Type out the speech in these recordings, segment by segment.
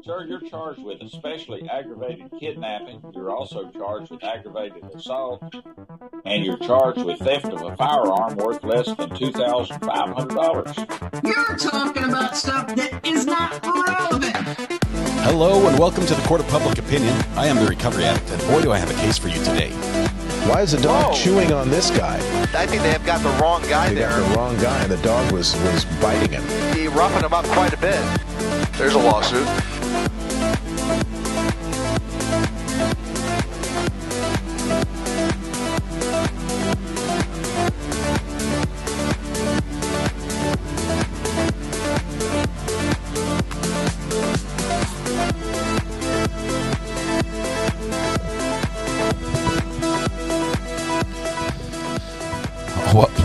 Sir, you're charged with especially aggravated kidnapping. You're also charged with aggravated assault, and you're charged with theft of a firearm worth less than $2,500. You're talking about stuff that is not relevant. Hello and welcome to the Court of Public Opinion. I am the recovery addict, and boy, do I have a case for you today. Why is the dog chewing on this guy? I think they have got the wrong guy there. They got the wrong guy, and the dog was biting him. He roughened him up quite a bit. There's a lawsuit.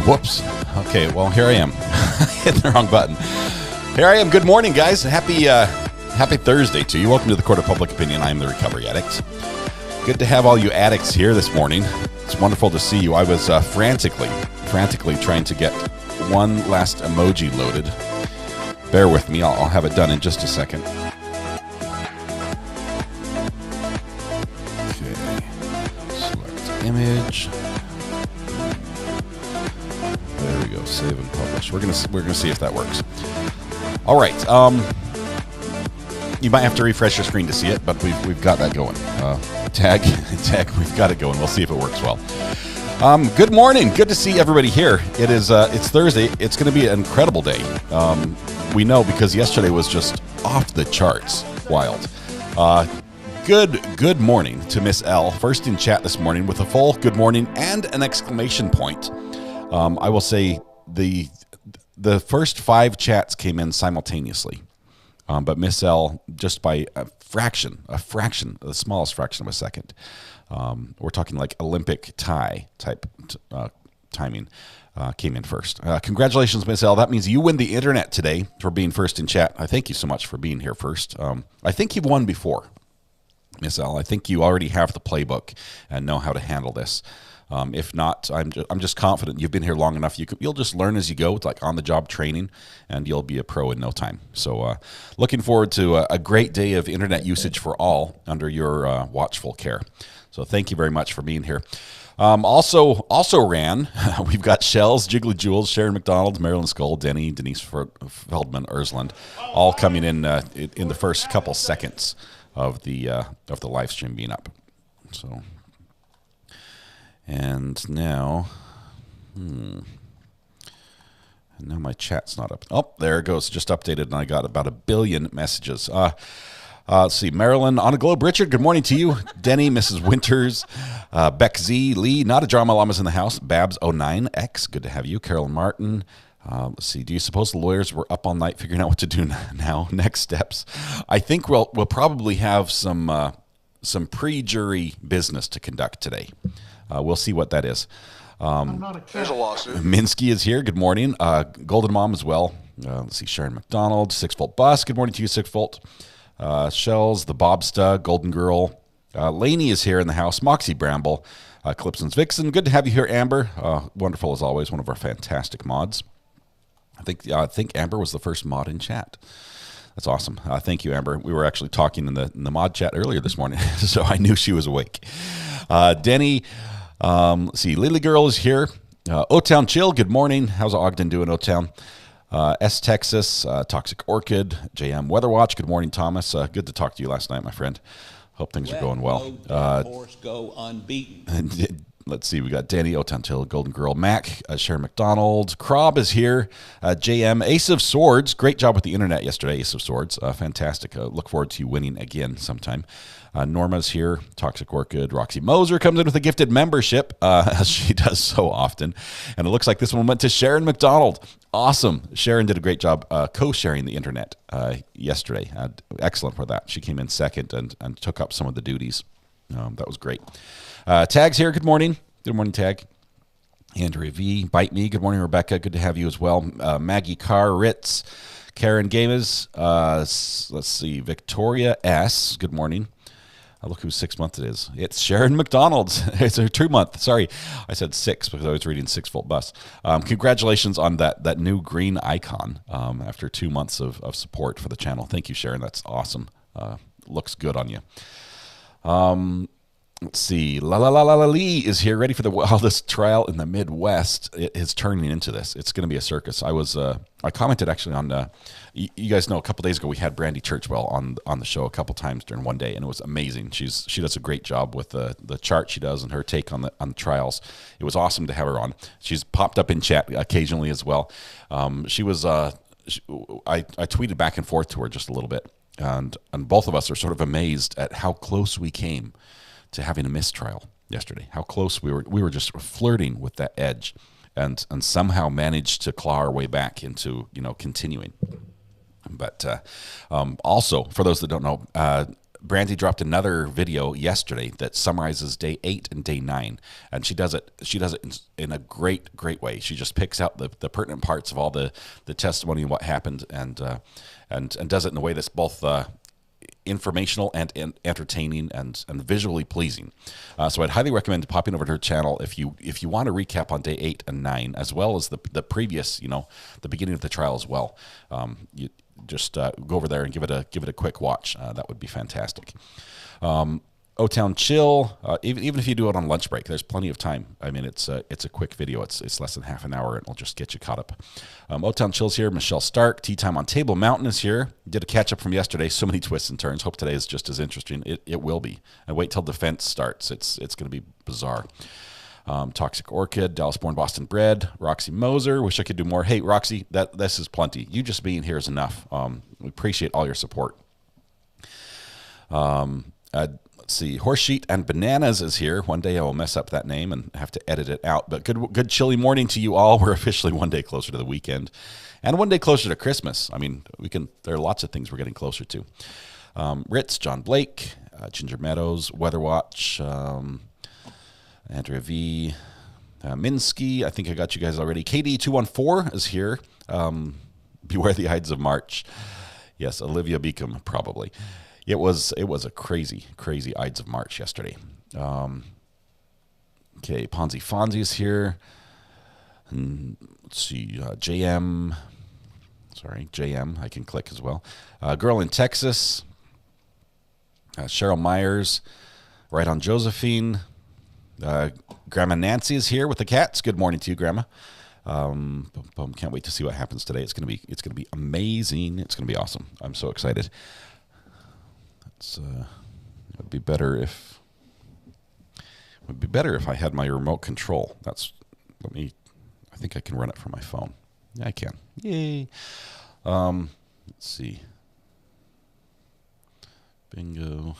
Whoops. Okay, well, here I am. Hit the wrong button. Here I am. Good morning, guys. Happy Thursday to you. Welcome to the Court of Public Opinion. I am the recovery addict. Good to have all you addicts here this morning. It's wonderful to see you. I was frantically trying to get one last emoji loaded. Bear with me. I'll have it done in just a second. Okay. Select image. There we go. Save and publish. We're gonna see if that works. All right. You might have to refresh your screen to see it, but we've got that going. Tag. We've got it going. We'll see if it works well. Good morning. Good to see everybody here. It's Thursday. It's going to be an incredible day. We know because yesterday was just off the charts. Wild. Good morning to Miss L. First in chat this morning with a full good morning and an exclamation point. I will say the first 5 chats came in simultaneously, but Miss L just by a fraction, the smallest fraction of a second. We're talking like Olympic tie type timing. Came in first. Congratulations, Miss L. That means you win the internet today for being first in chat. I thank you so much for being here first. I think you've won before, Miss L. I think you already have the playbook and know how to handle this. If not, I'm just confident you've been here long enough. You'll just learn as you go. It's like on-the-job training, and you'll be a pro in no time. So looking forward to a great day of internet usage for all under your watchful care. So thank you very much for being here. Also ran, we've got Shells, Jiggly Jules, Sharon McDonald, Marilyn Skull, Denny, Denise Feldman, Ersland, all coming in the first couple seconds of the live stream being up. So... And now my chat's not up. Oh, there it goes. Just updated, and I got about 1 billion messages. Let's see. Marilyn on a globe. Richard, good morning to you. Denny, Mrs. Winters, Beck Z, Lee, not a drama llama's in the house. Babs09X, good to have you. Carolyn Martin. Let's see. Do you suppose the lawyers were up all night figuring out what to do now? Next steps. I think we'll probably have some pre-jury business to conduct today. We'll see what that is. There's a lawsuit. Minsky is here. Good morning. Golden Mom as well. Let's see. Sharon McDonald, 6 Volt Bus. Good morning to you, 6 Volt. Shells, the Bobsta, Golden Girl. Lainey is here in the house. Moxie Bramble. Clipson's Vixen. Good to have you here, Amber. Wonderful as always. One of our fantastic mods. I think Amber was the first mod in chat. That's awesome. Thank you, Amber. We were actually talking in the mod chat earlier this morning, so I knew she was awake. Denny. Let's see, Lily Girl is here. O-Town Chill, good morning. How's Ogden doing, O-Town? S Texas, Toxic Orchid, JM Weatherwatch, good morning, Thomas. Good to talk to you last night, my friend. Hope things are going well. Horse go unbeaten. Let's see, we got Danny, O-Town Chill, Golden Girl, Mac, Sharon McDonald, Krob is here, JM, Ace of Swords, great job with the internet yesterday, Ace of Swords, fantastic. Look forward to you winning again sometime. Norma's here, Toxic Orchid, Roxy Moser comes in with a gifted membership, as she does so often, and it looks like this one went to Sharon McDonald. Awesome. Sharon did a great job co-sharing the internet yesterday. Excellent for that. She came in second and took up some of the duties. That was great. Tag's here. Good morning. Good morning, Tag. Andrea V. Bite Me. Good morning, Rebecca. Good to have you as well. Maggie Carr, Ritz, Karen Games. Let's see. Victoria S. Good morning. Look whose 6 month it is. It's Sharon McDonald's. It's her 2 month. Sorry, I said 6 because I was reading 6 volt bus. Congratulations on that new green icon after 2 months of support for the channel. Thank you, Sharon. That's awesome. Looks good on you. Let's see. La La La La La Lee is here, ready for the wildest trial in the Midwest. It is turning into this. It's going to be a circus. I commented actually on. You guys know a couple days ago we had Brandy Churchwell on the show a couple times during one day, and it was amazing. She does a great job with the chart she does and her take on the trials. It was awesome to have her on. She's popped up in chat occasionally as well. She was. I tweeted back and forth to her just a little bit, and both of us are sort of amazed at how close we came to having a mistrial yesterday. How close we were just flirting with that edge, and somehow managed to claw our way back into continuing. But also, for those that don't know, Brandy dropped another video yesterday that summarizes day 8 and day 9, and she does it in a great way. She just picks out the pertinent parts of all the testimony and what happened, and does it in a way that's both informational and entertaining and visually pleasing. So I'd highly recommend popping over to her channel if you want to recap on day 8 and 9, as well as the previous, the beginning of the trial as well. You just go over there and give it a quick watch. That would be fantastic. O-Town Chill, even if you do it on lunch break, there's plenty of time. I mean, it's a quick video. It's less than half an hour, and it'll just get you caught up. O-Town Chill's here. Michelle Stark. Tea Time on Table Mountain is here. Did a catch up from yesterday. So many twists and turns. Hope today is just as interesting. It will be. And wait till defense starts. It's going to be bizarre. Toxic Orchid, Dallas-born, Boston bred. Roxy Moser. Wish I could do more. Hey, Roxy, this is plenty. You just being here is enough. We appreciate all your support. Let's see. Horse Sheet and Bananas is here. One day I will mess up that name and have to edit it out. But good chilly morning to you all. We're officially one day closer to the weekend, and one day closer to Christmas. I mean, there are lots of things we're getting closer to. Ritz, John Blake, Ginger Meadows, Weather Watch, Andrea V, Minsky. I think I got you guys already. KD214 is here. Beware the Ides of March. Yes, Olivia Beacom probably. It was a crazy Ides of March yesterday. Okay, Ponzi Fonzie is here. And let's see, JM. Sorry, JM. I can click as well. Girl in Texas. Cheryl Myers. Right on Josephine. Grandma Nancy is here with the cats. Good morning to you, Grandma. Can't wait to see what happens today. It's gonna be amazing. It's gonna be awesome. I'm so excited. It would be better if I had my remote control. I think I can run it from my phone. Yeah, I can. Yay. Let's see. Bingo.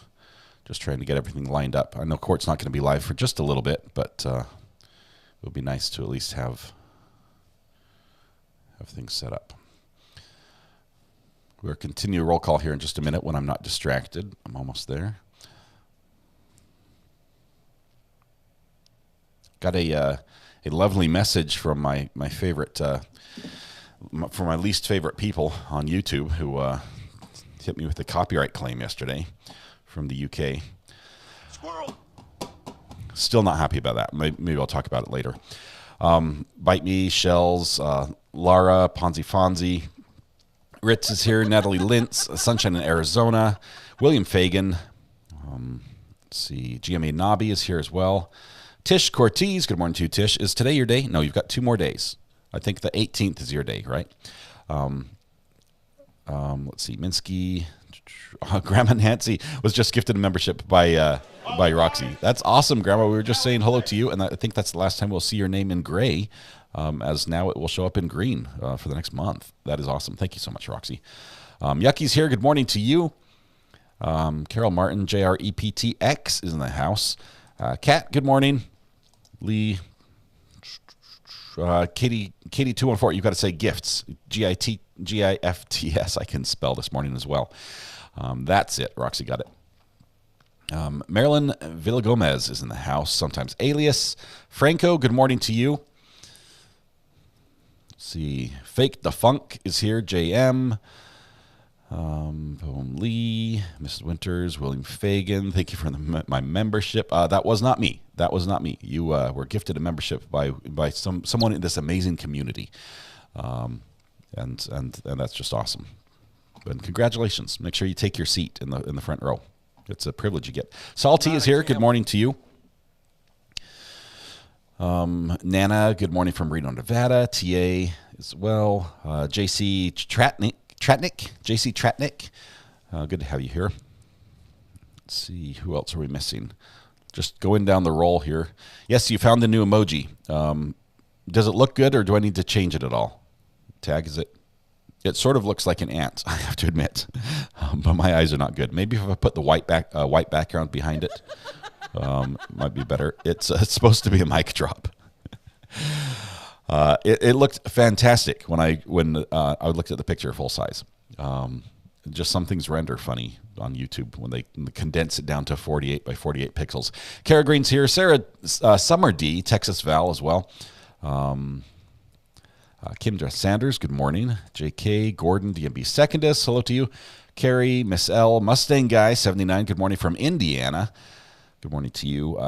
Just trying to get everything lined up. I know court's not going to be live for just a little bit, but it would be nice to at least have things set up. We'll continue roll call here in just a minute when I'm not distracted. I'm almost there. Got a lovely message from my favorite, from my least favorite people on YouTube who hit me with a copyright claim yesterday from the UK. Squirrel. Still not happy about that. Maybe I'll talk about it later. Bite Me, Shells, Lara, Ponzi Fonzie. Ritz is here. Natalie Lintz, Sunshine in Arizona. William Fagan. Let's see. GMA Nobby is here as well. Tish Cortez. Good morning to you, Tish. Is today your day? No, you've got 2 more days. I think the 18th is your day, right? Let's see. Minsky. Grandma Nancy was just gifted a membership by Roxy. That's awesome, Grandma. We were just saying hello to you, and I think that's the last time we'll see your name in gray, as now it will show up in green for the next month. That is awesome. Thank you so much, Roxy. Yucky's here. Good morning to you. Carol Martin, JREPTX is in the house. Kat, good morning. Lee, Katie214, you've got to say gifts. GIFTS, I can spell this morning as well. That's it. Roxy got it. Marilyn Villagomez is in the house, sometimes alias. Franco, good morning to you. Let's see. Fake the Funk is here. JM. Boom Lee, Mrs. Winters, William Fagan. Thank you for my membership. That was not me. That was not me. You were gifted a membership by someone in this amazing community, and that's just awesome. And congratulations. Make sure you take your seat in the front row. It's a privilege you get. Salty is here. Good morning to you. Nana, good morning from Reno, Nevada. TA as well. JC Tratnik. JC Tratnik. Good to have you here. Let's see, who else are we missing? Just going down the roll here. Yes, you found the new emoji. Does it look good, or do I need to change it at all? Tag, is it? It sort of looks like an ant, I have to admit. But my eyes are not good. Maybe if I put the white background behind it, might be better. It's supposed to be a mic drop. It looked fantastic when I looked at the picture full size. Just some things render funny on YouTube when they condense it down to 48 by 48 pixels. Kara Green's here. Sarah Summer D, Texas Val as well. Kimdra Sanders, good morning. JK Gordon, DMB Secondus, hello to you. Carrie, Miss L, Mustang Guy 79, good morning from Indiana. Good morning to you.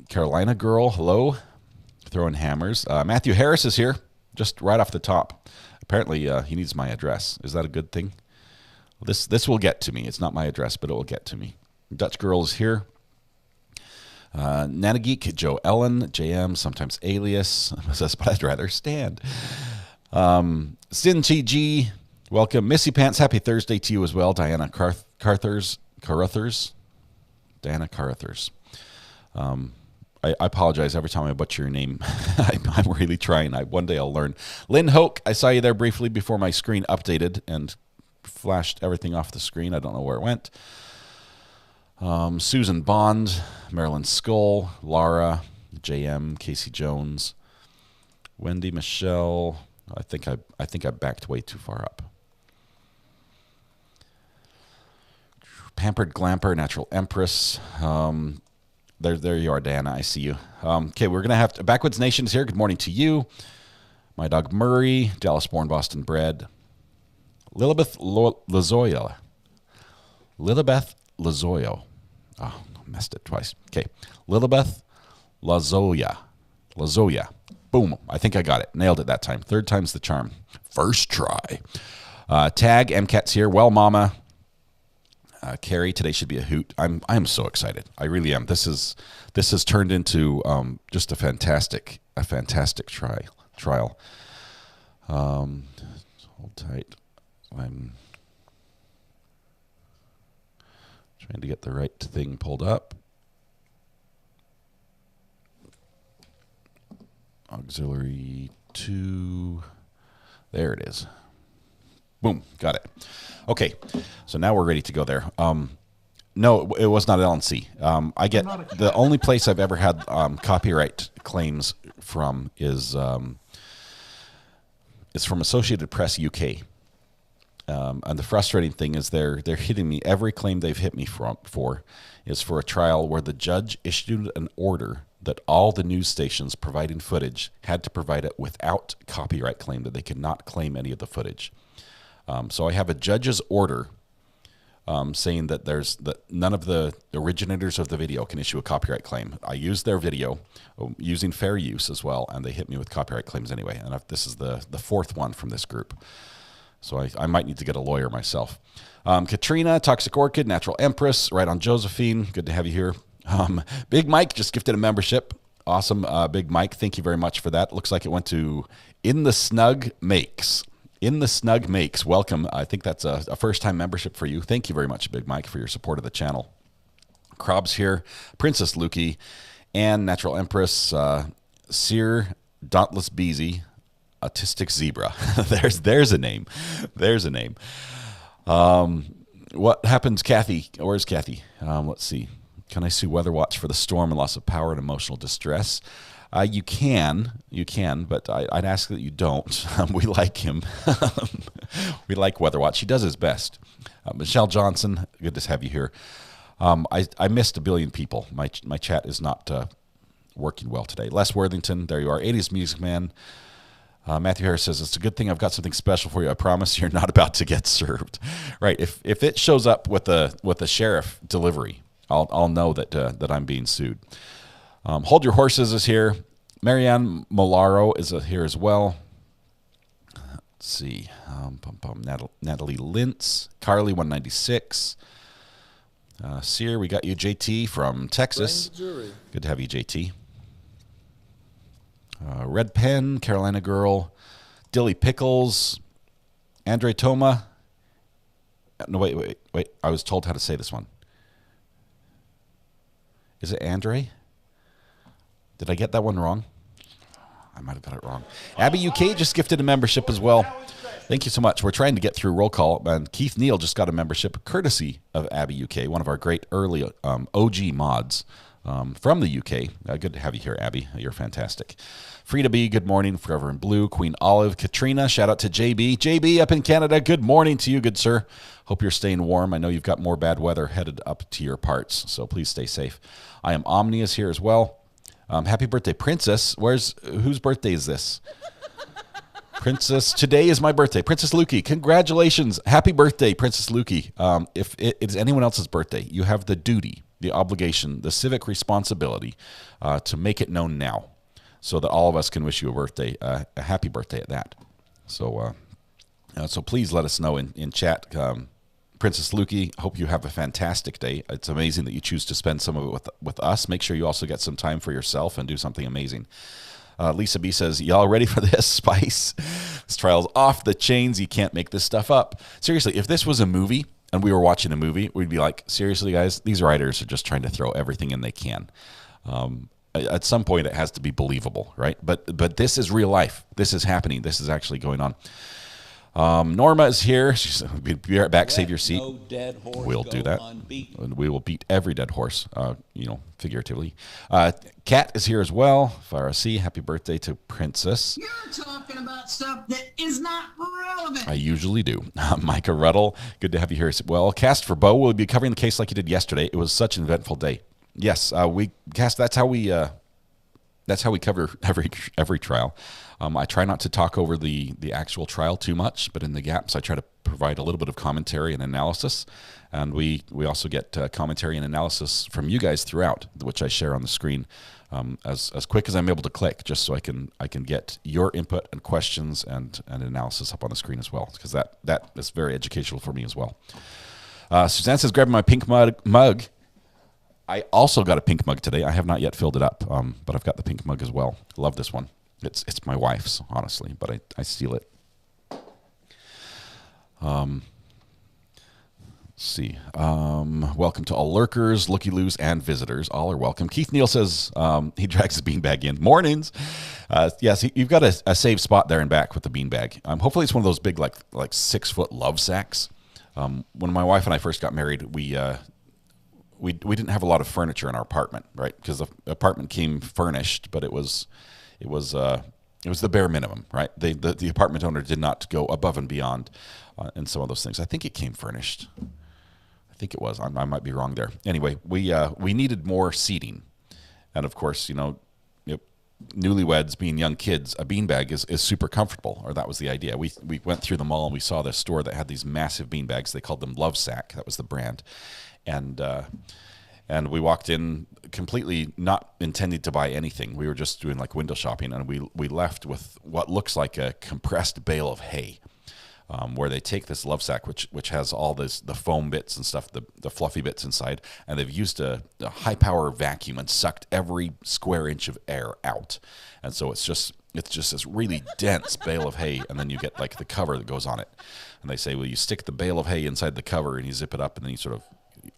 Carolina Girl, hello. Throwing hammers. Matthew Harris is here, just right off the top. Apparently, he needs my address. Is that a good thing? This will get to me. It's not my address, but it will get to me. Dutch Girl is here. Nana Geek, Joe Ellen, JM, sometimes Alias, says, but I'd rather stand. Sin Chi G, welcome. Missy Pants, happy Thursday to you as well. Diana Carruthers. Diana Carruthers. I apologize every time I butcher your name. I'm really trying. One day I'll learn. Lynn Hoke, I saw you there briefly before my screen updated and flashed everything off the screen. I don't know where it went. Susan Bond, Marilyn Skull, Laura, JM, Casey Jones, Wendy Michelle. I think I backed way too far up. Pampered Glamper, Natural Empress. There you are, Diana. I see you. Okay, we're going to have Backwoods Nation is here. Good morning to you. My dog Murray, Dallas-born, Boston-bred. Lilibeth Lazoya. Lilibeth Lazoyo. Oh, messed it twice. Okay. Lilibeth Lazoya. Boom. I think I got it. Nailed it that time. Third time's the charm. First try. Tag, MCAT's here. Well, Mama. Carrie, today should be a hoot. I'm so excited. I really am. This has turned into just a fantastic trial. Hold tight. I'm trying to get the right thing pulled up. Auxiliary 2. There it is. Boom, got it. Okay, so now we're ready to go there. No, it was not LNC. I get the only place I've ever had copyright claims from is from Associated Press UK. And the frustrating thing is they're hitting me. Every claim they've hit me for is for a trial where the judge issued an order that all the news stations providing footage had to provide it without copyright claim, that they could not claim any of the footage. So I have a judge's order saying that none of the originators of the video can issue a copyright claim. I used their video using fair use as well, and they hit me with copyright claims anyway. And this is the fourth one from this group. So I might need to get a lawyer myself. Katrina, Toxic Orchid, Natural Empress, right on Josephine. Good to have you here. Big Mike just gifted a membership. Awesome, Big Mike. Thank you very much for that. Looks like it went to In the Snug Makes. In the Snug Makes. Welcome. I think that's a first-time membership for you. Thank you very much, Big Mike, for your support of the channel. Krob's here. Princess Lukey. Anne, Natural Empress. Sear, Dauntless Beezy. Autistic Zebra. There's a name. There's a name. What happens, Kathy? Where's Kathy? Let's see. Can I sue Weather Watch for the storm and loss of power and emotional distress? You can, but I'd ask that you don't. We like him. We like Weather Watch. He does his best. Michelle Johnson, good to have you here. I missed a billion people. My chat is not working well today. Les Worthington, there you are. 80s Music Man. Matthew Harris says, it's a good thing I've got something special for you. I promise you're not about to get served. Right. If it shows up with a sheriff delivery, I'll know that I'm being sued. Hold Your Horses is here. Marianne Molaro is here as well. Let's see. Natalie Lintz. Carly 196. Sear, we got you, JT from Texas. Good to have you, JT. Red Pen, Carolina Girl, Dilly Pickles, Andre Toma. No, wait. I was told how to say this one. Is it Andre? Did I get that one wrong? I might have got it wrong. Abby UK just gifted a membership as well. Thank you so much. We're trying to get through roll call, and Keith Neal just got a membership courtesy of Abby UK, one of our great early OG mods from the UK. Good to have you here, Abby. You're fantastic. Frida B, good morning. Forever in Blue. Queen Olive. Katrina, shout out to JB. JB up in Canada, good morning to you, good sir. Hope you're staying warm. I know you've got more bad weather headed up to your parts, so please stay safe. I am Omni is here as well. Happy birthday, Princess. Whose birthday is this? Princess, today is my birthday. Princess Lukey, congratulations. Happy birthday, Princess Lukey. If it is anyone else's birthday, you have the duty, the obligation, the civic responsibility to make it known now so that all of us can wish you a happy birthday at that. So please let us know in chat. Princess Lukey, hope you have a fantastic day. It's amazing that you choose to spend some of it with us. Make sure you also get some time for yourself and do something amazing. Lisa B says, y'all ready for this? Spice. This trial's off the chains. You can't make this stuff up. Seriously, if this was a movie and we were watching a movie, we'd be like, seriously, guys, these writers are just trying to throw everything in they can. At some point, it has to be believable, right? But this is real life. This is happening. This is actually going on. Norma is here. She's be right back. Save your seat. We'll do that. And we will beat every dead horse, figuratively. Kat is here as well. Farah C, happy birthday to Princess. You're talking about stuff that is not relevant. I usually do. Micah Ruddle, good to have you here as well. Cast for Bo, we'll be covering the case like you did yesterday. It was such an eventful day. Yes, that's how we cover every trial. I try not to talk over the actual trial too much, but in the gaps, I try to provide a little bit of commentary and analysis. And we also get commentary and analysis from you guys throughout, which I share on the screen as quick as I'm able to click, just so I can get your input and questions and analysis up on the screen as well, because that is very educational for me as well. Suzanne says, grabbing my pink mug. I also got a pink mug today. I have not yet filled it up, but I've got the pink mug as well. Love this one. It's my wife's, honestly, but I steal it. Let's see. Welcome to all lurkers, looky-loos, and visitors. All are welcome. Keith Neal says he drags his beanbag in. Mornings. Yes, you've got a safe spot there and back with the beanbag. Hopefully it's one of those big, like 6-foot love sacks. When my wife and I first got married, we didn't have a lot of furniture in our apartment, right? Because the apartment came furnished, but it was the bare minimum, right? The apartment owner did not go above and beyond in some of those things. I think it came furnished. I think it was. I might be wrong there. Anyway, we needed more seating, and of course, newlyweds being young kids, a beanbag is super comfortable, or that was the idea. We went through the mall and we saw this store that had these massive beanbags. They called them Love Sack. That was the brand, and we walked in completely not intending to buy anything. We were just doing like window shopping, and we left with what looks like a compressed bale of hay, where they take this love sack, which has all the foam bits and stuff, the fluffy bits inside, and they've used a high power vacuum and sucked every square inch of air out, and so it's just this really dense bale of hay, and then you get like the cover that goes on it, and they say, well, you stick the bale of hay inside the cover and you zip it up, and then you sort of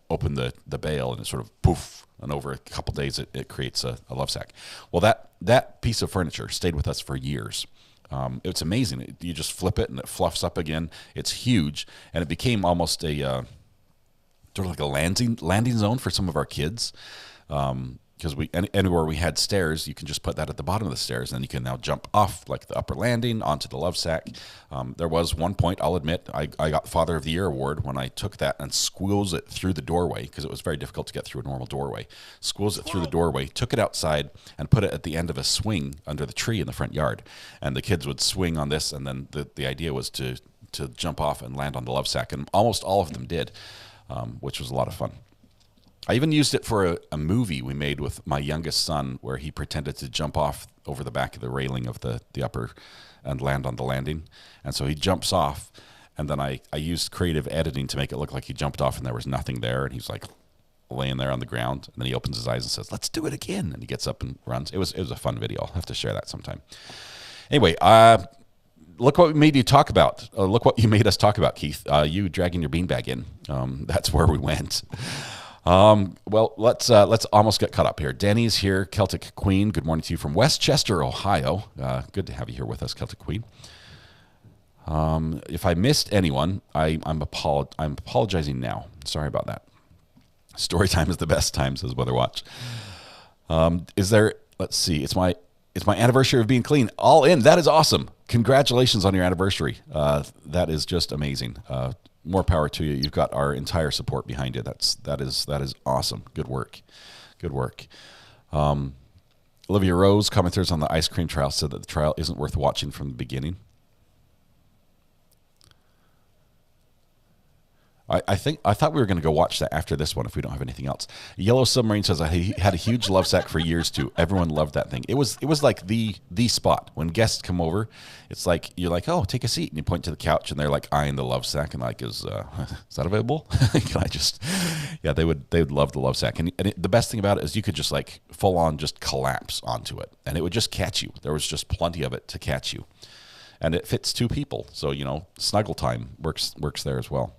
open the bale, and it sort of poof, and over a couple days it creates a love sack. Well, that piece of furniture stayed with us for years. It's amazing. You just flip it and it fluffs up again. It's huge, and it became almost a sort of like a landing zone for some of our kids. because anywhere we had stairs, you can just put that at the bottom of the stairs, and then you can now jump off like the upper landing onto the love sack. There was one point, I'll admit, I got Father of the Year award when I took that and squeezed it through the doorway, because it was very difficult to get through a normal doorway. Squeezed it through the doorway, took it outside, and put it at the end of a swing under the tree in the front yard. And the kids would swing on this, and then the idea was to jump off and land on the love sack, and almost all of them did, which was a lot of fun. I even used it for a movie we made with my youngest son, where he pretended to jump off over the back of the railing of the upper and land on the landing. And so he jumps off, and then I used creative editing to make it look like he jumped off and there was nothing there, and he's like laying there on the ground, and then he opens his eyes and says, "Let's do it again," and he gets up and runs. It was a fun video. I'll have to share that sometime. Anyway, look what we made you talk about. Look what you made us talk about, Keith. You dragging your beanbag in. That's where we went. Well, let's almost get caught up here. Danny's here, Celtic Queen. Good morning to you from Westchester, Ohio. Good to have you here with us, Celtic Queen. If I missed anyone, I'm apologizing now. Sorry about that. Story time is the best time, says Weatherwatch. Let's see, it's my anniversary of being clean. All in. That is awesome. Congratulations on your anniversary. That is just amazing. More power to you. You've got our entire support behind you. That is awesome. Good work. Olivia Rose, commenters on the ice cream trial, said that the trial isn't worth watching from the beginning. I thought we were going to go watch that after this one if we don't have anything else. Yellow Submarine says, I had a huge love sack for years too. Everyone loved that thing. It was like the spot. When guests come over, it's like, you're like, oh, take a seat. And you point to the couch and they're like eyeing the love sack and like, is that available? Can I just, yeah, they would love the love sack. And the best thing about it is you could just like full on just collapse onto it and it would just catch you. There was just plenty of it to catch you. And it fits two people. So, snuggle time works there as well.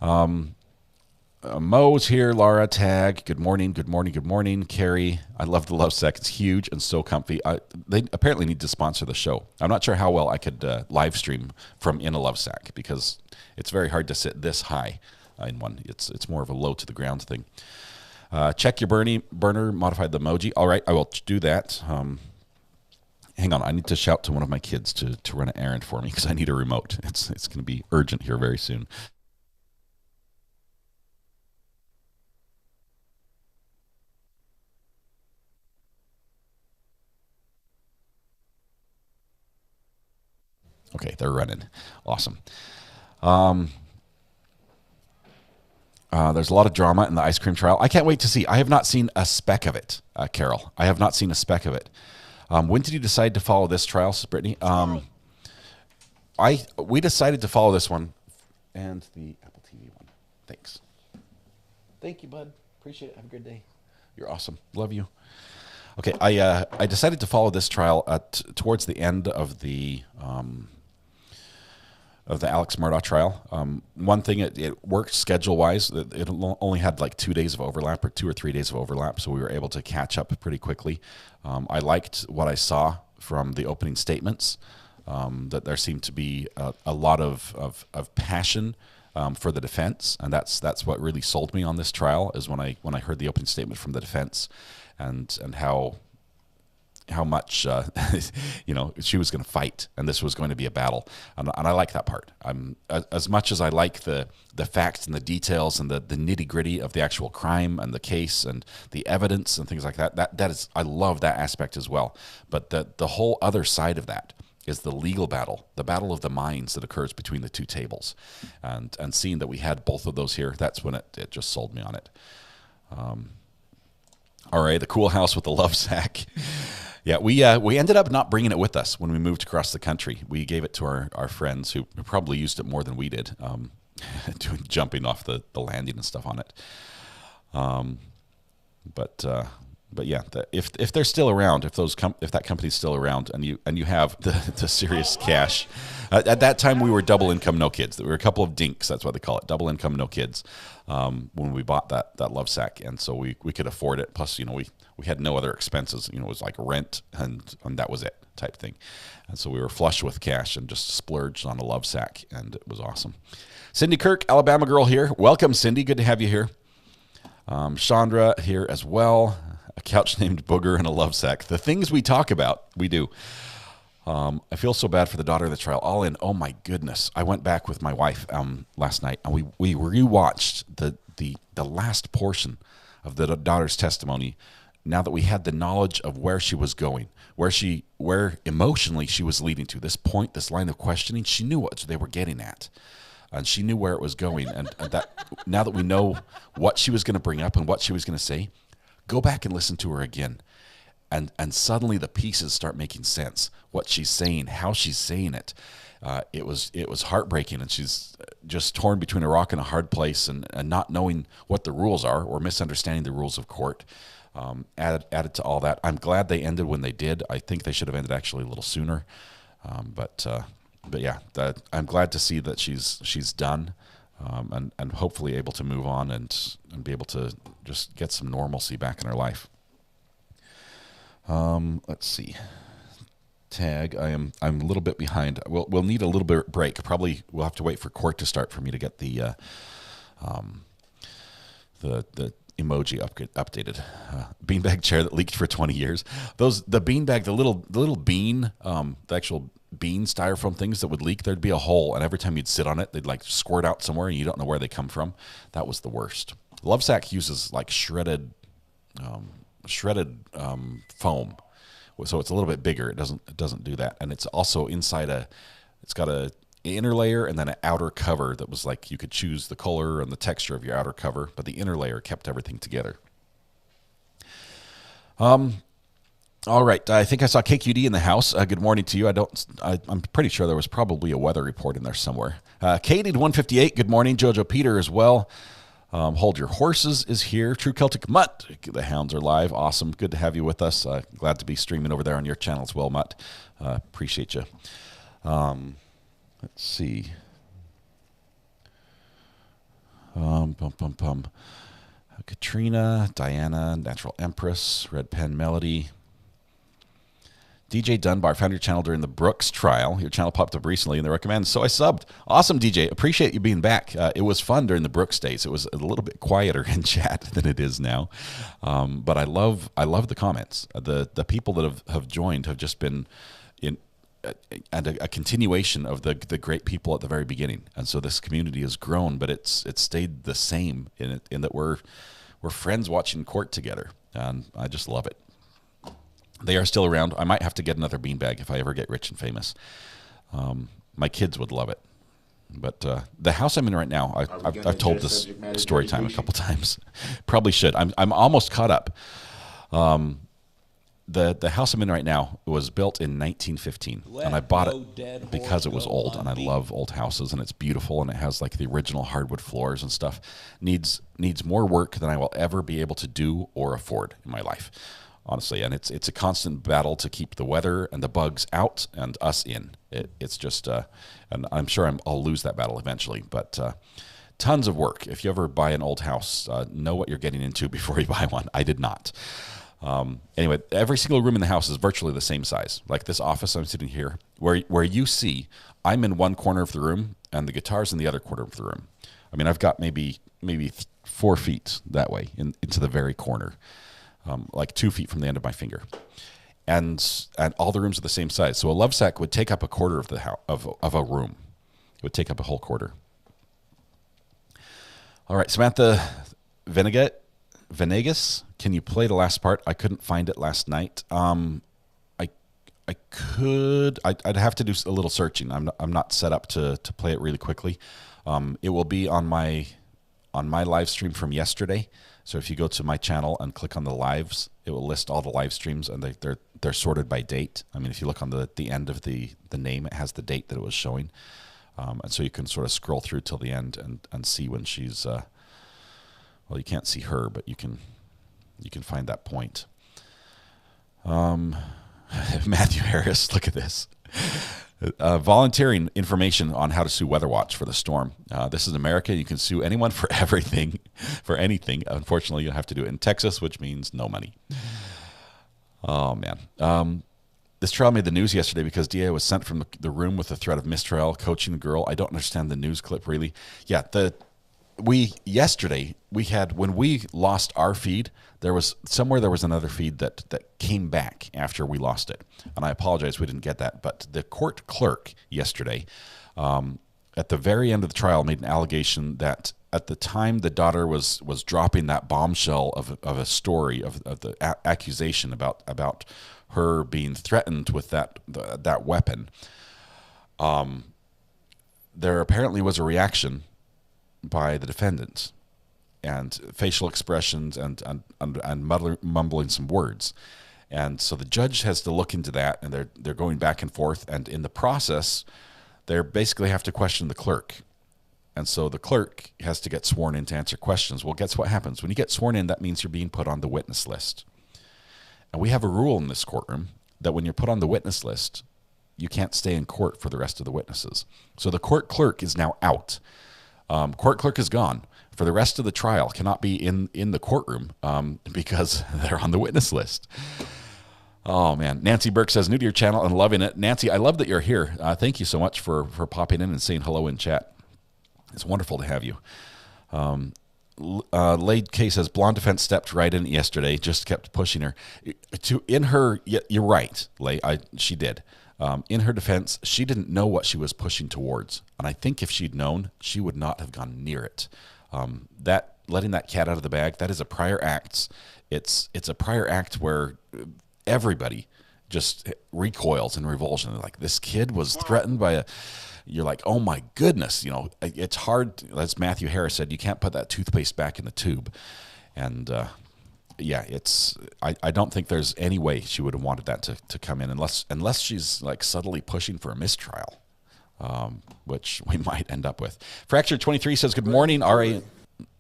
Mo's here. Laura, tag. Good morning. Carrie, I love the love sack. It's huge and so comfy. They apparently need to sponsor the show. I'm not sure how well I could live stream from in a love sack because it's very hard to sit this high in one. It's more of a low to the ground thing. Check your burner, modified the emoji. All right, I will do that. Hang on, I need to shout to one of my kids to run an errand for me because I need a remote. It's going to be urgent here very soon. Okay, they're running. Awesome. There's a lot of drama in the ice cream trial. I can't wait to see. I have not seen a speck of it, Carol. I have not seen a speck of it. When did you decide to follow this trial, Brittany? We decided to follow this one and the Apple TV one. Thanks. Thank you, bud. Appreciate it. Have a good day. You're awesome. Love you. Okay, I decided to follow this trial towards the end of the Alex Murdaugh trial. One thing, it worked schedule-wise. It only had like 2 days of overlap or 2 or 3 days of overlap, so we were able to catch up pretty quickly. I liked what I saw from the opening statements, that there seemed to be a lot of passion for the defense, and that's what really sold me on this trial, is when I heard the opening statement from the defense and how much she was going to fight and this was going to be a battle, and I like that part. As much as I like the facts and the details and the nitty gritty of the actual crime and the case and the evidence and things like that is, I love that aspect as well. But the whole other side of that is the legal battle, the battle of the minds that occurs between the two tables, and seeing that we had both of those here, that's when it just sold me on it. All right, the cool house with the love sack. Yeah, we ended up not bringing it with us when we moved across the country. We gave it to our friends who probably used it more than we did, jumping off the landing and stuff on it. But yeah, if they're still around, if that company's still around, and you have the serious cash, at that time we were double income, no kids. We were a couple of dinks. That's what they call it, double income, no kids. When we bought that love sack, and so we could afford it. Plus, we had no other expenses. It was like rent and that was it type thing. And so we were flush with cash and just splurged on a love sack, and it was awesome. Cindy Kirk, Alabama girl here. Welcome, Cindy. Good to have you here. Chandra here as well. a couch named Booger, and a love sack. The things we talk about, we do. I feel so bad for the daughter of the trial. All in, oh my goodness. I went back with my wife last night, and we rewatched the last portion of the daughter's testimony. Now that we had the knowledge of where she was going, where emotionally she was leading to, this point, this line of questioning, she knew what they were getting at, and she knew where it was going. And that now that we know what she was going to bring up and what she was going to say, go back and listen to her again. And suddenly the pieces start making sense. What she's saying, how she's saying it. It was heartbreaking, and she's just torn between a rock and a hard place, and not knowing what the rules are, or misunderstanding the rules of court. Added to all that, I'm glad they ended when they did. I think they should have ended actually a little sooner. But yeah, I'm glad to see that she's done, and hopefully able to move on and be able to just get some normalcy back in her life. Let's see. Tag. I'm a little bit behind. We'll need a little bit break. Probably we'll have to wait for court to start for me to get the emoji updated. Beanbag chair that leaked for 20 years. The beanbag, the little bean, the actual bean styrofoam things that would leak. There'd be a hole, and every time you'd sit on it, they'd like squirt out somewhere, and you don't know where they come from. That was the worst. Lovesac uses like shredded foam, so it's a little bit bigger. It doesn't do that, and it's also inside it's got a inner layer and then an outer cover that was like you could choose the color and the texture of your outer cover, but the inner layer kept everything together. All right, I think I saw KQD in the house. Good morning to you. I'm pretty sure there was probably a weather report in there somewhere. Katie 158. Good morning, Jojo Peter as well. Hold Your Horses is here. True Celtic Mutt. The hounds are live. Awesome. Good to have you with us. Glad to be streaming over there on your channel as well, Mutt. Appreciate you. Let's see. Katrina, Diana, Natural Empress, Red Pen Melody. DJ Dunbar, found your channel during the Brooks trial. Your channel popped up recently and they recommend, so I subbed. Awesome, DJ. Appreciate you being back. It was fun during the Brooks days. It was a little bit quieter in chat than it is now. But I love the comments. The people that have joined have just been and a continuation of the great people at the very beginning. And so this community has grown, but it's stayed the same in that we're friends watching court together. And I just love it. They are still around. I might have to get another beanbag if I ever get rich and famous. My kids would love it. But the house I'm in right now, I've told this story time a couple times. Probably should. I'm almost caught up. The house I'm in right now was built in 1915, and I bought it because it was old, and I love old houses, and it's beautiful, and it has like the original hardwood floors and stuff. Needs more work than I will ever be able to do or afford in my life. Honestly, and it's a constant battle to keep the weather and the bugs out and us in. It's just, and I'm sure I'll lose that battle eventually, but tons of work. If you ever buy an old house, know what you're getting into before you buy one. I did not. Anyway, every single room in the house is virtually the same size. Like this office I'm sitting here, where you see, I'm in one corner of the room and the guitar's in the other corner of the room. I mean, I've got maybe 4 feet that way into the very corner. Like 2 feet from the end of my finger, and all the rooms are the same size. So a love sack would take up a quarter of the of a room. It would take up a whole quarter. All right, Samantha Venegas, can you play the last part? I couldn't find it last night. I could. I'd have to do a little searching. I'm not set up to play it really quickly. It will be on my live stream from yesterday. So if you go to my channel and click on the lives, it will list all the live streams, and they're sorted by date. I mean, if you look on the end of the name, it has the date that it was showing. And so you can sort of scroll through till the end and see when she's, well, you can't see her, but you can find that point. Matthew Harris, look at this. Volunteering information on how to sue WeatherWatch for the storm. This is America. You can sue anyone for everything, for anything. Unfortunately, you'll have to do it in Texas, which means no money. Oh, man. This trial made the news yesterday because DA was sent from the room with the threat of mistrial, coaching the girl. I don't understand the news clip, really. Yeah, yesterday when we lost our feed, there was another feed that came back after we lost it, and I apologize we didn't get that. But the court clerk yesterday, at the very end of the trial, made an allegation that at the time the daughter was dropping that bombshell of a story of the accusation about her being threatened with that weapon, there apparently was a reaction by the defendants and facial expressions and mumbling some words. And so the judge has to look into that, and they're going back and forth, and in the process they basically have to question the clerk. And so the clerk has to get sworn in to answer questions. Well, guess what happens? When you get sworn in, that means you're being put on the witness list. And we have a rule in this courtroom that when you're put on the witness list, you can't stay in court for the rest of the witnesses. So the court clerk is now out. Court clerk is gone. For the rest of the trial, cannot be in the courtroom because they're on the witness list. Oh, man. Nancy Burke says, new to your channel and loving it. Nancy, I love that you're here. Thank you so much for popping in and saying hello in chat. It's wonderful to have you. Lade K says, blonde defense stepped right in yesterday, just kept pushing her. You're right, Lade, she did. In her defense, she didn't know what she was pushing towards. And I think if she'd known, she would not have gone near it. Letting that cat out of the bag, that is a prior act. It's a prior act where everybody just recoils in revulsion. Like, this kid was threatened by you're like, oh my goodness, it's hard. As Matthew Harris said, you can't put that toothpaste back in the tube. And I don't think there's any way she would have wanted that to come in unless she's like subtly pushing for a mistrial, which we might end up with. Fracture 23 says, good morning, RA.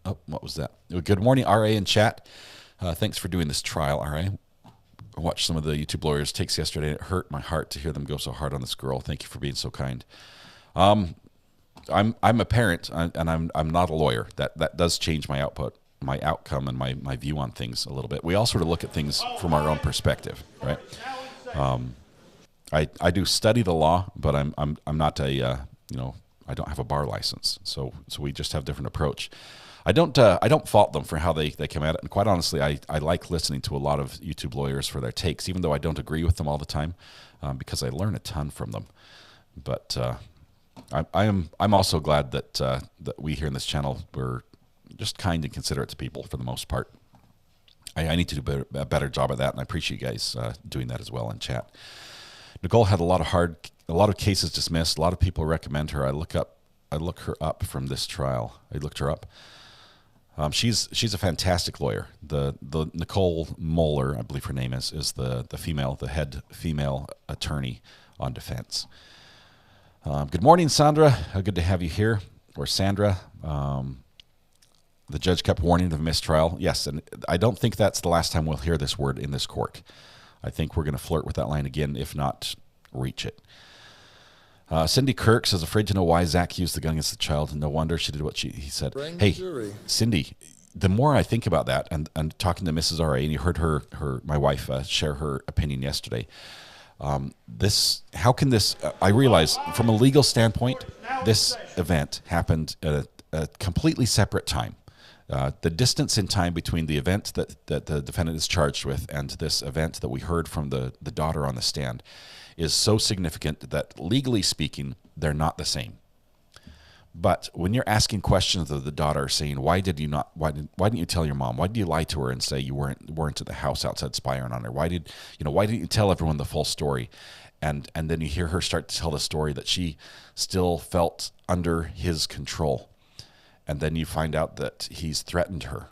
Oh, what was that? Good morning, RA in chat. Thanks for doing this trial, RA. I watched some of the YouTube lawyers' takes yesterday. It hurt my heart to hear them go so hard on this girl. Thank you for being so kind. I'm a parent, and I'm not a lawyer. That does change my outcome, and my view on things a little bit. We all sort of look at things from our own perspective, right? I do study the law, but I'm not I don't have a bar license, so we just have different approach. I don't fault them for how they come at it, and quite honestly, I like listening to a lot of YouTube lawyers for their takes, even though I don't agree with them all the time, because I learn a ton from them. But I'm also glad that we here in this channel, we're just kind and considerate to people for the most part. I need to do a better job of that, and I appreciate you guys doing that as well in chat. Nicole had a lot of cases dismissed. A lot of people recommend her. I look her up from this trial. I looked her up. She's a fantastic lawyer. The Nicole Moeller, I believe her name is the head female attorney on defense. Good morning, Sandra. Good to have you here, or Sandra. The judge kept warning of mistrial. Yes, and I don't think that's the last time we'll hear this word in this court. I think we're going to flirt with that line again, if not reach it. Cindy Kirk says, afraid to know why Zach used the gun against the child, and no wonder she did what he said. Hey, Cindy, the more I think about that, and talking to Mrs. R.A., and you heard my wife share her opinion yesterday, how can this, I realize from a legal standpoint, this event happened at a completely separate time. The distance in time between the event that the defendant is charged with and this event that we heard from the daughter on the stand is so significant that legally speaking, they're not the same. But when you're asking questions of the daughter, saying, why didn't you tell your mom? Why did you lie to her and say you weren't at the house outside spying on her? Why didn't you tell everyone the full story? And then you hear her start to tell the story that she still felt under his control. And then you find out that he's threatened her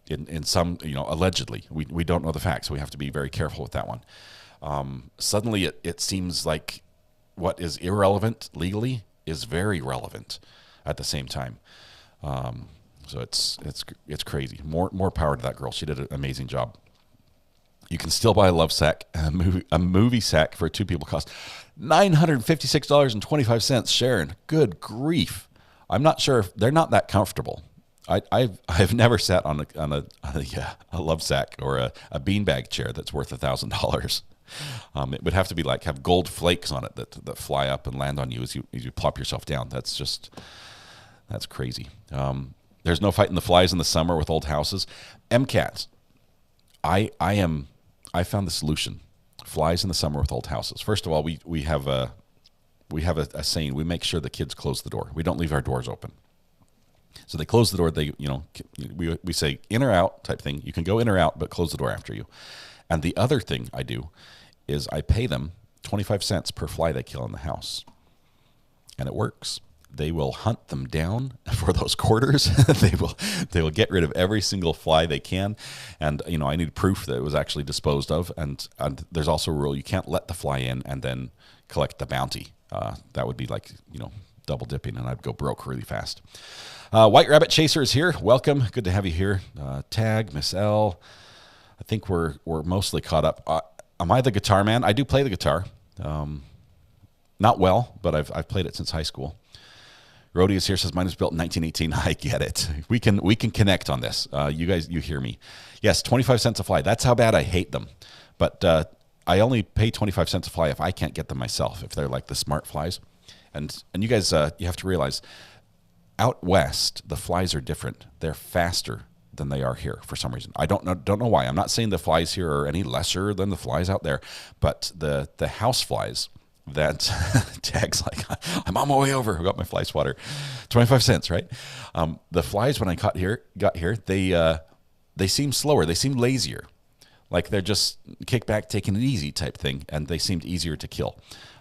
in some, allegedly. We don't know the facts. So we have to be very careful with that one. Suddenly it seems like what is irrelevant legally is very relevant at the same time. So it's crazy. More power to that girl. She did an amazing job. You can still buy a love sack, a movie sack for two people cost $956.25. Sharon, good grief. I'm not sure if they're not that comfortable. I've never sat on a love sack or a beanbag chair that's worth $1,000. It would have to be have gold flakes on it that fly up and land on you as you plop yourself down. That's crazy. There's no fighting the flies in the summer with old houses. MCATs. I found the solution. Flies in the summer with old houses. First of all, we have a saying. We make sure the kids close the door. We don't leave our doors open. So they close the door. We say in or out type thing. You can go in or out, but close the door after you. And the other thing I do is I pay them 25 cents per fly they kill in the house. And it works. They will hunt them down for those quarters. They will get rid of every single fly they can. And, I need proof that it was actually disposed of. And there's also a rule, you can't let the fly in and then collect the bounty. That would be like, double dipping, and I'd go broke really fast. White Rabbit Chaser is here. Welcome. Good to have you here. Tag, Miss L. I think we're mostly caught up. Am I the guitar man? I do play the guitar. Not well, but I've played it since high school. Rhodey is here, says mine was built in 1918. I get it. We can connect on this. You guys, you hear me. Yes, 25 cents a fly. That's how bad I hate them. But I only pay 25 cents a fly if I can't get them myself, if they're like the smart flies. And you guys, you have to realize, out west, the flies are different. They're faster than they are here for some reason. I don't know why. I'm not saying the flies here are any lesser than the flies out there, but the house flies, that Tag's like, I'm on my way over. I got my fly swatter. 25 cents, right? The flies, when I got here, they seem slower. They seem lazier. Like they're just kick back, taking it easy type thing. And they seemed easier to kill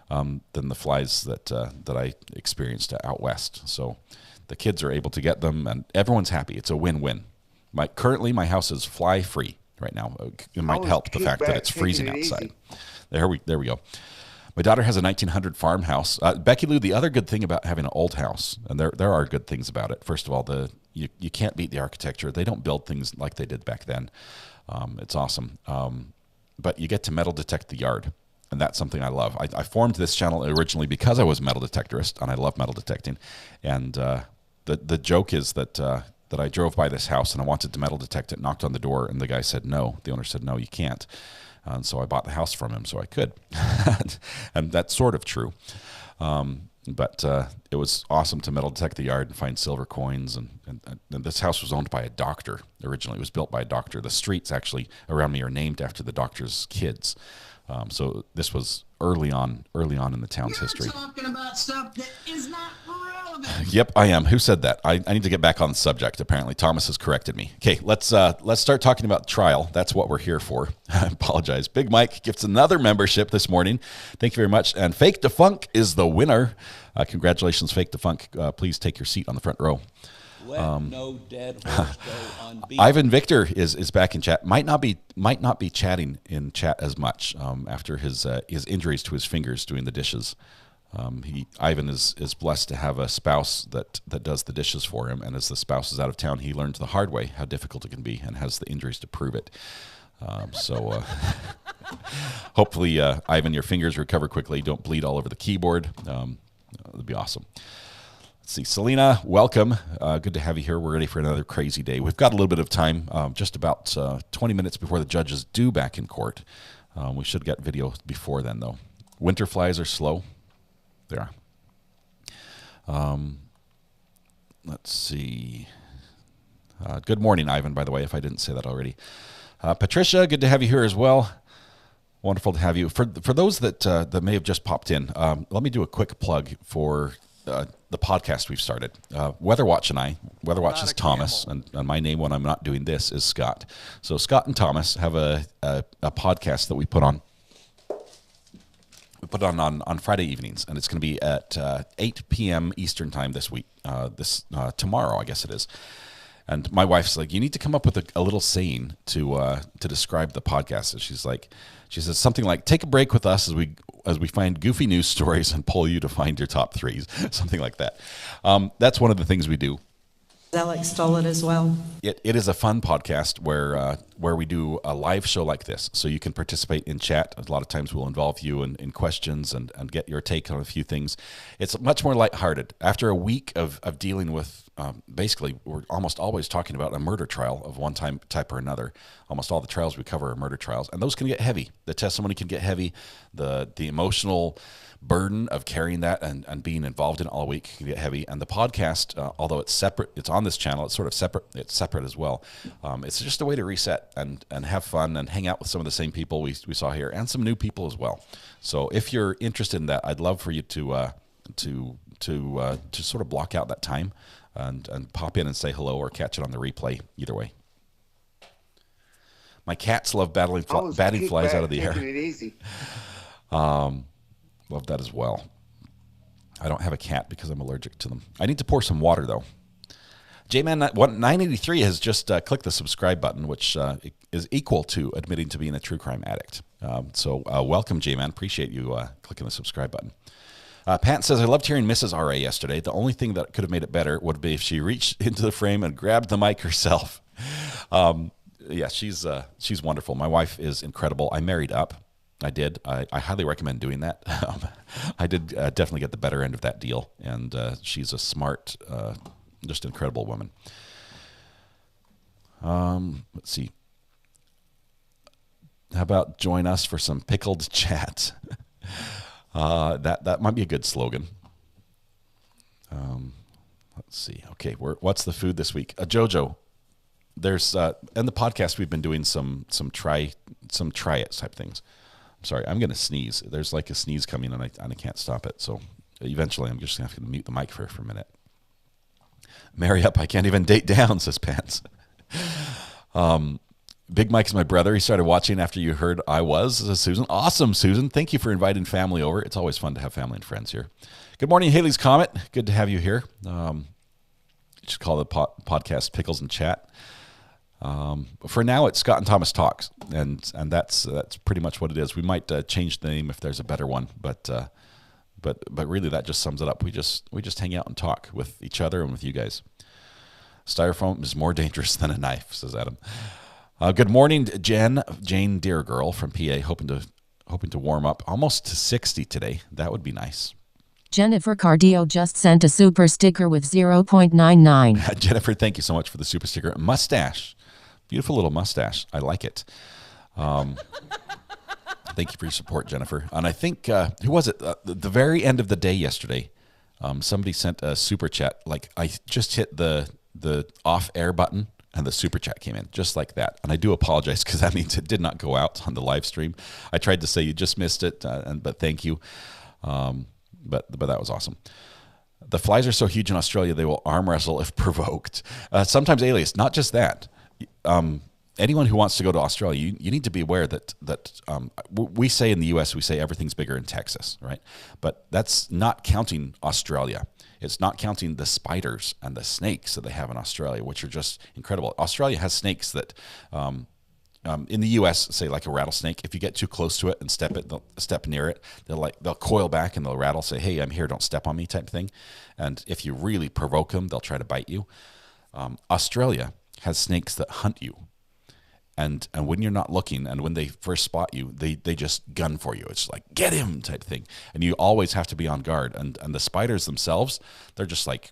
than the flies that I experienced out west. So the kids are able to get them, and everyone's happy. It's a win-win. Currently, my house is fly-free right now. It might help the fact that it's freezing outside. There we go. My daughter has a 1900 farmhouse. Becky Lou, the other good thing about having an old house, and there are good things about it. First of all, you can't beat the architecture. They don't build things like they did back then. It's awesome. But you get to metal detect the yard, and that's something I love. I formed this channel originally because I was a metal detectorist, and I love metal detecting. And the joke is that I drove by this house, and I wanted to metal detect it, knocked on the door, and the guy said no. The owner said, no, you can't. And so I bought the house from him so I could. And that's sort of true. But it was awesome to metal detect the yard and find silver coins. And this house was owned by a doctor originally. It was built by a doctor. The streets actually around me are named after the doctor's kids. So this was early on in the town's history. You're talking about stuff that is not relevant. Yep, I am. Who said that? I need to get back on the subject. Apparently, Thomas has corrected me. Okay, let's start talking about trial. That's what we're here for. I apologize. Big Mike gets another membership this morning. Thank you very much. And Fake Defunk is the winner. Congratulations, Fake Defunk. Please take your seat on the front row. Let no dead horse go unbeaten. Ivan Victor is back in chat. Might not be chatting in chat as much after his injuries to his fingers doing the dishes. Ivan is blessed to have a spouse that does the dishes for him, and as the spouse is out of town, he learned the hard way how difficult it can be, and has the injuries to prove it. Hopefully, Ivan, your fingers recover quickly. Don't bleed all over the keyboard. That'd be awesome. Let's see, Selena, welcome. Good to have you here. We're ready for another crazy day. We've got a little bit of time, just about 20 minutes before the judge is due back in court. We should get video before then, though. Winter flies are slow. They are. Let's see. Good morning, Ivan, by the way, if I didn't say that already. Patricia, good to have you here as well. Wonderful to have you. For those that may have just popped in, let me do a quick plug for the podcast we've started. Weather Watch and I. Weather Watch is Thomas, and my name when I'm not doing this is Scott. So Scott and Thomas have a podcast that we put on. We put it on Friday evenings, and it's going to be at 8 p.m. Eastern time this week. Tomorrow, I guess it is. And my wife's like, you need to come up with a little saying to describe the podcast. And she says something like, take a break with us as we find goofy news stories and pull you to find your top threes, something like that. That's one of the things we do. Alex stole it as well. It is a fun podcast where we do a live show like this, so you can participate in chat. A lot of times we'll involve you in questions and get your take on a few things. It's much more lighthearted. After a week of dealing with basically we're almost always talking about a murder trial of one type or another. Almost all the trials we cover are murder trials, and those can get heavy. The testimony can get heavy. The emotional burden of carrying that and being involved in it all week can get heavy. And the podcast, although it's separate, it's on this channel, it's sort of separate. It's separate as well. It's just a way to reset and have fun and hang out with some of the same people we saw here and some new people as well. So if you're interested in that, I'd love for you to sort of block out that time and pop in and say hello or catch it on the replay. Either way. My cats love batting flies out of the air. It easy. Love that as well. I don't have a cat because I'm allergic to them. I need to pour some water, though. JMan983 has just clicked the subscribe button, which is equal to admitting to being a true crime addict. So welcome, JMan. Appreciate you clicking the subscribe button. Pat says, I loved hearing Mrs. R.A. yesterday. The only thing that could have made it better would be if she reached into the frame and grabbed the mic herself. Yeah, she's wonderful. My wife is incredible. I married up. I did. I highly recommend doing that. I did definitely get the better end of that deal, and she's a smart, just incredible woman. Let's see. How about join us for some pickled chat? That might be a good slogan. Let's see. Okay, what's the food this week? Jojo, there's in the podcast we've been doing some try it type things. Sorry, I'm going to sneeze. There's like a sneeze coming, and I can't stop it. So eventually I'm just going to have to mute the mic for a minute. Marry up, I can't even date down, says Pants. Big Mike's my brother. He started watching after you heard I was. Susan. Awesome, Susan. Thank you for inviting family over. It's always fun to have family and friends here. Good morning, Haley's Comet. Good to have you here. Just call the podcast Pickles and Chat. For now, it's Scott and Thomas Talks, and that's pretty much what it is. We might change the name if there's a better one, but really that just sums it up. We just hang out and talk with each other and with you guys. Styrofoam is more dangerous than a knife, says Adam. Good morning, Jane Dear Girl from PA, hoping to warm up almost to 60 today. That would be nice. Jennifer Cardio just sent a super sticker with 0.99. Jennifer, thank you so much for the super sticker. Mustache. Beautiful little mustache. I like it. Thank you for your support, Jennifer. And I think, who was it? The very end of the day yesterday, somebody sent a super chat. Like, I just hit the off-air button, and the super chat came in, just like that. And I do apologize, because that means it did not go out on the live stream. I tried to say you just missed it, but thank you. But that was awesome. The flies are so huge in Australia, they will arm wrestle if provoked. Sometimes alias, not just that. Anyone who wants to go to Australia, you need to be aware that we say in the U.S., we say everything's bigger in Texas, right? But that's not counting Australia. It's not counting the spiders and the snakes that they have in Australia, which are just incredible. Australia has snakes that, in the U.S., say like a rattlesnake, if you get too close to it and step near it, they'll coil back and they'll rattle, say, "Hey, I'm here, don't step on me," type thing. And if you really provoke them, they'll try to bite you. Australia has snakes that hunt you, and when you're not looking, and when they first spot you, they just gun for you. It's like, get him type thing, and you always have to be on guard. And the spiders themselves, they're just like,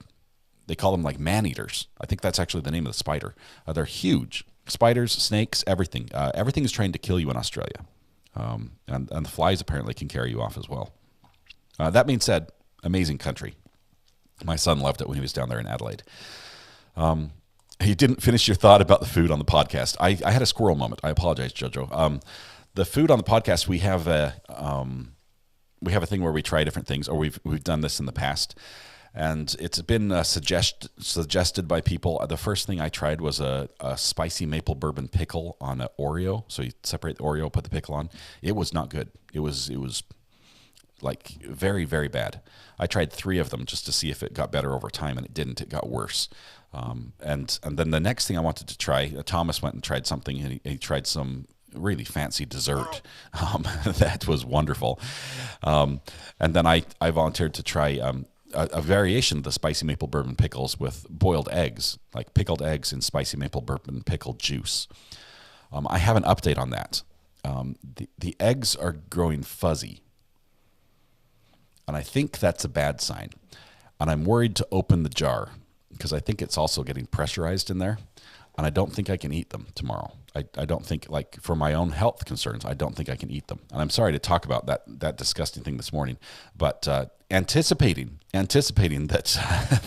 they call them like man-eaters. I think that's actually the name of the spider. They're huge. Spiders, snakes, everything. Everything is trying to kill you in Australia, and the flies apparently can carry you off as well. That being said, amazing country. My son loved it when he was down there in Adelaide. You didn't finish your thought about the food on the podcast. I had a squirrel moment. I apologize, Jojo. The food on the podcast, we have a thing where we try different things, or we've done this in the past, and it's been suggested by people. The first thing I tried was a spicy maple bourbon pickle on an Oreo. So you separate the Oreo, put the pickle on. It was not good. It was like very, very bad. I tried 3 of them just to see if it got better over time, and it didn't. It got worse. And then the next thing I wanted to try, Thomas went and tried something, and he tried some really fancy dessert. That was wonderful. And then I volunteered to try a variation of the spicy maple bourbon pickles with boiled eggs, like pickled eggs in spicy maple bourbon pickle juice. I have an update on that. The eggs are growing fuzzy, and I think that's a bad sign. And I'm worried to open the jar. because I think it's also getting pressurized in there, and I don't think I can eat them tomorrow. I don't think, like, for my own health concerns, I don't think I can eat them. And I'm sorry to talk about that disgusting thing this morning, but anticipating that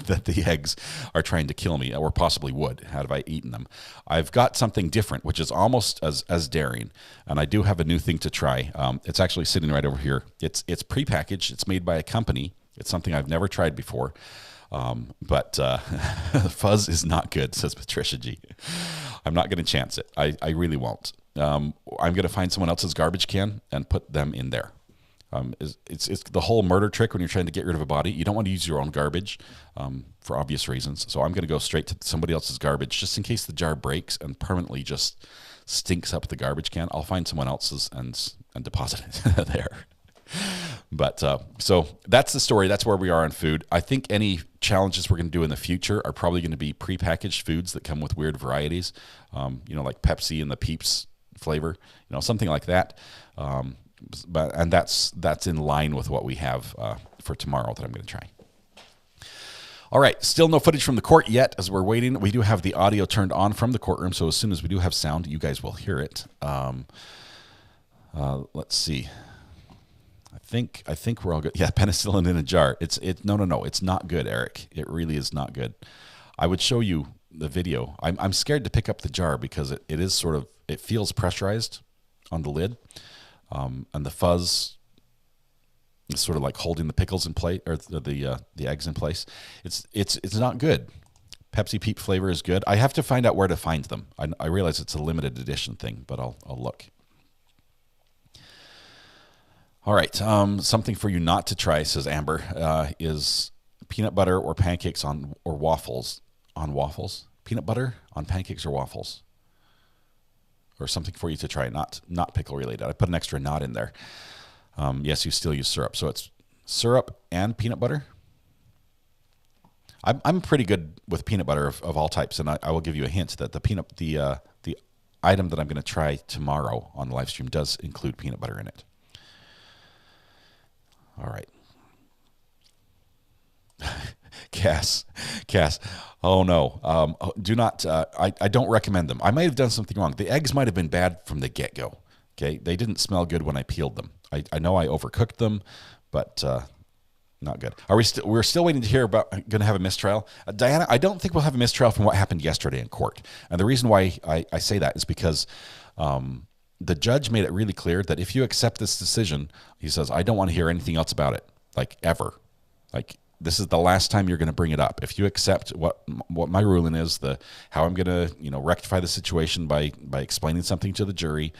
that the eggs are trying to kill me, or possibly would had I eaten them, I've got something different, which is almost as daring. And I do have a new thing to try. It's actually sitting right over here. It's prepackaged. It's made by a company. It's something I've never tried before. But fuzz is not good, says Patricia G. I'm not going to chance it. I really won't. I'm going to find someone else's garbage can and put them in there. It's the whole murder trick when you're trying to get rid of a body. You don't want to use your own garbage for obvious reasons. So I'm going to go straight to somebody else's garbage just in case the jar breaks and permanently just stinks up the garbage can. I'll find someone else's and deposit it there. But so that's the story. That's where we are on food. I think any challenges we're going to do in the future are probably going to be prepackaged foods that come with weird varieties, like Pepsi and the Peeps flavor, something like that. And that's in line with what we have for tomorrow that I'm going to try. All right, still no footage from the court yet as we're waiting. We do have the audio turned on from the courtroom, so as soon as we do have sound, you guys will hear it. Let's see. I think we're all good. Yeah, penicillin in a jar. No. It's not good, Eric. It really is not good. I would show you the video. I'm scared to pick up the jar because it is sort of, it feels pressurized on the lid, and the fuzz is sort of like holding the pickles in place, or the eggs in place. It's not good. Pepsi Peep flavor is good. I have to find out where to find them. I realize it's a limited edition thing, but I'll look. All right, something for you not to try, says Amber, is peanut butter or pancakes or waffles on waffles. Peanut butter on pancakes or waffles, or something for you to try, not pickle related. I put an extra not in there. Yes, you still use syrup, so it's syrup and peanut butter. I'm pretty good with peanut butter of all types, and I will give you a hint that the item that I'm going to try tomorrow on the live stream does include peanut butter in it. All right. Cass. Oh no. Do not. I don't recommend them. I might have done something wrong. The eggs might have been bad from the get-go. Okay, they didn't smell good when I peeled them. I know I overcooked them, but not good. We're still waiting to hear about. Going to have a mistrial, Diana. I don't think we'll have a mistrial from what happened yesterday in court. And the reason why I say that is because the judge made it really clear that if you accept this decision, he says, I don't want to hear anything else about it, like ever. Like, this is the last time you're going to bring it up. If you accept what my ruling is, how I'm going to rectify the situation by explaining something to the jury,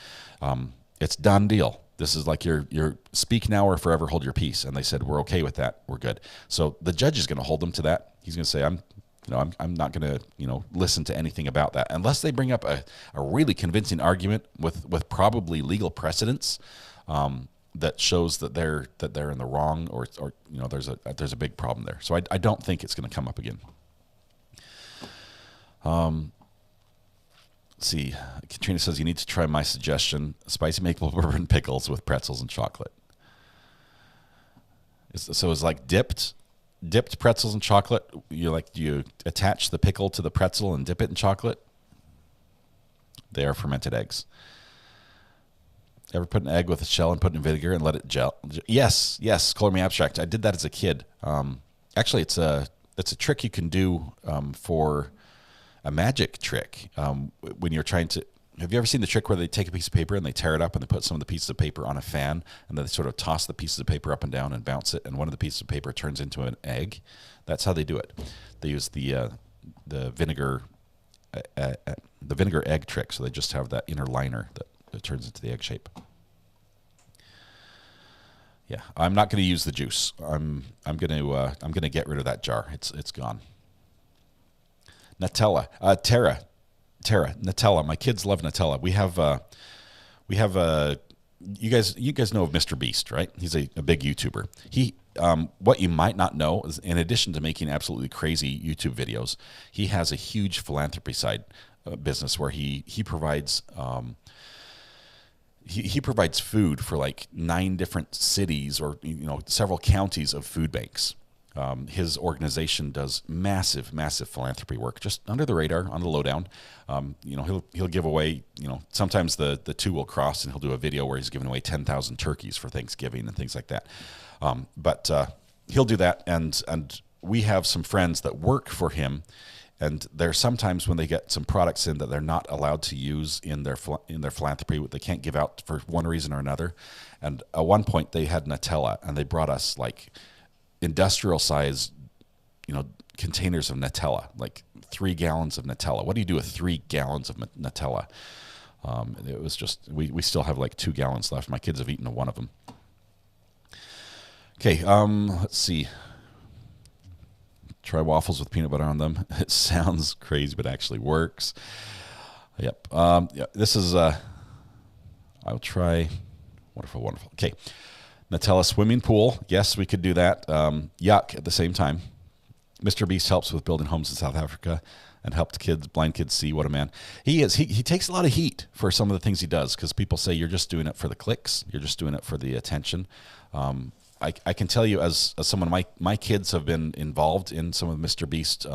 it's done deal. This is like your speak now or forever hold your peace. And they said, we're okay with that. We're good. So the judge is going to hold them to that. He's going to say, I'm not going to, listen to anything about that unless they bring up a really convincing argument with probably legal precedents that shows that they're in the wrong, or there's a big problem there. So I don't think it's going to come up again. Let's see. Katrina says you need to try my suggestion: spicy maple bourbon pickles with pretzels and chocolate. So it's like dipped pretzels and chocolate. You attach the pickle to the pretzel and dip it in chocolate. They are fermented eggs. Ever put an egg with a shell and put it in vinegar and let it gel? Yes. Color Me Abstract. I did that as a kid. Actually, it's a trick you can do for a magic trick when you're trying to. Have you ever seen the trick where they take a piece of paper and they tear it up and they put some of the pieces of paper on a fan and then they sort of toss the pieces of paper up and down and bounce it, and one of the pieces of paper turns into an egg? That's how they do it. They use the vinegar egg trick. So they just have that inner liner that turns into the egg shape. Yeah, I'm not going to use the juice. I'm going to get rid of that jar. It's gone. Nutella, Tara, Nutella. My kids love Nutella. We have you guys know of Mr. Beast, right? He's a big YouTuber. What you might not know is, in addition to making absolutely crazy YouTube videos, he has a huge philanthropy side business where he provides he provides food for like 9 different cities or several counties of food banks. His organization does massive, massive philanthropy work, just under the radar, on the lowdown. He'll give away, sometimes the two will cross, and he'll do a video where he's giving away 10,000 turkeys for Thanksgiving and things like that. But he'll do that, and we have some friends that work for him, and there's sometimes when they get some products in that they're not allowed to use in their philanthropy, they can't give out for one reason or another. And at one point they had Nutella, and they brought us like industrial size, containers of Nutella, like 3 gallons of Nutella. What do you do with 3 gallons of Nutella? It was just, we still have like 2 gallons left. My kids have eaten one of them. Okay, let's see. Try waffles with peanut butter on them. It sounds crazy, but actually works. Yep. This is, I'll try. Wonderful, wonderful. Okay. Nutella swimming pool. Yes, we could do that. Yuck at the same time. Mr. Beast helps with building homes in South Africa and helped blind kids see. What a man. He is. He takes a lot of heat for some of the things he does, because people say you're just doing it for the clicks. You're just doing it for the attention. I can tell you, as someone, my kids have been involved in some of the Mr. Beast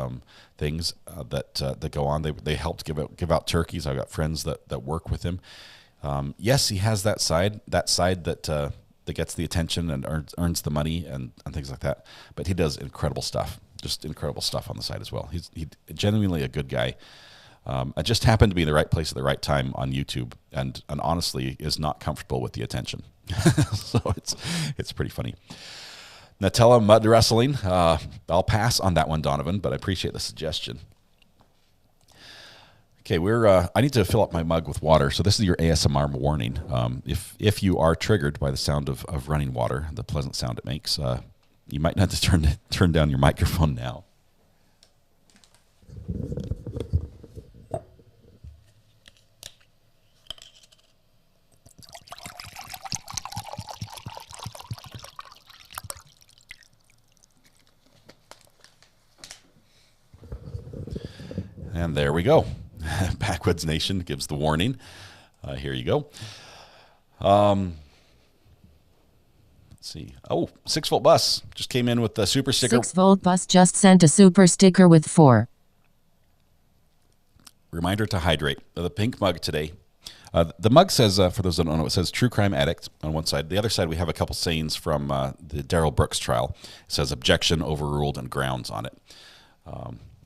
things that go on. They helped give out turkeys. I've got friends that work with him. Yes, he has that side that gets the attention and earns the money and things like that. But he does incredible stuff, just incredible stuff on the side as well. He's genuinely a good guy. I just happened to be in the right place at the right time on YouTube, and honestly is not comfortable with the attention. So it's pretty funny. Nutella mud wrestling. I'll pass on that one, Donovan, but I appreciate the suggestion. Okay, I need to fill up my mug with water. So this is your ASMR warning. If you are triggered by the sound of running water, the pleasant sound it makes, you might have to turn down your microphone now. And there we go. Backwoods Nation gives the warning. Here you go. Let's see. Oh, 6-volt bus just came in with the super sticker. 6-volt bus just sent a super sticker with 4. Reminder to hydrate. The pink mug today. The mug says, for those that don't know, it says True Crime Addict on one side. The other side, we have a couple sayings from the Darrell Brooks trial. It says objection, overruled, and grounds on it.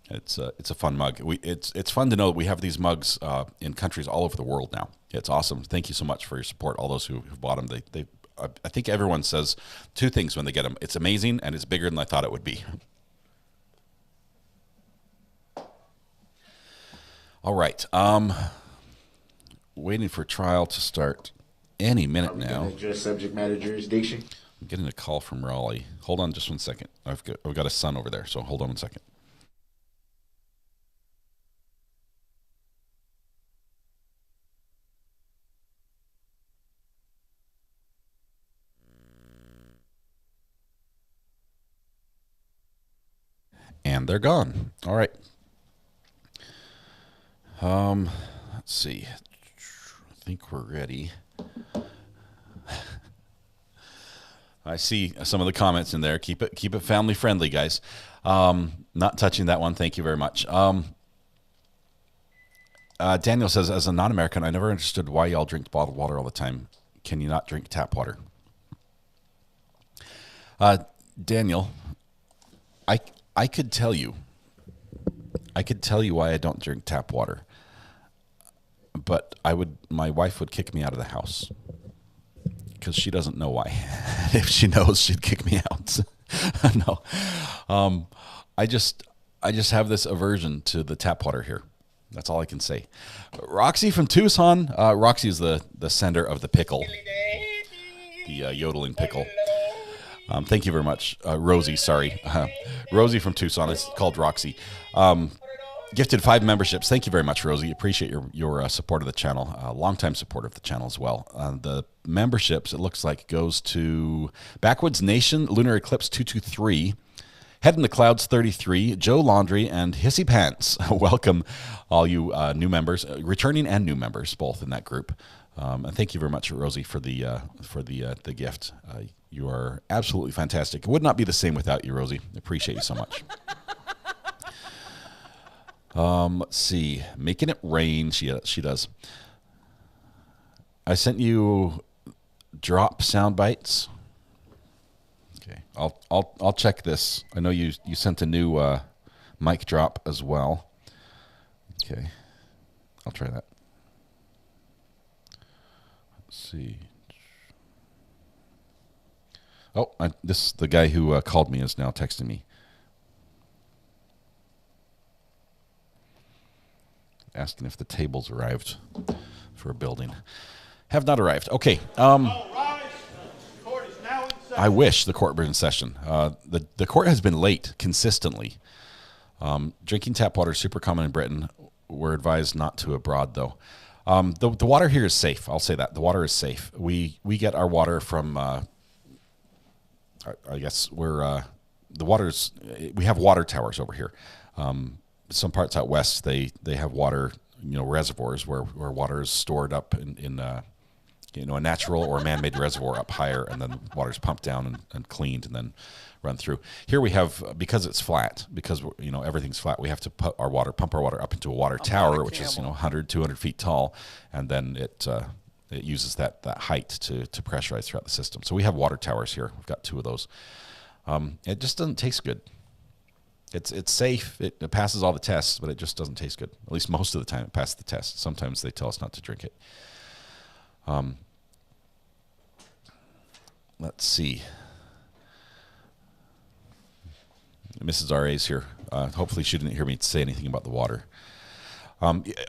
It's a fun mug. It's fun to know that we have these mugs in countries all over the world now. It's awesome. Thank you so much for your support. All those who bought them, I think everyone says 2 things when they get them. It's amazing, and it's bigger than I thought it would be. All right. Waiting for trial to start any minute now. Address subject matter jurisdiction. I'm getting a call from Raleigh. Hold on just one second. I've got a son over there, so hold on one second. And they're gone. All right. Let's see. I think we're ready. I see some of the comments in there. Keep it family friendly, guys. Not touching that one. Thank you very much. Daniel says, as a non-American, I never understood why y'all drink bottled water all the time. Can you not drink tap water? Daniel, I could tell you why I don't drink tap water, but my wife would kick me out of the house because she doesn't know why. If she knows, she'd kick me out. No, I just have this aversion to the tap water here. That's all I can say. Roxy from Tucson. Roxy is the sender of the pickle, the yodeling pickle. Thank you very much, Rosie. Sorry, Rosie from Tucson. It's called Roxy. Gifted 5 memberships. Thank you very much, Rosie. Appreciate your support of the channel. Longtime supporter of the channel as well. The memberships, it looks like, goes to Backwoods Nation, Lunar Eclipse 223, Head in the Clouds 33, Joe Laundry, and Hissy Pants. Welcome, all you new members, returning and new members, both in that group. And thank you very much, Rosie, for the gift. You are absolutely fantastic. It would not be the same without you, Rosie. I appreciate you so much. Let's see. Making it rain. She does. I sent you drop sound bites. Okay. I'll check this. I know you sent a new mic drop as well. Okay. I'll try that. Let's see. Oh, the guy who called me is now texting me. Asking if the tables arrived for a building. Have not arrived. Okay. I wish the court were in session. The court has been late consistently. Drinking tap water is super common in Britain. We're advised not to abroad, though. The water here is safe. I'll say that. The water is safe. We get our water from, I guess, we have water towers over here. Some parts out west, they have water, reservoirs where water is stored up in a natural or man-made reservoir up higher, and then water's pumped down and cleaned and then run through. Here we have, because it's flat, because everything's flat, we have to pump our water up into a water tower, which is 100, 200 feet tall, and then it uses that height to pressurize throughout the system. So we have water towers here. We've got 2 of those. It just doesn't taste good. It's safe. It passes all the tests, but it just doesn't taste good. At least most of the time it passes the test. Sometimes they tell us not to drink it. Let's see. Mrs. R.A.'s here. Hopefully she didn't hear me say anything about the water.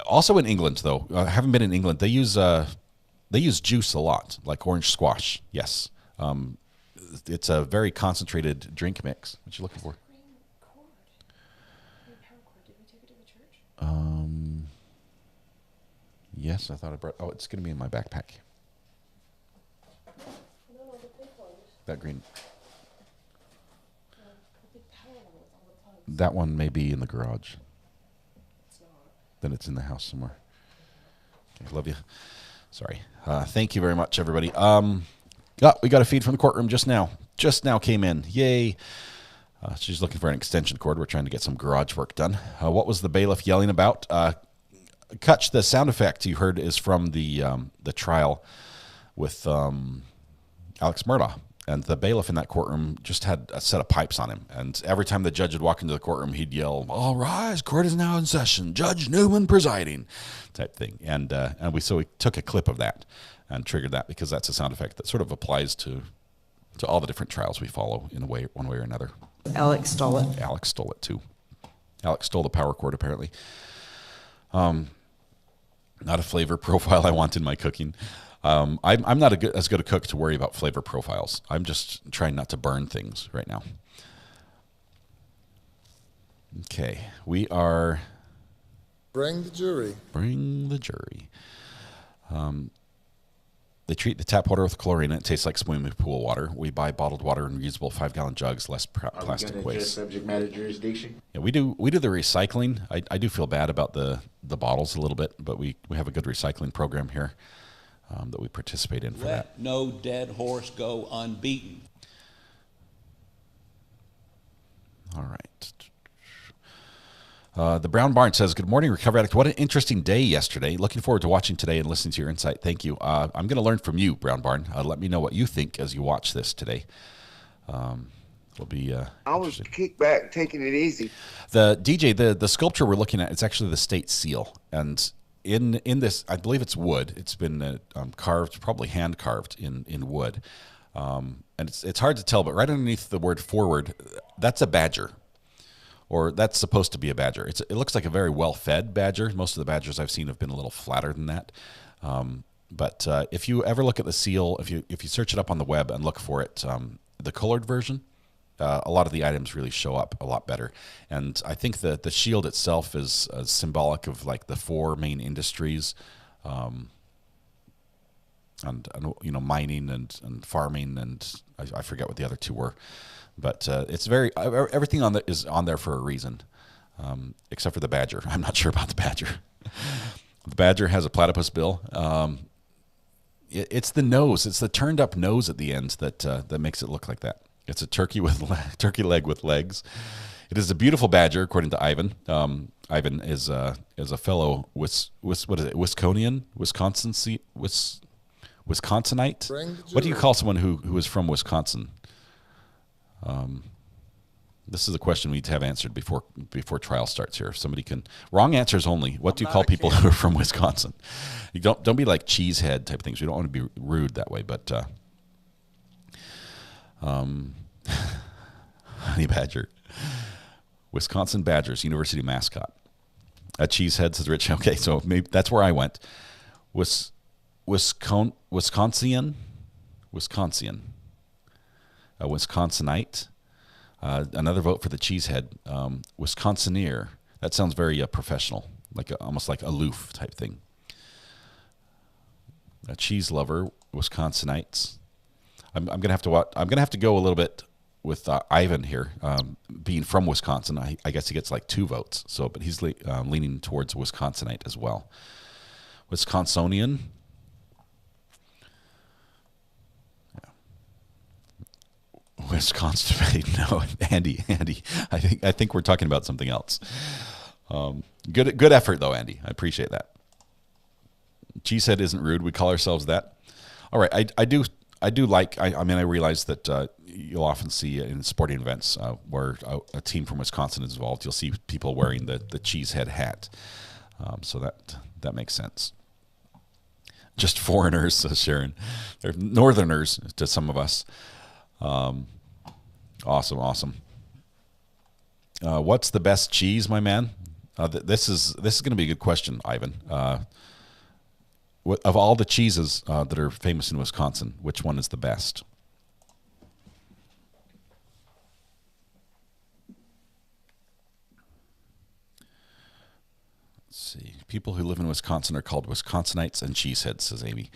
Also in England, though, I haven't been in England. They use juice a lot, like orange squash. Yes. It's a very concentrated drink mix. What you looking for? Yes, I thought I brought. Oh, it's going to be in my backpack. That green. That one may be in the garage. Then it's in the house somewhere. Okay, love you. Sorry. Thank you very much, everybody. We got a feed from the courtroom just now. Just now came in. Yay. She's looking for an extension cord. We're trying to get some garage work done. What was the bailiff yelling about? Kutch, the sound effect you heard is from the trial with Alex Murdaugh. And the bailiff in that courtroom just had a set of pipes on him. And every time the judge would walk into the courtroom, he'd yell, "All rise, court is now in session. Judge Newman presiding," type thing. And we took a clip of that and triggered that because that's a sound effect that sort of applies to all the different trials we follow in one way or another. Alex stole it. Alex stole it, too. Alex stole the power cord, apparently. Not a flavor profile I want in my cooking. I'm not as good a cook to worry about flavor profiles. I'm just trying not to burn things right now. Okay, we are... Bring the jury. Bring the jury. They treat the tap water with chlorine and it tastes like swimming pool water. We buy bottled water in reusable 5-gallon jugs, less plastic waste. Are we going to subject matter jurisdiction? Yeah, we do the recycling. I do feel bad about the bottles a little bit, but we have a good recycling program here that we participate in for that. Let no dead horse go unbeaten. All right. The Brown Barn says, "Good morning, Recovery Addict. What an interesting day yesterday. Looking forward to watching today and listening to your insight. Thank you." I'm going to learn from you, Brown Barn. Let me know what you think as you watch this today. It'll be I was kicked back, taking it easy. The DJ, the sculpture we're looking at, it's actually the state seal. And in this, I believe it's wood. It's been carved, probably hand carved in wood. And it's hard to tell, but right underneath the word forward, that's a badger. Or that's supposed to be a badger. It looks like a very well-fed badger. Most of the badgers I've seen have been a little flatter than that. But if you ever look at the seal, if you search it up on the web and look for it, the colored version, a lot of the items really show up a lot better. And I think the shield itself is symbolic of like the 4 main industries, and mining and farming, and I forget what the other 2 were. But it's everything is on there for a reason, except for the badger. I'm not sure about the badger. The badger has a platypus bill. It's the nose. It's the turned up nose at the end that makes it look like that. It's a turkey turkey leg with legs. It is a beautiful badger, according to Ivan. Ivan is a fellow Wisconsinian, Wisconsinite. What do you call someone who is from Wisconsin? This is a question we need to have answered before trial starts here. If somebody can, wrong answers only. What do you call people who are from Wisconsin? You don't be like cheesehead type things. We don't want to be rude that way. But honey badger, Wisconsin Badgers, university mascot. A cheesehead, says Rich. Okay, so maybe that's where I went. Wisconsin, a Wisconsinite. Another vote for the cheesehead, Wisconsineer. That sounds very professional, almost like aloof type thing. A cheese lover, Wisconsinites. I'm gonna have to go a little bit with Ivan here, being from Wisconsin. I guess he gets like 2 votes. So, but he's leaning towards Wisconsinite as well. Wisconsonian. Wisconsin, no, Andy. I think we're talking about something else. Good effort though, Andy. I appreciate that. Cheesehead isn't rude. We call ourselves that. All right, I do like. I realize that you'll often see in sporting events where a team from Wisconsin is involved. You'll see people wearing the cheesehead hat. So that makes sense. Just foreigners, says Sharon. They're northerners to some of us. Awesome. What's the best cheese, my man? This is going to be a good question, Ivan. Of all the cheeses that are famous in Wisconsin, which one is the best? Let's see. People who live in Wisconsin are called Wisconsinites and cheeseheads, says Amy.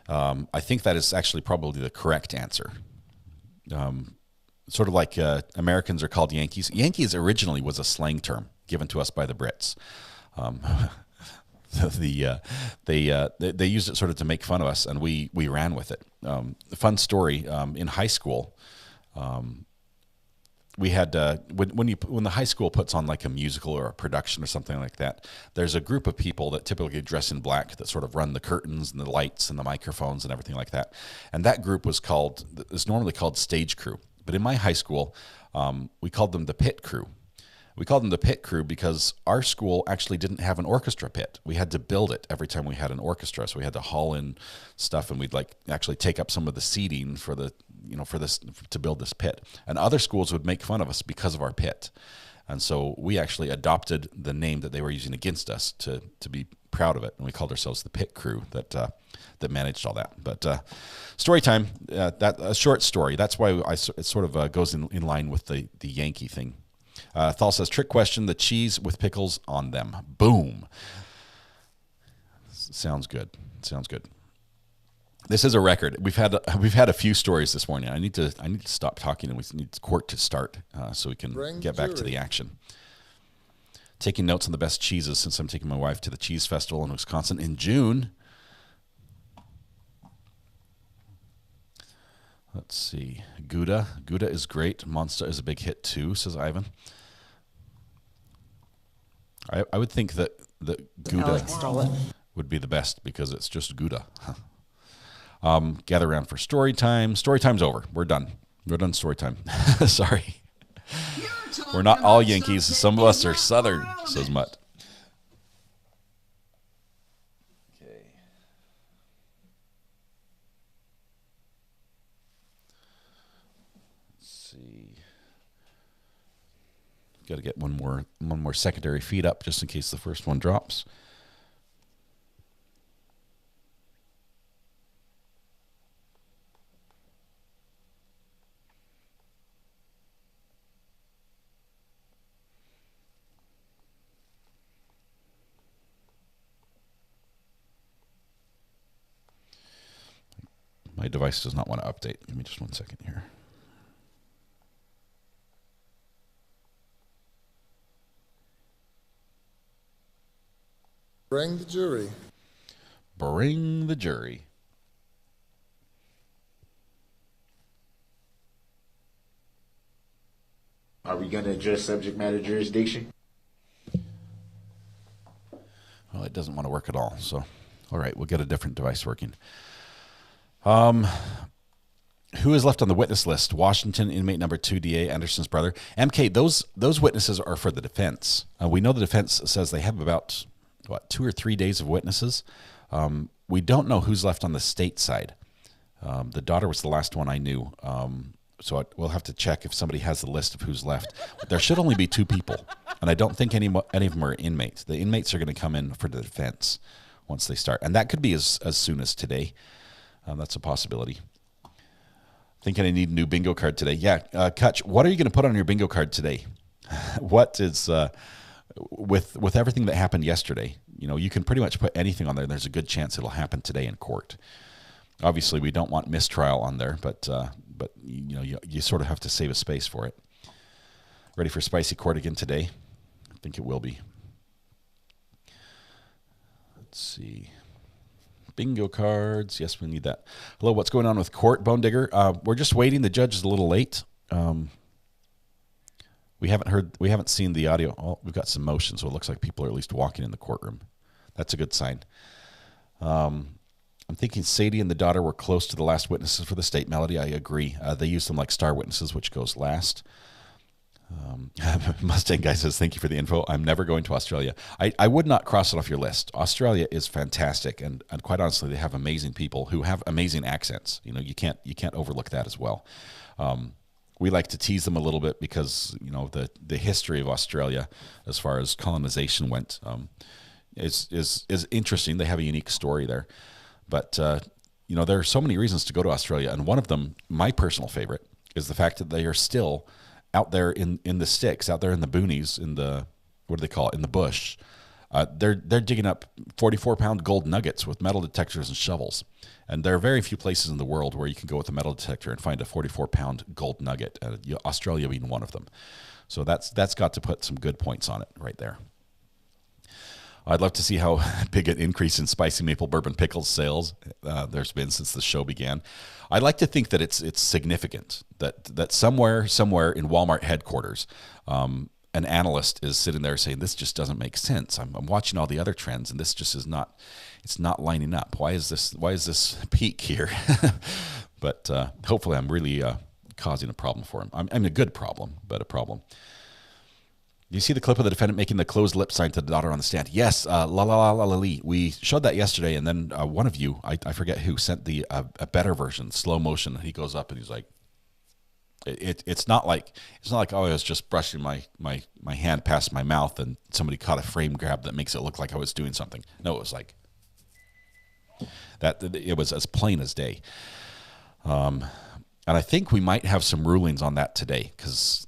I think that is actually probably the correct answer. Sort of like Americans are called Yankees. Yankees originally was a slang term given to us by the Brits. They used it sort of to make fun of us, and we ran with it. Fun story, in high school, we had when the high school puts on like a musical or a production or something like that, there's a group of people that typically dress in black that sort of run the curtains and the lights and the microphones and everything like that. And that group is normally called stage crew. But in my high school, we called them the pit crew. We called them the pit crew because our school actually didn't have an orchestra pit. We had to build it every time we had an orchestra. So we had to haul in stuff, and we'd actually take up some of the seating for this to build this pit. And other schools would make fun of us because of our pit. And so we actually adopted the name that they were using against us to be proud of it. And we called ourselves the pit crew that managed all that. But story time, a short story. That's why it sort of goes in line with the Yankee thing. Thal says, trick question, the cheese with pickles on them. Boom. Sounds good. This is a record. We've had a few stories this morning. I need to stop talking, and we need court to start so we can get back to the action. Taking notes on the best cheeses since I'm taking my wife to the cheese festival in Wisconsin in June. Let's see. Gouda is great. Monster is a big hit too, says Ivan. I would think that Gouda would be the best because it's just Gouda. Gather around for story time. Story time's over. We're done. Story time. Sorry. We're not all Yankees. Some of us are Southern, says Mutt. Okay. Let's see. Got to get one more secondary feed up just in case the first one drops. My device does not want to update. Give me just 1 second here. Bring the jury. Bring the jury. Are you going to address subject matter jurisdiction? Well, it doesn't want to work at all. So, all right, we'll get a different device working. Who is left on the witness list? Washington inmate number 2, D.A. Anderson's brother. MK, those witnesses are for the defense. We know the defense says they have about, 2 or 3 days of witnesses. We don't know who's left on the state side. The daughter was the last one I knew. So we'll have to check if somebody has the list of who's left. But there should only be 2 people. And I don't think any of them are inmates. The inmates are going to come in for the defense once they start. And that could be as soon as today. That's a possibility. Thinking I need a new bingo card today. Yeah, Kutch, what are you going to put on your bingo card today? What is, with everything that happened yesterday, you can pretty much put anything on there. There's a good chance it'll happen today in court. Obviously, we don't want mistrial on there, but you sort of have to save a space for it. Ready for spicy court again today? I think it will be. Let's see. Bingo cards. Yes, we need that. Hello, what's going on with court, Bone Digger? We're just waiting. The judge is a little late. We haven't seen the audio. Oh, we've got some motion, so it looks like people are at least walking in the courtroom. That's a good sign. I'm thinking Sadie and the daughter were close to the last witnesses for the state. Melody, I agree. They used them like star witnesses, which goes last. Mustang Guy says, thank you for the info. I'm never going to Australia. I would not cross it off your list. Australia is fantastic, and quite honestly, they have amazing people who have amazing accents. You can't overlook that as well. We like to tease them a little bit because the history of Australia, as far as colonization went, is interesting. They have a unique story there, but there are so many reasons to go to Australia, and one of them, my personal favorite, is the fact that they are still out there in the sticks, out there in the boonies, in the, what do they call it, in the bush. They're digging up 44-pound gold nuggets with metal detectors and shovels. And there are very few places in the world where you can go with a metal detector and find a 44-pound gold nugget, Australia being one of them. So that's got to put some good points on it right there. I'd love to see how big an increase in spicy maple bourbon pickles sales there's been since the show began. I'd like to think that it's significant, that somewhere in Walmart headquarters, an analyst is sitting there saying, this just doesn't make sense. I'm watching all the other trends, and this just it's not lining up. Why is this peak here? But hopefully I'm really causing a problem for him. I'm a good problem, but a problem. Do you see the clip of the defendant making the closed lip sign to the daughter on the stand? Yes, la la la la la lee. We showed that yesterday, and then one of you, I forget who, sent a better version, slow motion. He goes up and he's like, it's not like oh, I was just brushing my hand past my mouth and somebody caught a frame grab that makes it look like I was doing something. No, it was like that. It was as plain as day. And I think we might have some rulings on that today because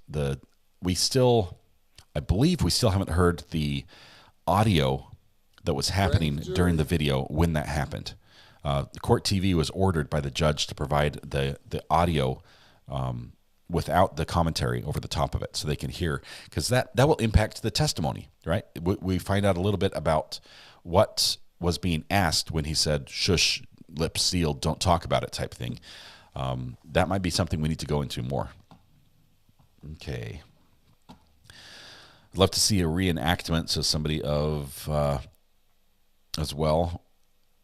I believe we still haven't heard the audio that was happening during the video when that happened. The court TV was ordered by the judge to provide the audio without the commentary over the top of it so they can hear, because that will impact the testimony, right? We find out a little bit about what was being asked when he said, shush, lips sealed, don't talk about it type thing. That might be something we need to go into more. Okay. I'd love to see a reenactment, says somebody of as well.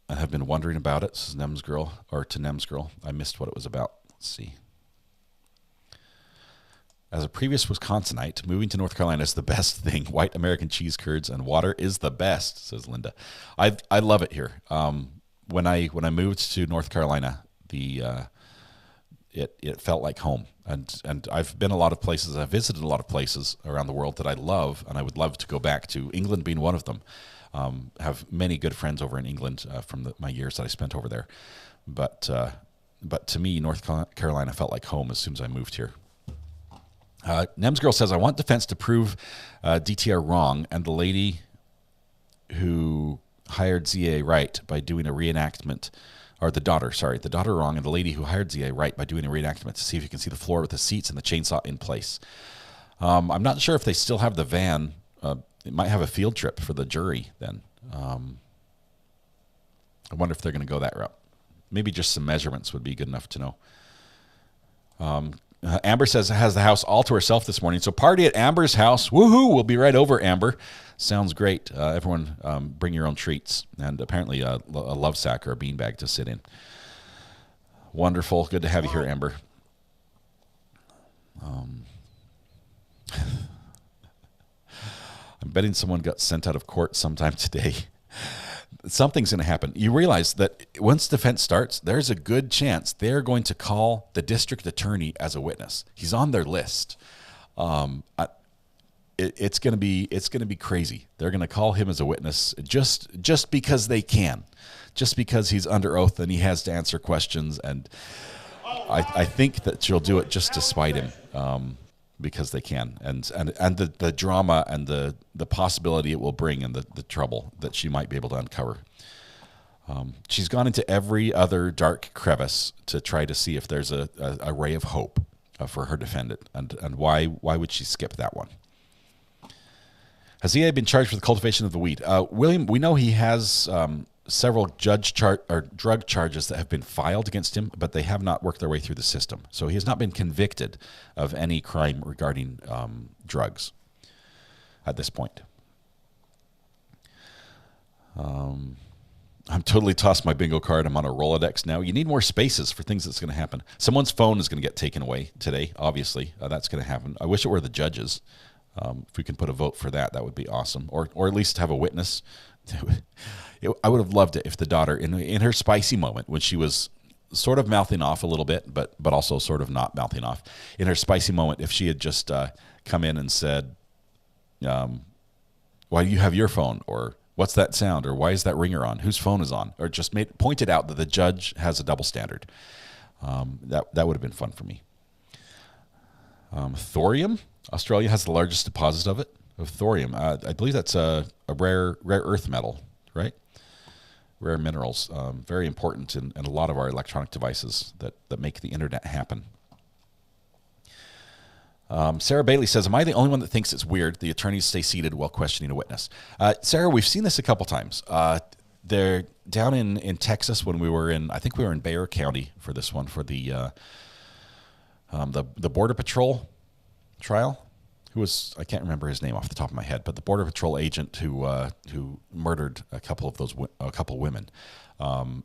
I have been wondering about it, says Nems Girl, or to Nems Girl. I missed what it was about. Let's see. As a previous Wisconsinite, moving to North Carolina is the best thing. White American cheese curds and water is the best, says Linda. I love it here. When I moved to North Carolina, it felt like home. And I've been a lot of places. I've visited a lot of places around the world that I love, and I would love to go back to, England being one of them. Have many good friends over in England from my years that I spent over there. But to me, North Carolina felt like home as soon as I moved here. Nems Girl says, I want defense to prove DTR wrong and the lady who hired ZA right by doing a reenactment, or the daughter wrong, and the lady who hired ZA right by doing a reenactment to see if you can see the floor with the seats and the chainsaw in place. I'm not sure if they still have the van. It might have a field trip for the jury then. I wonder if they're going to go that route. Maybe just some measurements would be good enough to know. Amber says has the house all to herself this morning. So party at Amber's house. Woohoo! We'll be right over, Amber. Sounds great. Everyone bring your own treats. And apparently a love sack or a beanbag to sit in. Wonderful. Good to have you here, Amber. I'm betting someone got sent out of court sometime today. Something's going to happen. You realize that once defense starts, there's a good chance they're going to call the district attorney as a witness. He's on their list. It's going to be crazy. They're going to call him as a witness just because they can, just because he's under oath and he has to answer questions. And I think that she'll do it just to spite him. Because they can, and the drama and the possibility it will bring and the trouble that she might be able to uncover. She's gone into every other dark crevice to try to see if there's a ray of hope for her defendant, and why would she skip that one? Has he been charged with the cultivation of the weed? William, we know he has several drug charges that have been filed against him, but they have not worked their way through the system. So he has not been convicted of any crime regarding drugs at this point. I'm totally tossed my bingo card. I'm on a Rolodex now. You need more spaces for things that's going to happen. Someone's phone is going to get taken away today, obviously. That's going to happen. I wish it were the judges. If we can put a vote for that, that would be awesome. Or at least have a witness. I would have loved it if the daughter, in her spicy moment, when she was sort of mouthing off a little bit, but also sort of not mouthing off, in her spicy moment, if she had just come in and said, why do you have your phone? Or what's that sound? Or why is that ringer on? Whose phone is on? Or just pointed out that the judge has a double standard. That would have been fun for me. Thorium? Australia has the largest deposit of thorium. I believe that's a rare earth metal, right? Rare minerals, very important in a lot of our electronic devices that make the internet happen. Sarah Bailey says, am I the only one that thinks it's weird the attorneys stay seated while questioning a witness? Sarah, we've seen this a couple times. They're down in Texas when I think we were in Bexar County for this one, for the Border Patrol trial. I can't remember his name off the top of my head, but the Border Patrol agent who murdered a couple women.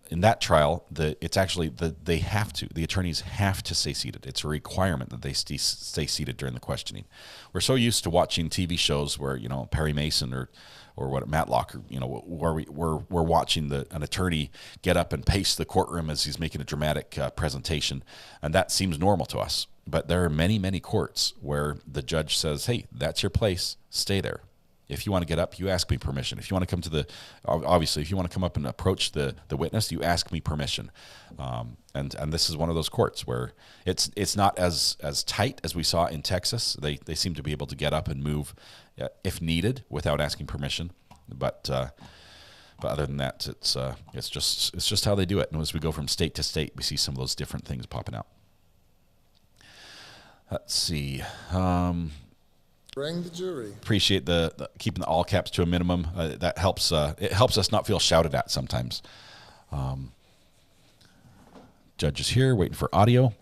In that trial, the attorneys have to stay seated. It's a requirement that they stay seated during the questioning. We're so used to watching TV shows where, Perry Mason or Matlock, where we're watching an attorney get up and pace the courtroom as he's making a dramatic presentation, and that seems normal to us. But there are many, many courts where the judge says, hey, that's your place, stay there. If you want to get up, you ask me permission. If you want to come if you want to come up and approach the witness, you ask me permission. And this is one of those courts where it's not as tight as we saw in Texas. They seem to be able to get up and move if needed without asking permission. But other than that, it's just how they do it. And as we go from state to state, we see some of those different things popping out. Let's see. Bring the jury. Appreciate the keeping the all caps to a minimum. That helps. It helps us not feel shouted at sometimes. Judge is here, waiting for audio.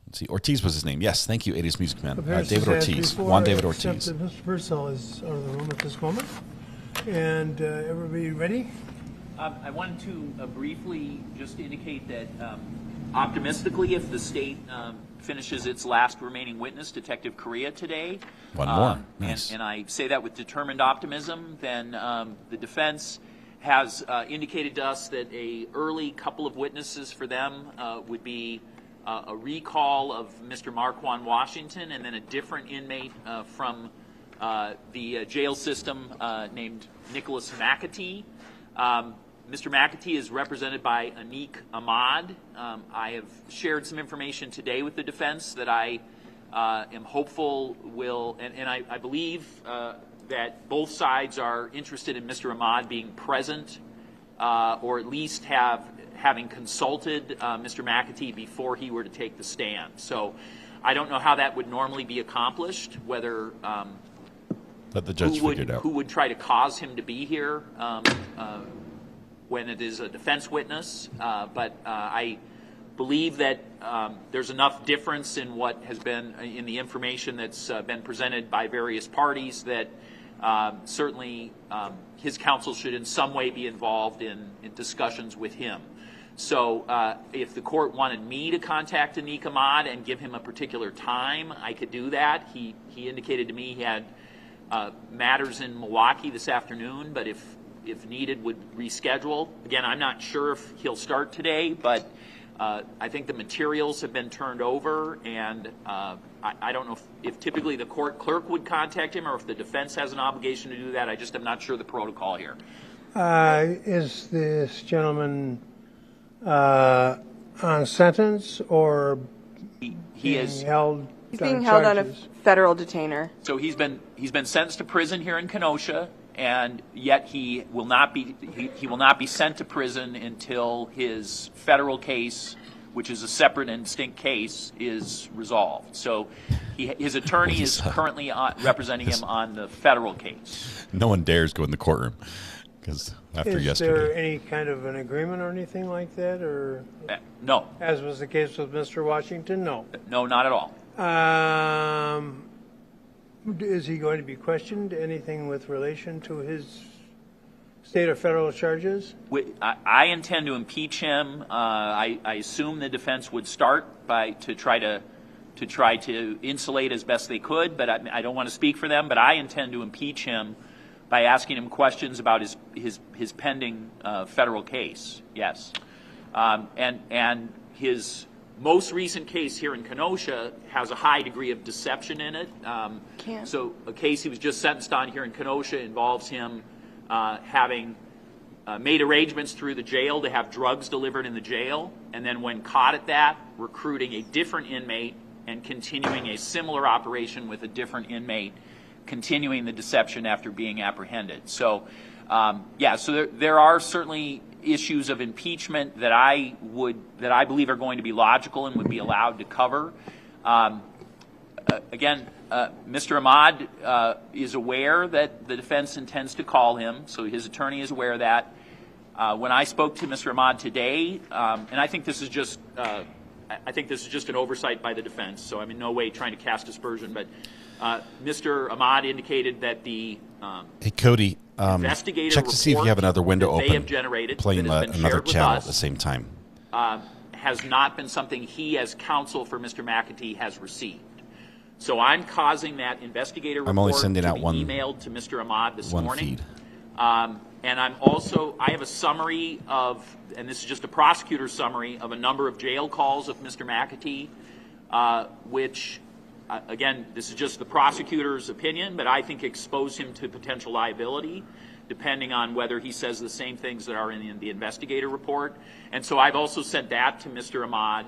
Let's see. Ortiz was his name. Yes, thank you, 80s Music Man. David Ortiz. Juan David Ortiz. Mr. Purcell is out of the room at this moment. And everybody ready? I wanted to briefly just indicate that optimistically, if the state finishes its last remaining witness, Detective Correa, today, one more. Nice. And I say that with determined optimism, then the defense has indicated to us that a early couple of witnesses for them would be a recall of Mr. Marquand Washington and then a different inmate from the jail system named Nicholas McAtee. Mr. McAtee is represented by Anik Ahmad. I have shared some information today with the defense that I am hopeful will, and I believe that both sides are interested in Mr. Ahmad being present or at least having consulted Mr. McAtee before he were to take the stand. So I don't know how that would normally be accomplished, whether Let the judge figure it out. Who would try to cause him to be here when it is a defense witness. But I believe that there's enough difference in what has been in the information that's been presented by various parties that certainly his counsel should in some way be involved in discussions with him. So if the court wanted me to contact Aniq Ahmad and give him a particular time, I could do that. He indicated to me he had matters in Milwaukee this afternoon, but if needed would reschedule. Again, I'm not sure if he'll start today, but I think the materials have been turned over, and I don't know if typically the court clerk would contact him or if the defense has an obligation to do that. I just am not sure the protocol here. Is this gentleman on sentence or he is held? He's being held on a federal detainer. So he's been sentenced to prison here in Kenosha, and yet he will not be sent to prison until his federal case, which is a separate and distinct case, is resolved. So his attorney is currently representing him on the federal case. No one dares go in the courtroom because after yesterday. Is there any kind of an agreement or anything like that, or no? As was the case with Mr. Washington, no. No, not at all. Is he going to be questioned? Anything with relation to his state or federal charges? I intend to impeach him. I assume the defense would start to try to insulate as best they could, but I don't want to speak for them. But I intend to impeach him by asking him questions about his pending federal case. Yes, and his most recent case here in Kenosha has a high degree of deception in it. So a case he was just sentenced on here in Kenosha involves him having made arrangements through the jail to have drugs delivered in the jail, and then when caught at that, recruiting a different inmate and continuing a similar operation with a different inmate, continuing the deception after being apprehended. So, so there are certainly issues of impeachment that I believe are going to be logical and would be allowed to cover. Again, Mr. Ahmad is aware that the defense intends to call him, so his attorney is aware of that. When I spoke to Mr. Ahmad today, and I think this is just an oversight by the defense, so I'm in no way trying to cast aspersion, but Mr. Ahmad indicated that the hey Cody, investigator check to see if you have another window open, playing another channel at the same time. Has not been something he, as counsel for Mr. McAtee, has received. So I'm causing that investigator report only sending to out be one, emailed to Mr. Ahmad this morning. Feed. And I have a summary of, and this is just a prosecutor's summary of a number of jail calls of Mr. McAtee, which, again, this is just the prosecutor's opinion, but I think expose him to potential liability, depending on whether he says the same things that are in the investigator report. And so I've also sent that to Mr. Ahmad.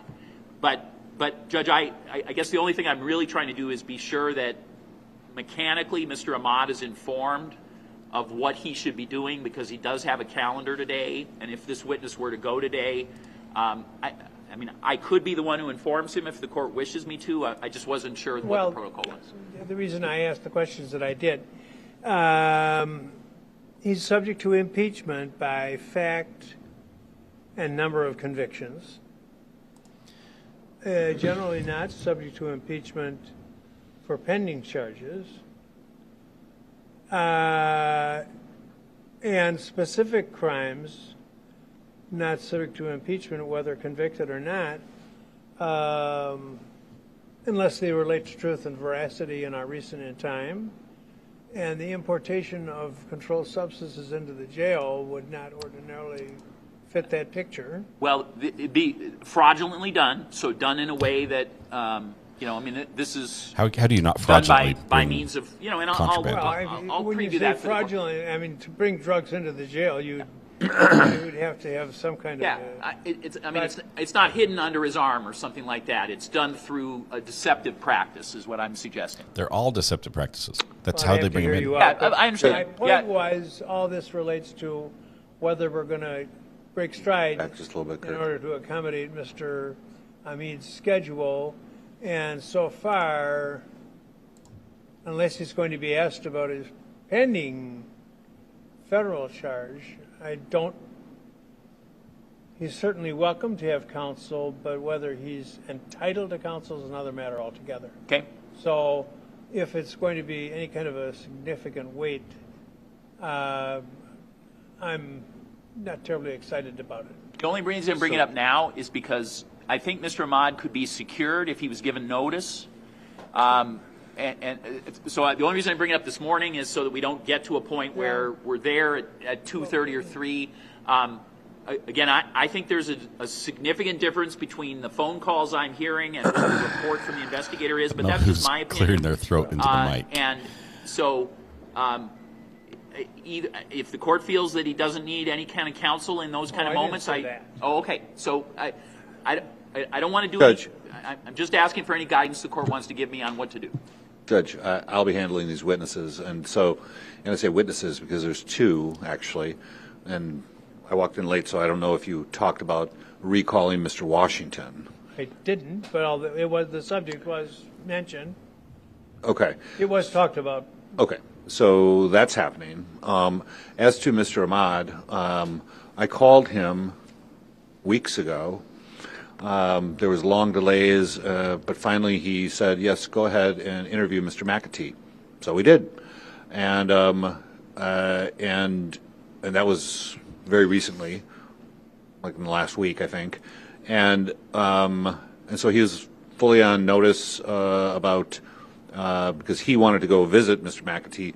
But Judge, I guess the only thing I'm really trying to do is be sure that mechanically Mr. Ahmad is informed of what he should be doing, because he does have a calendar today, and if this witness were to go today, I could be the one who informs him if the court wishes me to. I just wasn't sure what the protocol was. The reason I asked the questions that I did, he's subject to impeachment by fact and number of convictions. Generally not subject to impeachment for pending charges. And specific crimes not subject to impeachment, whether convicted or not, unless they relate to truth and veracity and are recent in time. And the importation of controlled substances into the jail would not ordinarily fit that picture. Well, it'd be fraudulently done, so done in a way that, this is how do you not fraudulently done by means of, and I'll when preview you say that. Fraudulent, to bring drugs into the jail, you would have to have some kind of. It's not hidden under his arm or something like that. It's done through a deceptive practice, is what I'm suggesting. They're all deceptive practices. That's how they bring them in. I understand. My point was, all this relates to whether we're going to break stride just a little bit, in order to accommodate Mr. Hamid's schedule. And so far, unless he's going to be asked about his pending federal charge, he's certainly welcome to have counsel, but whether he's entitled to counsel is another matter altogether. Okay. So if it's going to be any kind of a significant weight, I'm not terribly excited about it. The only reason I'm bringing it up now is because I think Mr. Ahmad could be secured if he was given notice. So the only reason I bring it up this morning is so that we don't get to a point where we're there at 2:30 or 3. Again, I think there's a significant difference between the phone calls I'm hearing and what the report from the investigator is, but that's just my opinion. Clearing their throat into the mic. And so if the court feels that he doesn't need any kind of counsel in those kind of moments, okay. So I don't want to do Judge. I'm just asking for any guidance the court wants to give me on what to do. Judge, I'll be handling these witnesses, and I say witnesses because there's two actually, and I walked in late, so I don't know if you talked about recalling Mr. Washington. I didn't, but the subject was mentioned. Okay. It was talked about. Okay, so that's happening. As to Mr. Ahmad, I called him weeks ago. There was long delays, but finally he said, yes, go ahead and interview Mr. McAtee. So we did. And that was very recently, like in the last week, I think. And so he was fully on notice about, because he wanted to go visit Mr. McAtee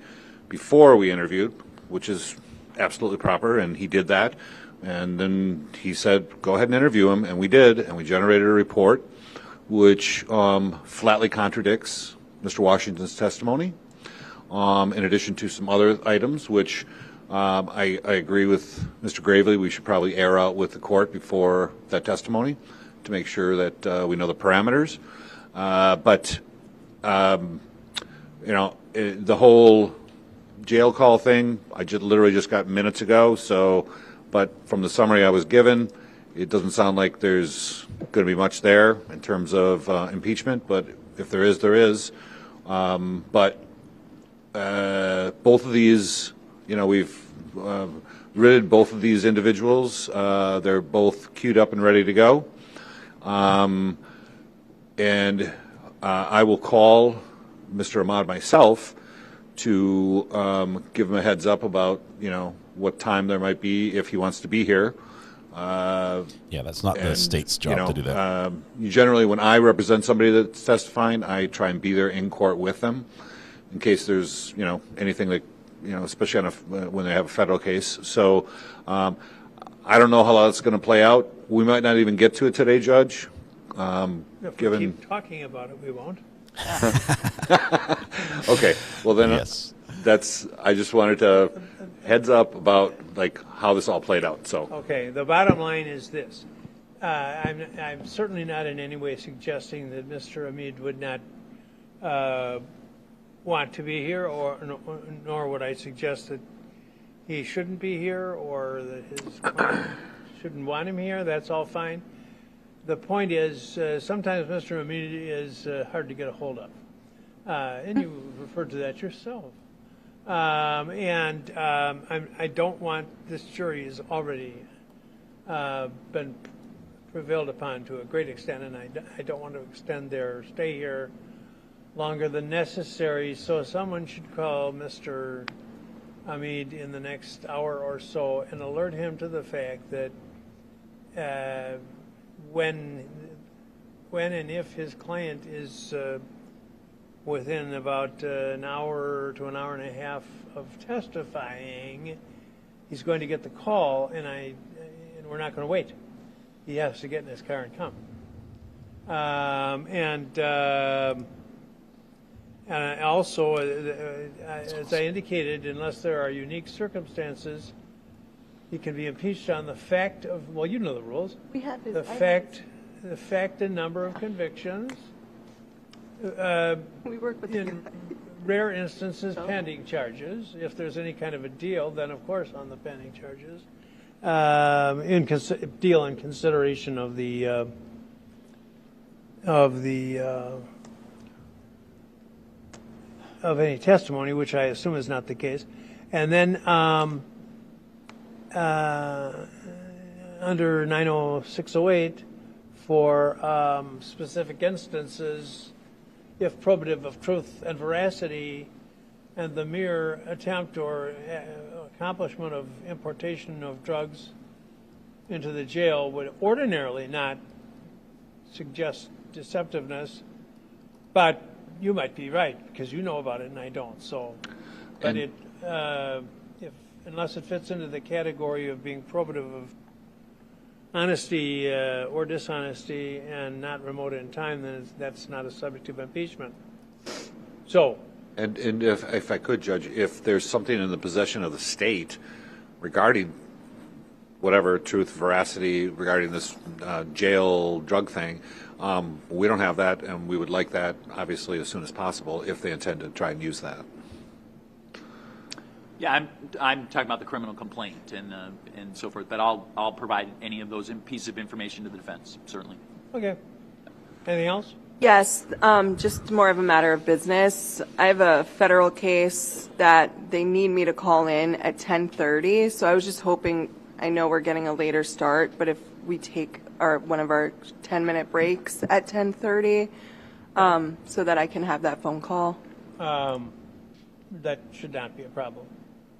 before we interviewed, which is absolutely proper, and he did that. And then he said, go ahead and interview him, and we did, and we generated a report which flatly contradicts Mr. Washington's testimony, in addition to some other items which I agree with Mr. Gravely. We should probably air out with the court before that testimony to make sure that we know the parameters. But the whole jail call thing, I literally just got minutes ago. So, but from the summary I was given, it doesn't sound like there's going to be much there in terms of impeachment. But if there is, there is. But both of these. We've written both of these individuals. They're both queued up and ready to go. And I will call Mr. Ahmad myself to give him a heads up about, what time there might be if he wants to be here. That's not the state's job to do that. Generally, when I represent somebody that's testifying, I try and be there in court with them in case there's, anything that, especially when they have a federal case. So I don't know how that's going to play out. We might not even get to it today, Judge. If we keep talking about it, we won't. Okay. Well, then yes. I just wanted to heads up about how this all played out. So okay. The bottom line is this. I'm certainly not in any way suggesting that Mr. Hamid would not want to be here, nor would I suggest that he shouldn't be here or that his client shouldn't want him here. That's all fine. The point is, sometimes Mr. Hamid is hard to get a hold of, and you referred to that yourself. I don't want this jury has already been prevailed upon to a great extent, and I don't want to extend their stay here longer than necessary. So someone should call Mr. Hamid in the next hour or so and alert him to the fact that when and if his client is within about an hour to an hour and a half of testifying, he's going to get the call, and we're not going to wait. He has to get in his car and come. And also, as I indicated, unless there are unique circumstances, he can be impeached on the fact of, well, you know the rules. We have his the fact and number of convictions. We work with in rare instances, pending charges. If there's any kind of a deal, then of course on the pending charges. Deal in consideration of the of any testimony, which I assume is not the case. And then under 90608 for specific instances, if probative of truth and veracity, and the mere attempt or accomplishment of importation of drugs into the jail would ordinarily not suggest deceptiveness, but you might be right because you know about it and I don't. So, but unless it fits into the category of being probative of honesty or dishonesty and not remote in time, then that's not a subject of impeachment. So. And if I could, Judge, if there's something in the possession of the state regarding whatever truth, veracity regarding this jail drug thing, we don't have that, and we would like that, obviously, as soon as possible if they intend to try and use that. Yeah, I'm talking about the criminal complaint and so forth, but I'll provide any of those pieces of information to the defense, certainly. Okay. Anything else? Yes, just more of a matter of business. I have a federal case that they need me to call in at 10:30, so I was just hoping, I know we're getting a later start, but if we take one of our 10-minute breaks at 10:30, so that I can have that phone call. That should not be a problem.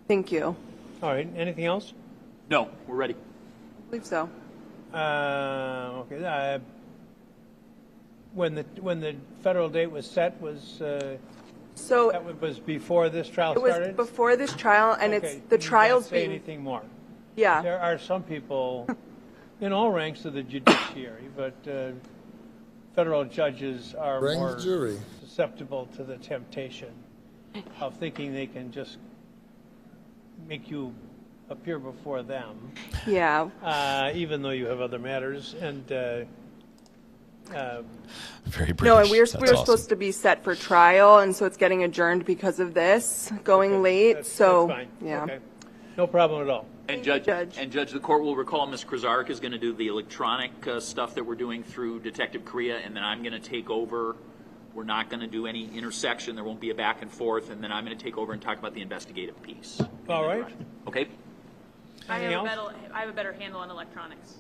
Thank you. All right, anything else? No, we're ready. I believe so. Okay. When the federal date was set was that was before this trial started? It was before this trial, and okay. The trial's say being... anything more. Yeah. There are some people in all ranks of the judiciary, but federal judges are more susceptible to the temptation of thinking they can just make you appear before them. Yeah. Even though you have other matters, and very British. No, and we were awesome. supposed to be set for trial, and so it's getting adjourned because of this going late. That's fine. Yeah. Okay. No problem at all. And Judge, the court will recall Ms. Krazarek is going to do the electronic stuff that we're doing through Detective Korea, and then I'm going to take over. We're not going to do any intersection. There won't be a back and forth, and then I'm going to take over and talk about the investigative piece. All right. Okay. I have a better handle on electronics.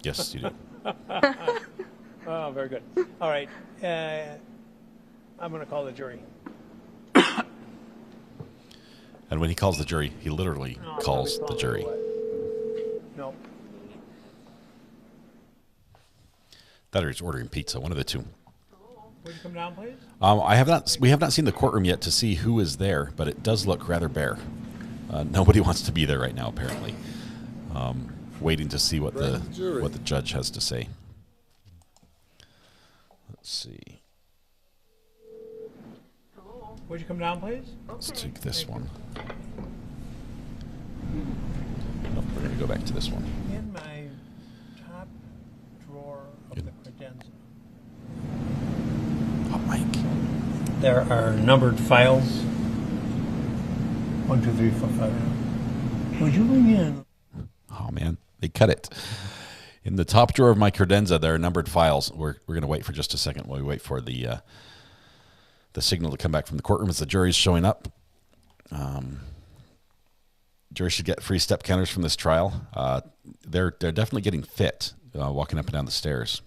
Yes, you do. Oh, very good. All right. I'm going to call the jury. And when he calls the jury, he literally calls the jury. No. That or he's ordering pizza, one of the two. Would you come down, please? We have not seen the courtroom yet to see who is there, but it does look rather bare. Nobody wants to be there right now, apparently. Waiting to see what the judge has to say. Let's see. Would you come down, please? Let's take this one. Nope, we're going to go back to this one. In my top drawer of the credenza. Oh, Mike. There are numbered files. 1, 2, 3, 4, 5. Would you bring in? Oh, man. They cut it. In the top drawer of my credenza, there are numbered files. We're going to wait for just a second while we wait for the signal to come back from the courtroom as the jury's showing up. Jury should get free step counters from this trial. They're definitely getting fit walking up and down the stairs.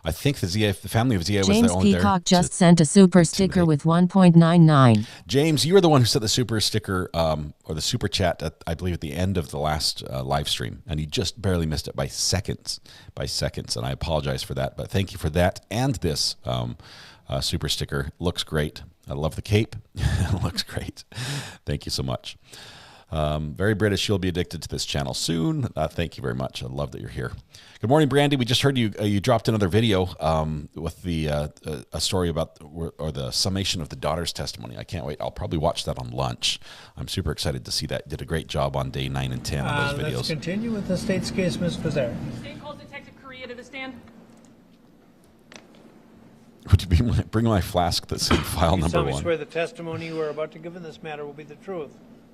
I think the family of ZA was James their own there. James Peacock just sent a super sticker with 1.99. James, you were the one who sent the super sticker or the super chat, I believe, at the end of the last live stream, and you just barely missed it by seconds. And I apologize for that, but thank you for that and this super sticker. Looks great. I love the cape. It looks great. Thank you so much. Very British. You'll be addicted to this channel soon. Thank you very much. I love that you're here. Good morning, Brandy. We just heard you dropped another video with the a story about or the summation of the daughter's testimony. I can't wait. I'll probably watch that on lunch. I'm super excited to see that. You did a great job on day 9 and 10 on those videos. Let's continue with the state's case, Ms. Kazar. The state calls Detective Korea to the stand. Would you bring my flask that's in file number 1? I swear the testimony you are about to give in this matter will be the truth,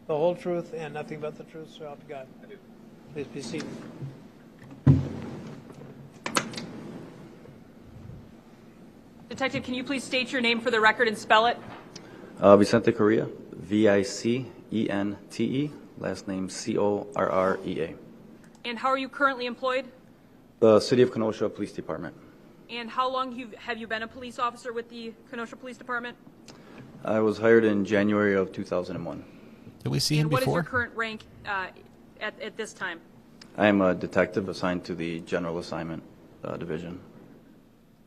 the whole truth, and nothing but the truth, so help you God. I do. Please be seated. Detective, can you please state your name for the record and spell it? Vicente Correa, Vicente, last name Correa. And how are you currently employed? The City of Kenosha Police Department. And how long have you been a police officer with the Kenosha Police Department? I was hired in January of 2001. Did we see him before? What is your current rank at this time? I am a detective assigned to the General Assignment Division.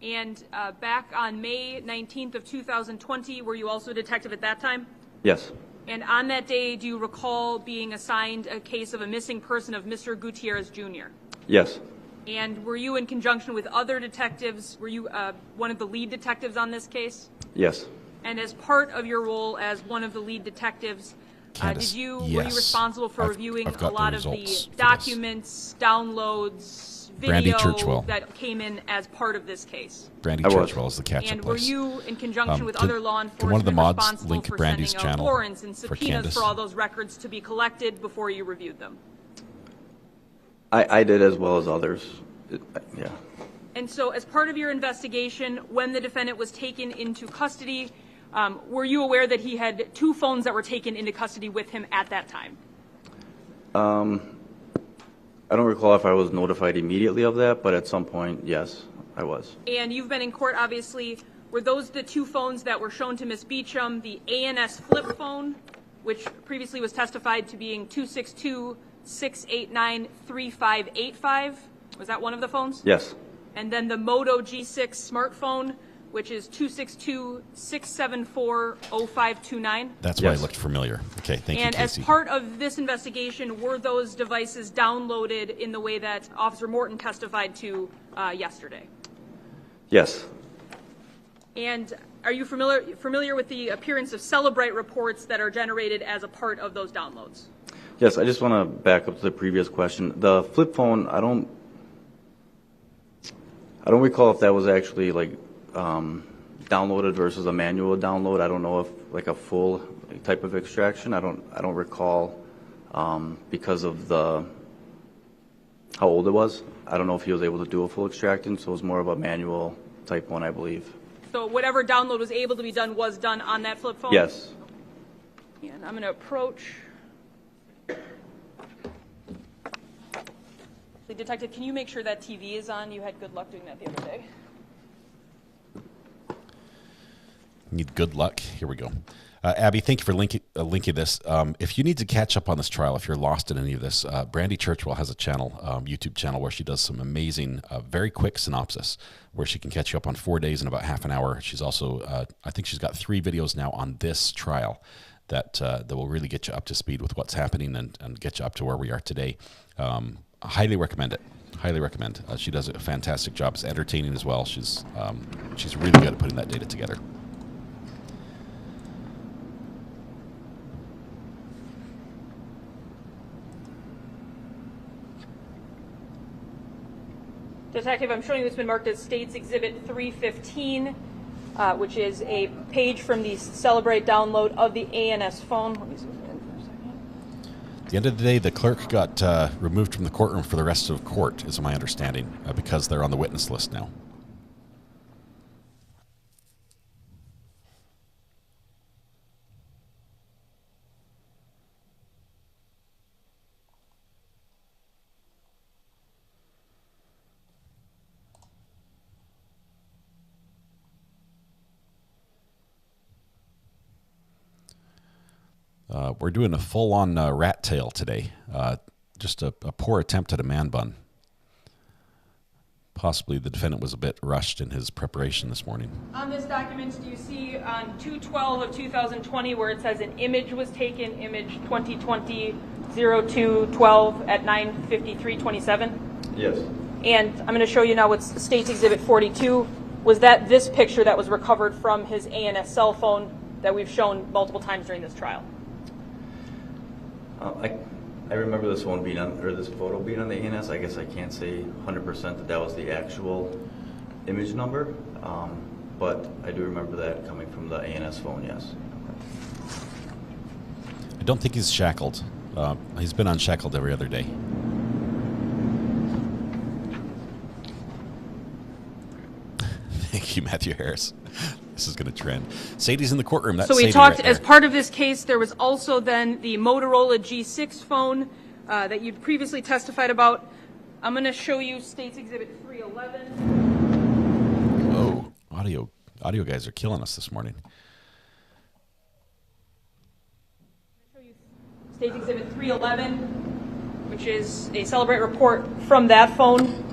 And back on May 19th of 2020, were you also a detective at that time? Yes. And on that day, do you recall being assigned a case of a missing person of Mr. Gutierrez Jr.? Yes. And were you in conjunction with other detectives? Were you one of the lead detectives on this case? Yes. And as part of your role as one of the lead detectives, were you responsible for reviewing a lot of the documents, downloads, video that came in as part of this case? Brandy Churchwell is the catch-up And were place. you in conjunction with other law one of the enforcement mods responsible link for Brandy's sending out channel warrants and for subpoenas Candace? for all those records to be collected before you reviewed them? I did, as well as others. Yeah. And so as part of your investigation, when the defendant was taken into custody, were you aware that he had 2 phones that were taken into custody with him at that time? I don't recall if I was notified immediately of that, but at some point, yes, I was. And you've been in court, obviously. Were those the 2 phones that were shown to Ms. Beecham, the ANS flip phone, which previously was testified to being 262-689-3585? Was that one of the phones? Yes. And then the Moto G6 smartphone, which is 262-674-0529? That's why it looked familiar. Okay, thank you, And as Casey. part of this investigation, were those devices downloaded in the way that Officer Morton testified to yesterday? Yes. And are you familiar with the appearance of Celebrite reports that are generated as a part of those downloads? Yes, I just want to back up to the previous question. The flip phone, I don't recall if that was actually like downloaded versus a manual download. I don't know if like a full type of extraction. I don't recall because of how old it was. I don't know if he was able to do a full extracting, so it was more of a manual type one, I believe. So whatever download was able to be done was done on that flip phone? Yes. And I'm going to approach. Detective, can you make sure that TV is on? You had good luck doing that the other day. Need good luck. Here we go. Abby, thank you for linking this. If you need to catch up on this trial, if you're lost in any of this, Brandy Churchwell has a channel, YouTube channel, where she does some amazing, very quick synopsis, where she can catch you up on 4 days in about half an hour. She's also, I think she's got 3 videos now on this trial that will really get you up to speed with what's happening and get you up to where we are today. I highly recommend it. Highly recommend. She does a fantastic job. It's entertaining as well. She's really good at putting that data together. Detective, I'm showing you it's been marked as States Exhibit 315, which is a page from the Celebrate download of the ANS phone. Let me zoom in for a second. At the end of the day, the clerk got removed from the courtroom for the rest of court, is my understanding, because they're on the witness list now. We're doing a full-on rat tail today. Just a poor attempt at a man bun. Possibly the defendant was a bit rushed in his preparation this morning. On this document, do you see on 2/12 of 2020 where it says an image was taken, image 2020-02-12 at 9:53:27? Yes. And I'm going to show you now what's State's Exhibit 42. Was that this picture that was recovered from his ANS cell phone that we've shown multiple times during this trial? I remember this one being on, or this photo being on the ANS. I guess I can't say 100% that was the actual image number, but I do remember that coming from the ANS phone, yes. I don't think he's shackled. He's been unshackled every other day. Thank Thank you, Matthew Harris. This is going to trend. Sadie's in the courtroom. That's so we Sadie talked, right as there. part of this case, there was also then the Motorola G6 phone that you'd previously testified about. I'm going to show you State's Exhibit 311. Oh, audio guys are killing us this morning. State's Exhibit 311, which is a Celebrate report from that phone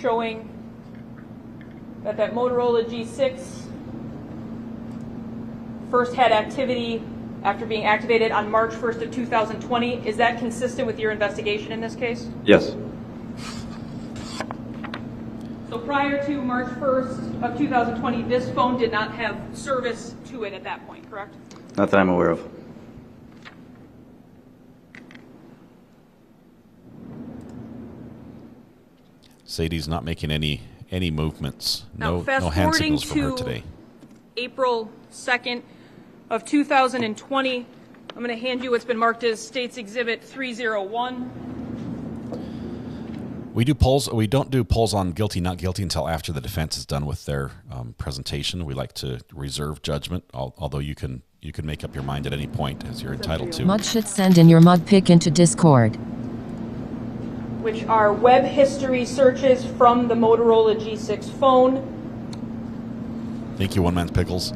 showing that Motorola G6 first had activity after being activated on March 1st of 2020. Is that consistent with your investigation in this case? Yes. So prior to March 1st of 2020, this phone did not have service to it at that point, correct? Not that I'm aware of. Sadie's not making any movements. Now, No hand signals from her today. April 2nd of 2020, I'm going to hand you what's been marked as State's Exhibit 301. We do polls. We don't do polls on guilty, not guilty until after the defense is done with their presentation. We like to reserve judgment, although you can make up your mind at any point, as you're entitled to. Mud should send in your mud pick into Discord. Which are web history searches from the Motorola G6 phone. Thank you, One Man's Pickles.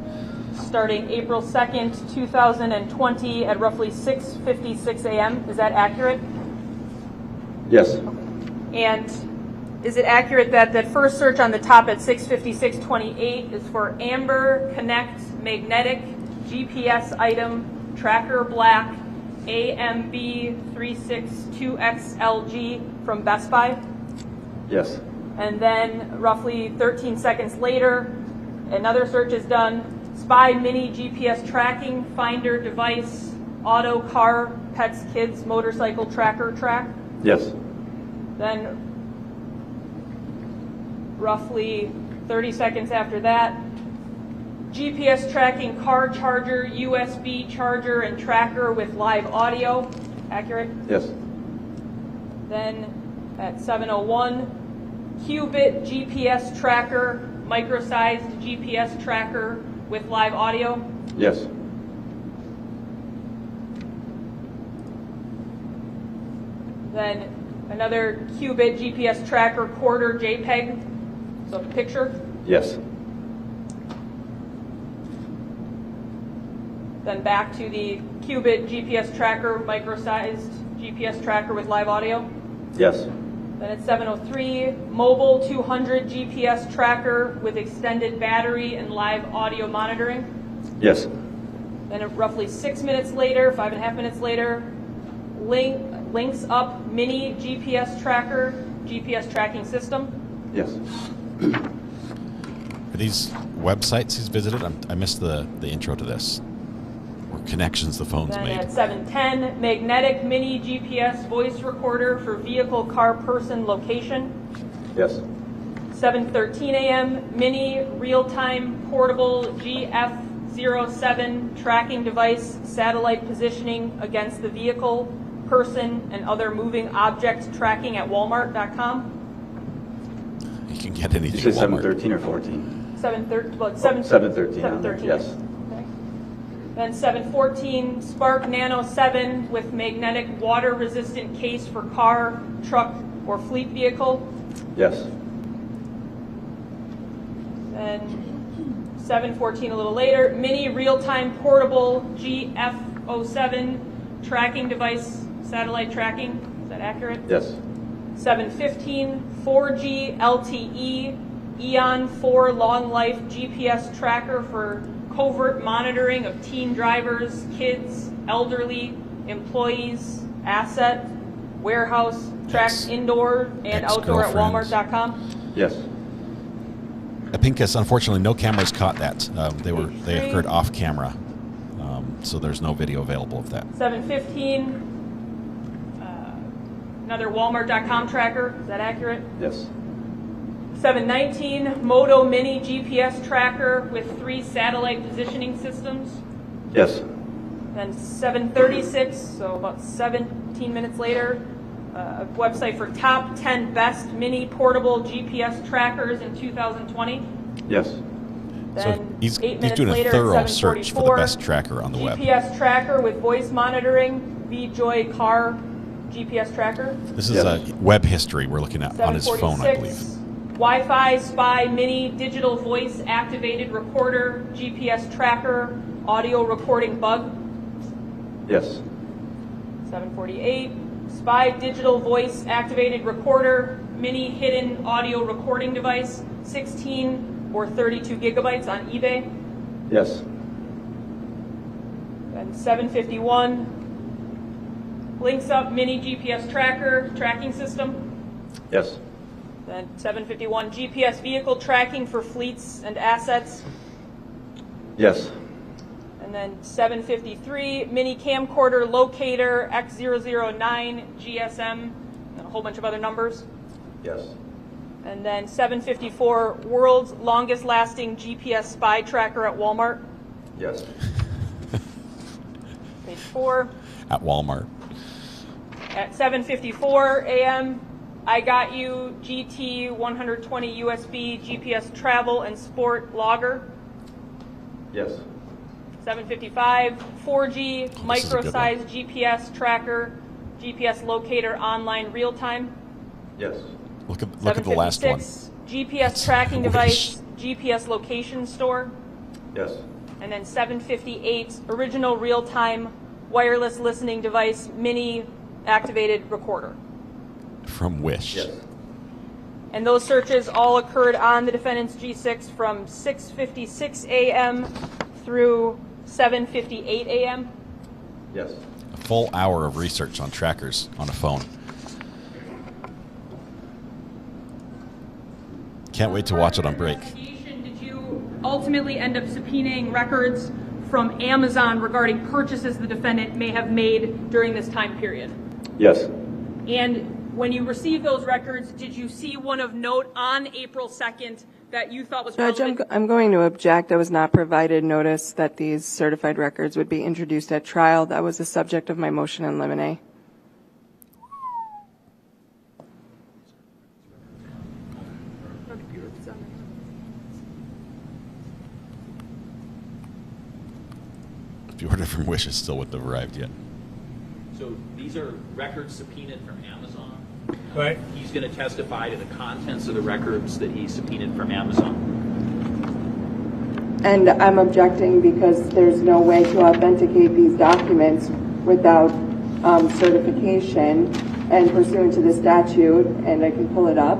Starting April 2nd, 2020 at roughly 6:56 a.m. Is that accurate? Yes. And is it accurate that that first search on the top at 6:56:28 is for Amber Connect Magnetic GPS item Tracker Black AMB362XLG from Best Buy? Yes. And then roughly 13 seconds later, another search is done. Spy Mini GPS Tracking Finder Device Auto Car Pets Kids Motorcycle Tracker Track. Yes. Then roughly 30 seconds after that, GPS tracking car charger, USB charger, and tracker with live audio. Accurate? Yes. Then at 7:01, Qubit GPS tracker, micro-sized GPS tracker with live audio. Yes. Then another Qubit GPS tracker quarter JPEG, so picture. Yes. Then back to the Qubit GPS tracker, micro-sized GPS tracker with live audio. Yes. Then at 7:03, mobile 200 GPS tracker with extended battery and live audio monitoring. Yes. Then at roughly 6 minutes later, 5.5 minutes later, links up mini GPS tracker, GPS tracking system. Yes. Are these websites he's visited? I missed the intro to this. Or connections the phone's Then made. at 7:10, magnetic mini GPS voice recorder for vehicle, car, person location. Yes. 7:13 a.m., mini real-time portable GF07 tracking device, satellite positioning against the vehicle, person, and other moving object tracking at Walmart.com. You can get anything. Did you say 7:13 or 14? 7:13. Well, 7:13. 7:13. Yes. Okay. Then 7:14, Spark Nano 7 with magnetic water-resistant case for car, truck, or fleet vehicle. Yes. Then 7:14 a little later, mini real-time portable GF07 tracking device, satellite tracking. Is that accurate? Yes. 7:15, 4G LTE Eon 4 long life GPS tracker for covert monitoring of teen drivers, kids, elderly, employees, asset, warehouse, tracks indoor and outdoor at Walmart.com. Yes. At Pincus, unfortunately, no cameras caught that. They occurred off camera, so there's no video available of that. 7:15, another Walmart.com tracker. Is that accurate? Yes. 7:19, Moto Mini GPS tracker with 3 satellite positioning systems. Yes. Then 7:36, so about 17 minutes later, a website for top 10 best mini portable GPS trackers in 2020. Yes. So he's 8 minutes doing later, a thorough at search for the best tracker on the web. GPS tracker with voice monitoring, VJoy car GPS tracker. This is a web history we're looking at on his phone, I believe. Wi-Fi spy mini digital voice activated recorder, GPS tracker, audio recording bug. Yes. 748. Spy digital voice activated recorder, mini hidden audio recording device, 16 or 32 gigabytes on eBay. Yes. And 751. Links up mini GPS tracker tracking system. Yes. Then 751 GPS vehicle tracking for fleets and assets. Yes. And then 753 mini camcorder locator X009 GSM and a whole bunch of other numbers. Yes. And then 754 world's longest lasting GPS spy tracker at Walmart. Yes. Page 4. At Walmart. At 7:54 a.m., I got you GT 120 USB GPS travel and sport logger. Yes. 7:55 4G micro-sized GPS tracker, GPS locator online real time. Yes. Look at the last one. GPS tracking device, GPS location store. Yes. And then 7:58 original real time wireless listening device mini activated recorder. From Wish. Yes. And those searches all occurred on the defendant's G6 from 6:56 a.m. through 7:58 a.m. Yes. A full hour of research on trackers on a phone. Can't wait to watch it on break. Did you ultimately end up subpoenaing records from Amazon regarding purchases the defendant may have made during this time period? Yes. And when you received those records, did you see one of note on April 2nd that you thought was relevant? Judge, I'm going to object. I was not provided notice that these certified records would be introduced at trial. That was the subject of my motion in limine. The order from Wish is still wouldn't have arrived yet. So these are records subpoenaed from Amazon. Right. He's going to testify to the contents of the records that he subpoenaed from Amazon. And I'm objecting because there's no way to authenticate these documents without certification and pursuant to the statute, and I can pull it up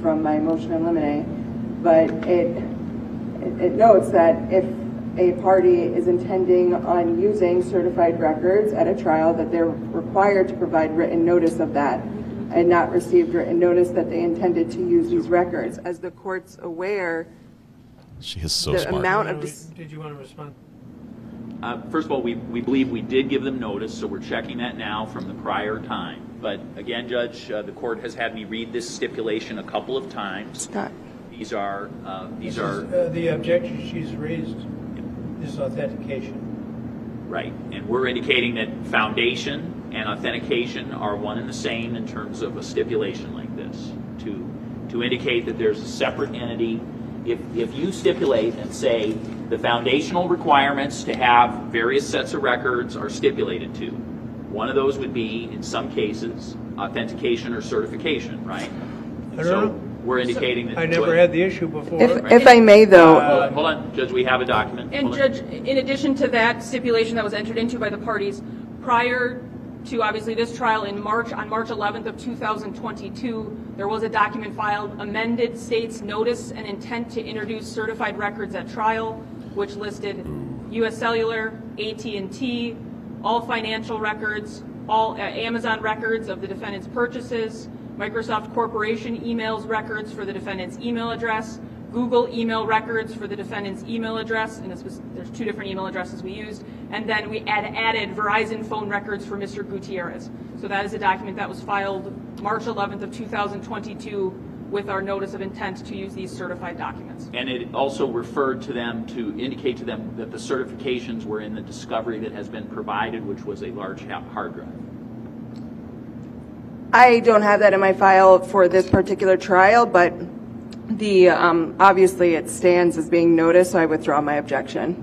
from my motion in limine, but it notes that if a party is intending on using certified records at a trial, that they're required to provide written notice of that, and not received written notice that they intended to use these records. As the court's aware, she is so the smart. amount of Did you want to respond? First of all, we believe we did give them notice, so we're checking that now from the prior time. But again, Judge, the court has had me read this stipulation a couple of times. These are the objection she's raised is authentication. Right, and we're indicating that foundation and authentication are one and the same in terms of a stipulation like this, to indicate that there's a separate entity. If you stipulate and say the foundational requirements to have various sets of records are stipulated to, one of those would be, in some cases, authentication or certification, right? I don't know. We're indicating that. I never had the issue before. If I may, though. Hold on, Judge, we have a document. And Judge, in addition to that stipulation that was entered into by the parties, prior to obviously this trial on March 11th of 2022, there was a document filed, amended state's notice and intent to introduce certified records at trial, which listed U.S. Cellular, AT&T, all financial records, all Amazon records of the defendant's purchases, Microsoft Corporation emails records for the defendant's email address, Google email records for the defendant's email address, and there's two different email addresses we used, and then we added Verizon phone records for Mr. Gutierrez. So that is a document that was filed March 11th of 2022 with our notice of intent to use these certified documents. And it also referred to them to indicate to them that the certifications were in the discovery that has been provided, which was a large hard drive. I don't have that in my file for this particular trial, but The obviously it stands as being noticed, so I withdraw my objection.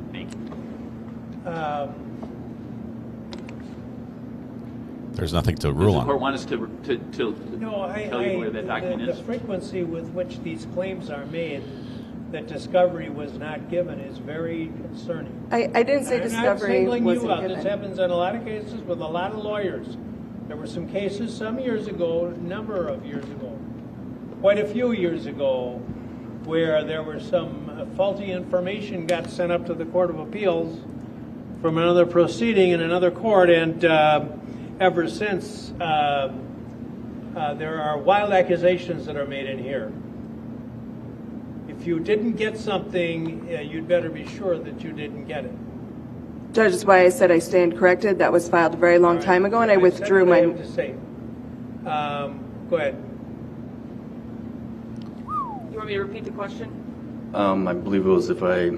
There's nothing to rule Does the on. court want us to tell you where that document is? The frequency with which these claims are made that discovery was not given is very concerning. I didn't say discovery wasn't wasn't you out. given. This happens in a lot of cases with a lot of lawyers. There were some cases some years ago, a number of years ago, quite a few years ago, where there was some faulty information got sent up to the Court of Appeals from another proceeding in another court, and ever since there are wild accusations that are made in here. If you didn't get something, you'd better be sure that you didn't get it. Judge, that's why I said I stand corrected. That was filed a very long time ago, and I withdrew my... I have to say. Go ahead. You want me to repeat the question? I believe it was if I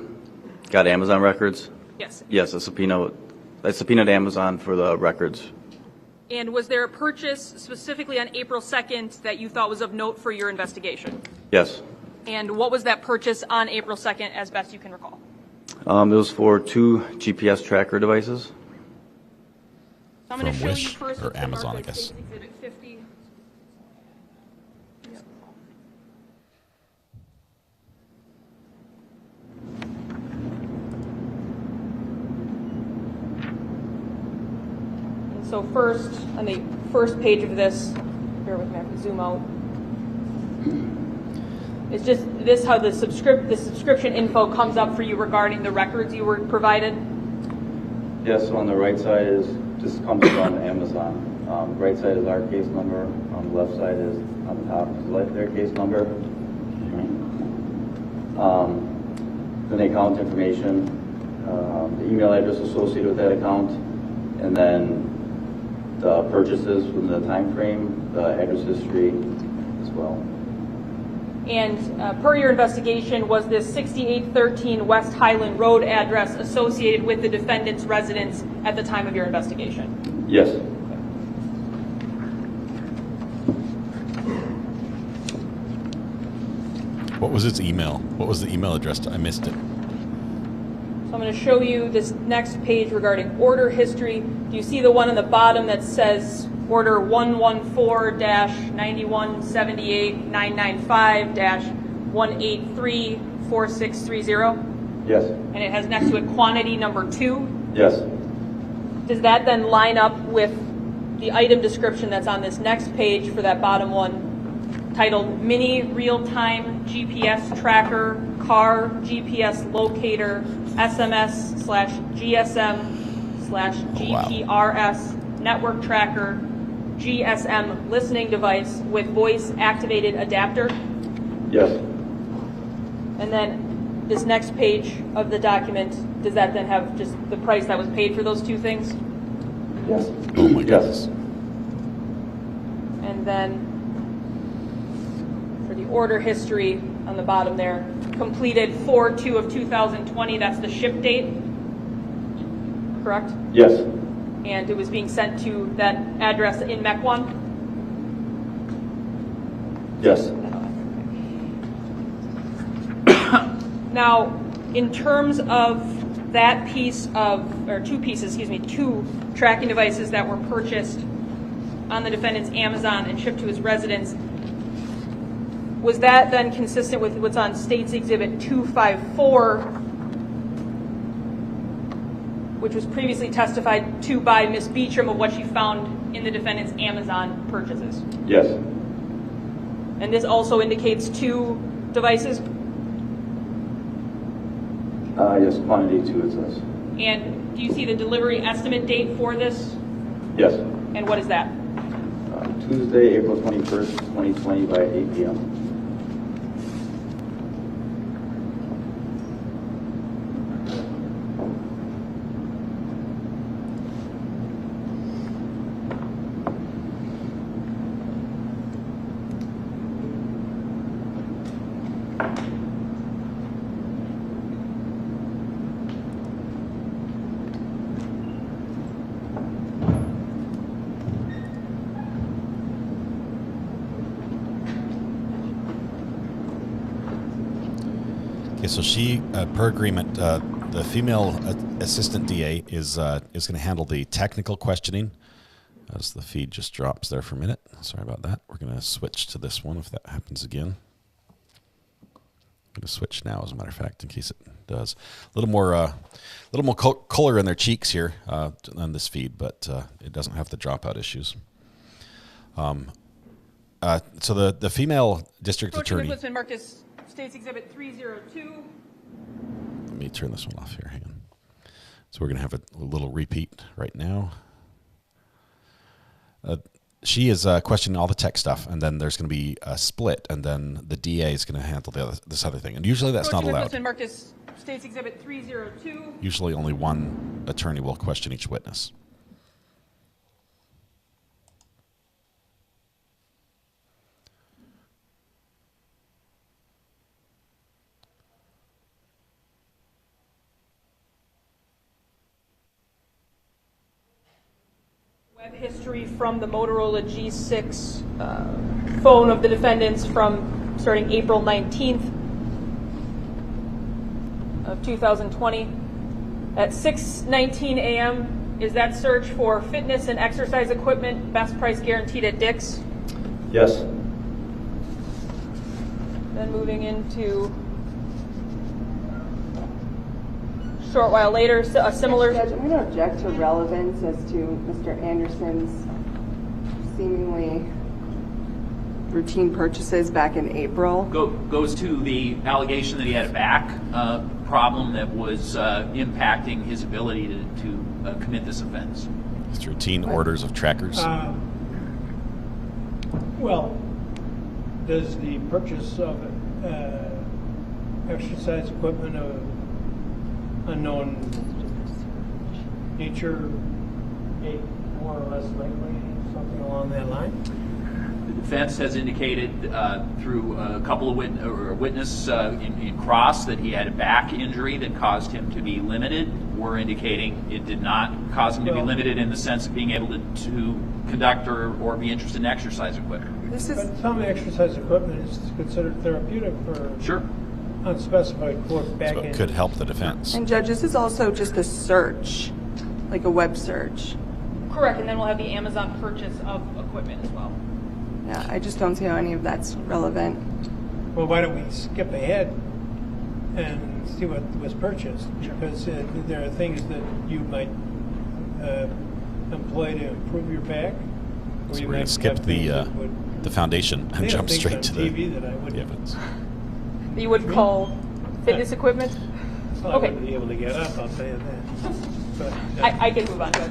got Amazon records. Yes. Yes, I subpoenaed Amazon for the records. And was there a purchase specifically on April 2nd that you thought was of note for your investigation? Yes. And what was that purchase on April 2nd, as best you can recall? It was for 2 GPS tracker devices. So I'm going to show Wish you first or what's Amazon, marked I as guess. State's Exhibit 50. So first, on the first page of this, bear with me, I have to zoom out. It's just this how the subscription info comes up for you regarding the records you were provided. Yes, so on the right side just comes from Amazon. Right side is our case number. On the left side is on the top is their case number. Then the account information, the email address associated with that account, and then the purchases from the time frame, the address history as well. And per your investigation, was this 6813 West Highland Road address associated with the defendant's residence at the time of your investigation? Yes. What was its email? What was the email address? I missed it. So I'm going to show you this next page regarding order history. Do you see the one on the bottom that says Order 114-9178-995-183-4630? Yes. And it has next to it quantity number 2? Yes. Does that then line up with the item description that's on this next page for that bottom one, titled Mini Real-Time GPS Tracker Car GPS Locator SMS/GSM/GPRS Network Tracker GSM Listening Device with Voice Activated Adapter? Yes. And then this next page of the document, does that then have just the price that was paid for those two things? Yes. Oh my goodness. And then for the order history on the bottom there, completed 4/2 of 2020, that's the ship date, correct? Yes. And it was being sent to that address in Mequon? Yes. Now, in terms of that piece of, or two tracking devices that were purchased on the defendant's Amazon and shipped to his residence, was that then consistent with what's on State's Exhibit 254, which was previously testified to by Ms. Beecham of what she found in the defendant's Amazon purchases? Yes. And this also indicates 2 devices? Yes, quantity 2 it says. And do you see the delivery estimate date for this? Yes. And what is that? Tuesday, April 21st, 2020 by 8 p.m. Okay, so she, per agreement, the female assistant DA is going to handle the technical questioning. As the feed just drops there for a minute. Sorry about that. We're going to switch to this one if that happens again. I'm going to switch now, as a matter of fact, in case it does. A little more color in their cheeks here on this feed, but it doesn't have the dropout issues. So the female district attorney. Nicholas and Marcus, States Exhibit 302. Let me turn this one off here. Hang on. So we're going to have a little repeat right now. She is questioning all the tech stuff, and then there's going to be a split, and then the DA is going to handle this other thing. And usually that's not allowed. Nicholas and Marcus, States Exhibit 302. Usually only one attorney will question each witness. History from the Motorola G6 phone of the defendants from starting April 19th of 2020. At 6:19 a.m., is that search for fitness and exercise equipment, best price guaranteed at Dick's? Yes. Then moving into short while later, a similar... Judge, I'm going to object to relevance as to Mr. Anderson's seemingly routine purchases back in April. Goes to the allegation that he had a back problem that was impacting his ability to commit this offense. His routine orders of trackers. Well, does the purchase of exercise equipment of unknown nature more or less likely, something along that line? The defense has indicated through a couple of witness in cross that he had a back injury that caused him to be limited. We're indicating it did not cause him to be limited in the sense of being able to conduct or be interested in exercise equipment. But some exercise equipment is considered therapeutic for unspecified back so it could help the defense. And Judge, this is also just a search, like a web search. Correct, and then we'll have the Amazon purchase of equipment as well. Yeah, I just don't see how any of that's relevant. Well, why don't we skip ahead and see what was purchased? Because there are things that you might employ to improve your back. So we're going to skip the foundation and jump straight to the evidence. You would call fitness equipment? Well, I wouldn't be able to get up, I'll tell you that. But, I can move on to it.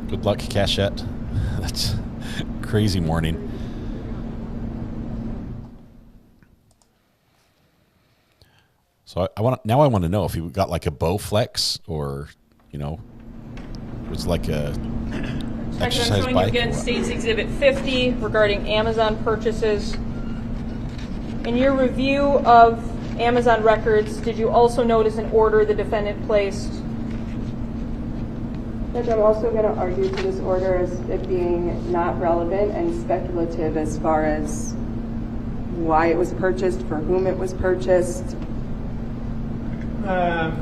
Good luck, Cachette. That's a crazy morning. So I want to know if you got like a Bowflex or, it was like a exercise I'm showing bike. you again States Exhibit 50 regarding Amazon purchases. In your review of Amazon records, did you also notice an order the defendant placed? Judge, I'm also going to argue for this order as it being not relevant and speculative as far as why it was purchased, for whom it was purchased. The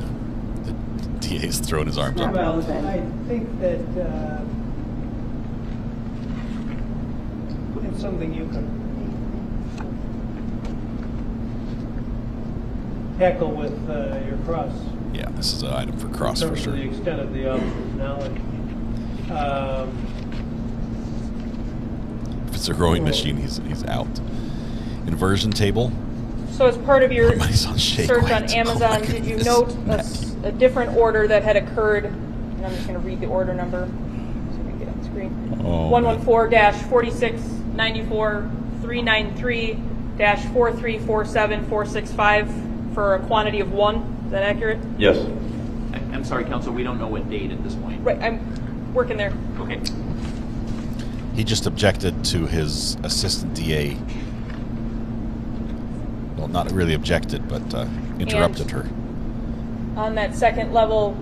DA's throwing his arms up. Well, I think that it's something you can tackle with your cross. Yeah, this is an item for cross for sure. To the extent of the officer's knowledge. If it's a rowing machine, he's out. Inversion table. So as part of your search on Amazon, did you note a different order that had occurred? And I'm just going to read the order number so we can get on screen. 114-46943 393-4347465 for a quantity of 1. Is that accurate? Yes. I'm sorry, counsel, we don't know what date at this point. Right, I'm working there. Okay. He just objected to his assistant DA. Well, not really objected, but interrupted her. On that second level,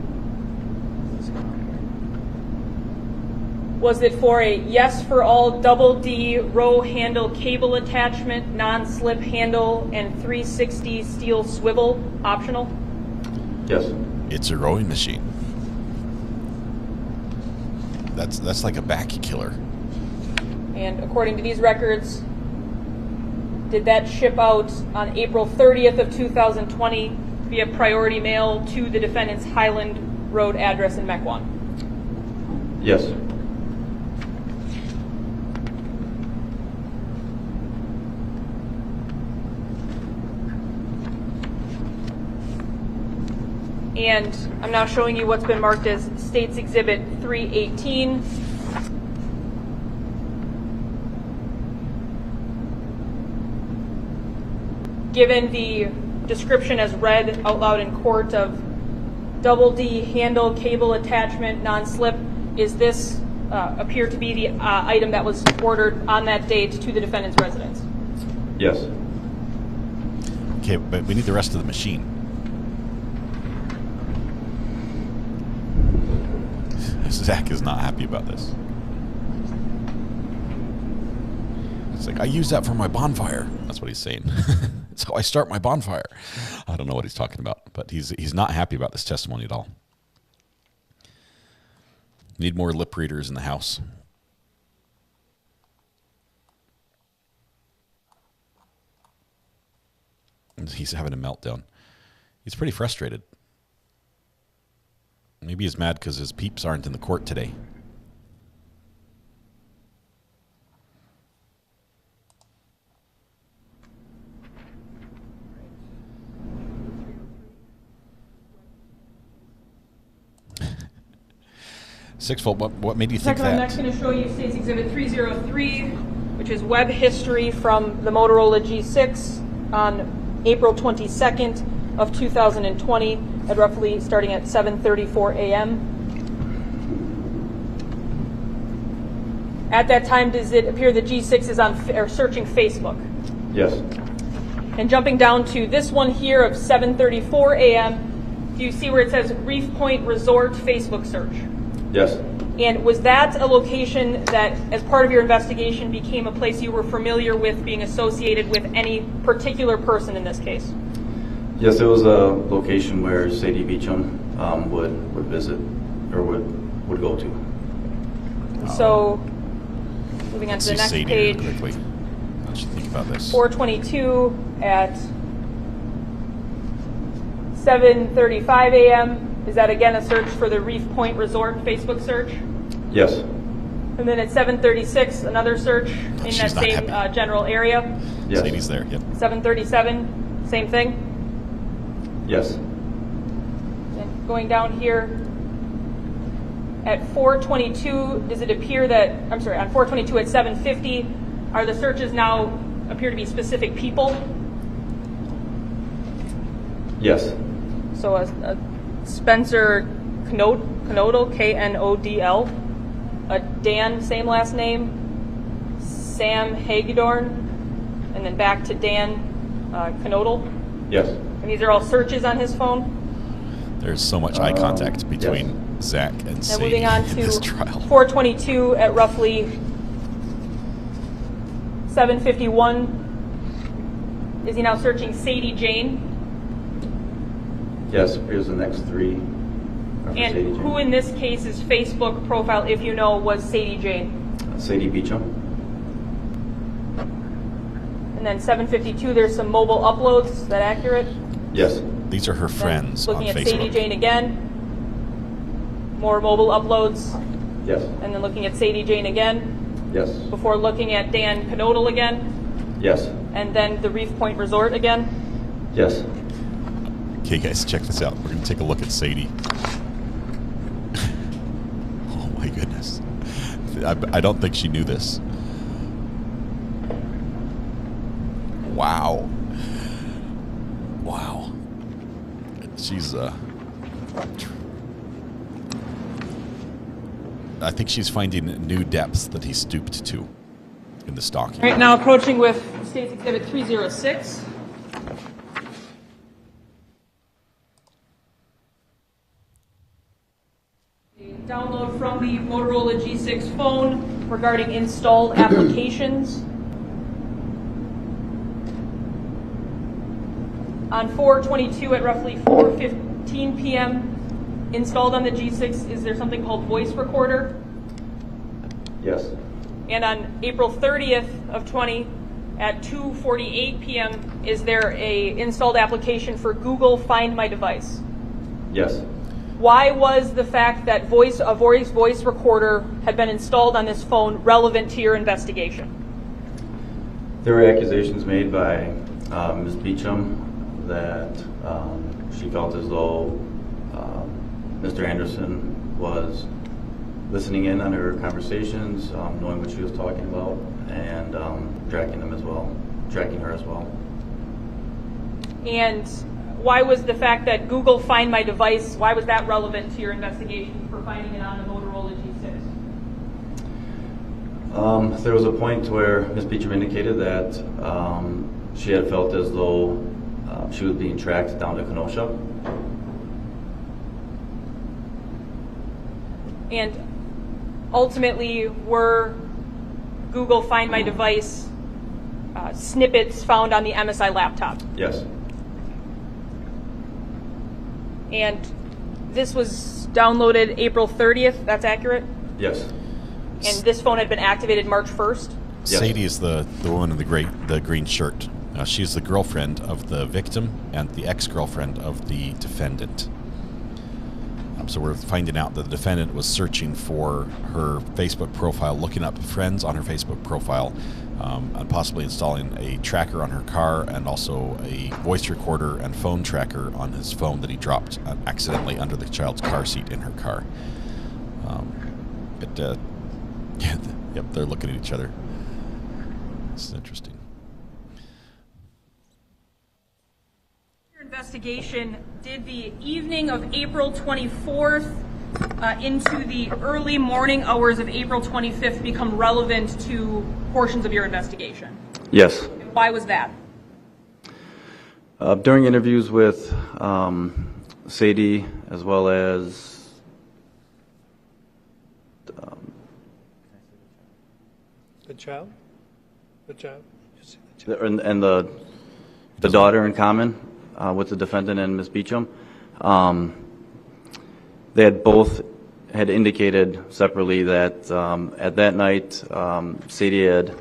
was it for a yes for all double D row handle cable attachment, non-slip handle, and 360 steel swivel optional? Yes. It's a rowing machine. That's like a back killer. And according to these records, did that ship out on April 30th of 2020 via priority mail to the defendant's Highland Road address in Mequon? Yes. And I'm now showing you what's been marked as State's Exhibit 318. Given the description as read out loud in court of double D handle cable attachment non-slip, is this appear to be the item that was ordered on that date to the defendant's residence? Yes. Okay, but we need the rest of the machine. Zach is not happy about this. It's like, I use that for my bonfire. That's what he's saying. That's how I start my bonfire. I don't know what he's talking about, but he's not happy about this testimony at all. Need more lip readers in the house. He's having a meltdown. He's pretty frustrated. Maybe he's mad because his peeps aren't in the court today. Sixfold, what made you think that? I'm next going to show you State's Exhibit 303, which is web history from the Motorola G6 on April 22nd of 2020 at roughly starting at 7:34 a.m. At that time, does it appear the G6 is on searching Facebook? Yes. And jumping down to this one here of 7:34 a.m., do you see where it says Reef Point Resort Facebook search? Yes. And was that a location that, as part of your investigation, became a place you were familiar with being associated with any particular person in this case? Yes, it was a location where Sadie Beecham would visit or would go to. So, moving on to the next Sadie page. Quickly. What should you think about this? 4:22 at 7:35 a.m. Is that again a search for the Reef Point Resort Facebook search? Yes. And then at 7:36, another search in that same general area? Yes. Sadie's there, yep. 7:37, same thing? Yes. And going down here, at 4:22, does it appear that, I'm sorry, on 4:22 at 7:50, are the searches now appear to be specific people? Yes. So a Spencer Knodl, K-N-O-D-L, a Dan, same last name, Sam Hagedorn, and then back to Dan Knodl. Yes. And these are all searches on his phone? There's so much eye contact between Zach and Sadie moving on in to this trial. 4:22 at roughly 7:51. Is he now searching Sadie Jane? Yes, here's the next three. And who in this case's Facebook profile, if you know, was Sadie Jane? Sadie Beecham. And then 7:52, there's some mobile uploads. Is that accurate? Yes. These are her friends on Looking at Facebook. Sadie Jane again. More mobile uploads. Yes. And then looking at Sadie Jane again. Yes. Before looking at Dan Knodl again. Yes. And then the Reef Point Resort again. Yes. Okay, guys, check this out. We're going to take a look at Sadie. Oh, my goodness. I don't think she knew this. Wow. Wow. She's, I think she's finding new depths that he stooped to in the stalking. All right, now approaching with State's Exhibit 306. Download from the Motorola G6 phone regarding installed applications. On 4/22 at roughly 4:15 p.m., installed on the G6, is there something called voice recorder? Yes. And on April 30th of 20 at 2:48 p.m., is there a installed application for Google Find My Device? Yes. Why was the fact that a voice recorder had been installed on this phone relevant to your investigation? There were accusations made by Ms. Beecham that she felt as though Mr. Anderson was listening in on her conversations, knowing what she was talking about, and tracking her as well. And why was the fact that Google Find My Device, why was that relevant to your investigation for finding it on the Motorola G6? There was a point where Ms. Beecham indicated that she had felt as though she was being tracked down to Kenosha. And ultimately, were Google Find My Device snippets found on the MSI laptop? Yes. And this was downloaded April 30th, that's accurate? Yes. And this phone had been activated March 1st? Yes. Sadie is the woman in the green shirt. She's the girlfriend of the victim and the ex-girlfriend of the defendant. So we're finding out that the defendant was searching for her Facebook profile, looking up friends on her Facebook profile, and possibly installing a tracker on her car and also a voice recorder and phone tracker on his phone that he dropped accidentally under the child's car seat in her car. Yep, they're looking at each other. This is interesting. Investigation, did the evening of April 24th into the early morning hours of April 25th become relevant to portions of your investigation? Yes. And why was that? During interviews with Sadie, as well as the child? And the daughter in common, with the defendant and Ms. Beecham, they had both had indicated separately that at that night, Sadie had,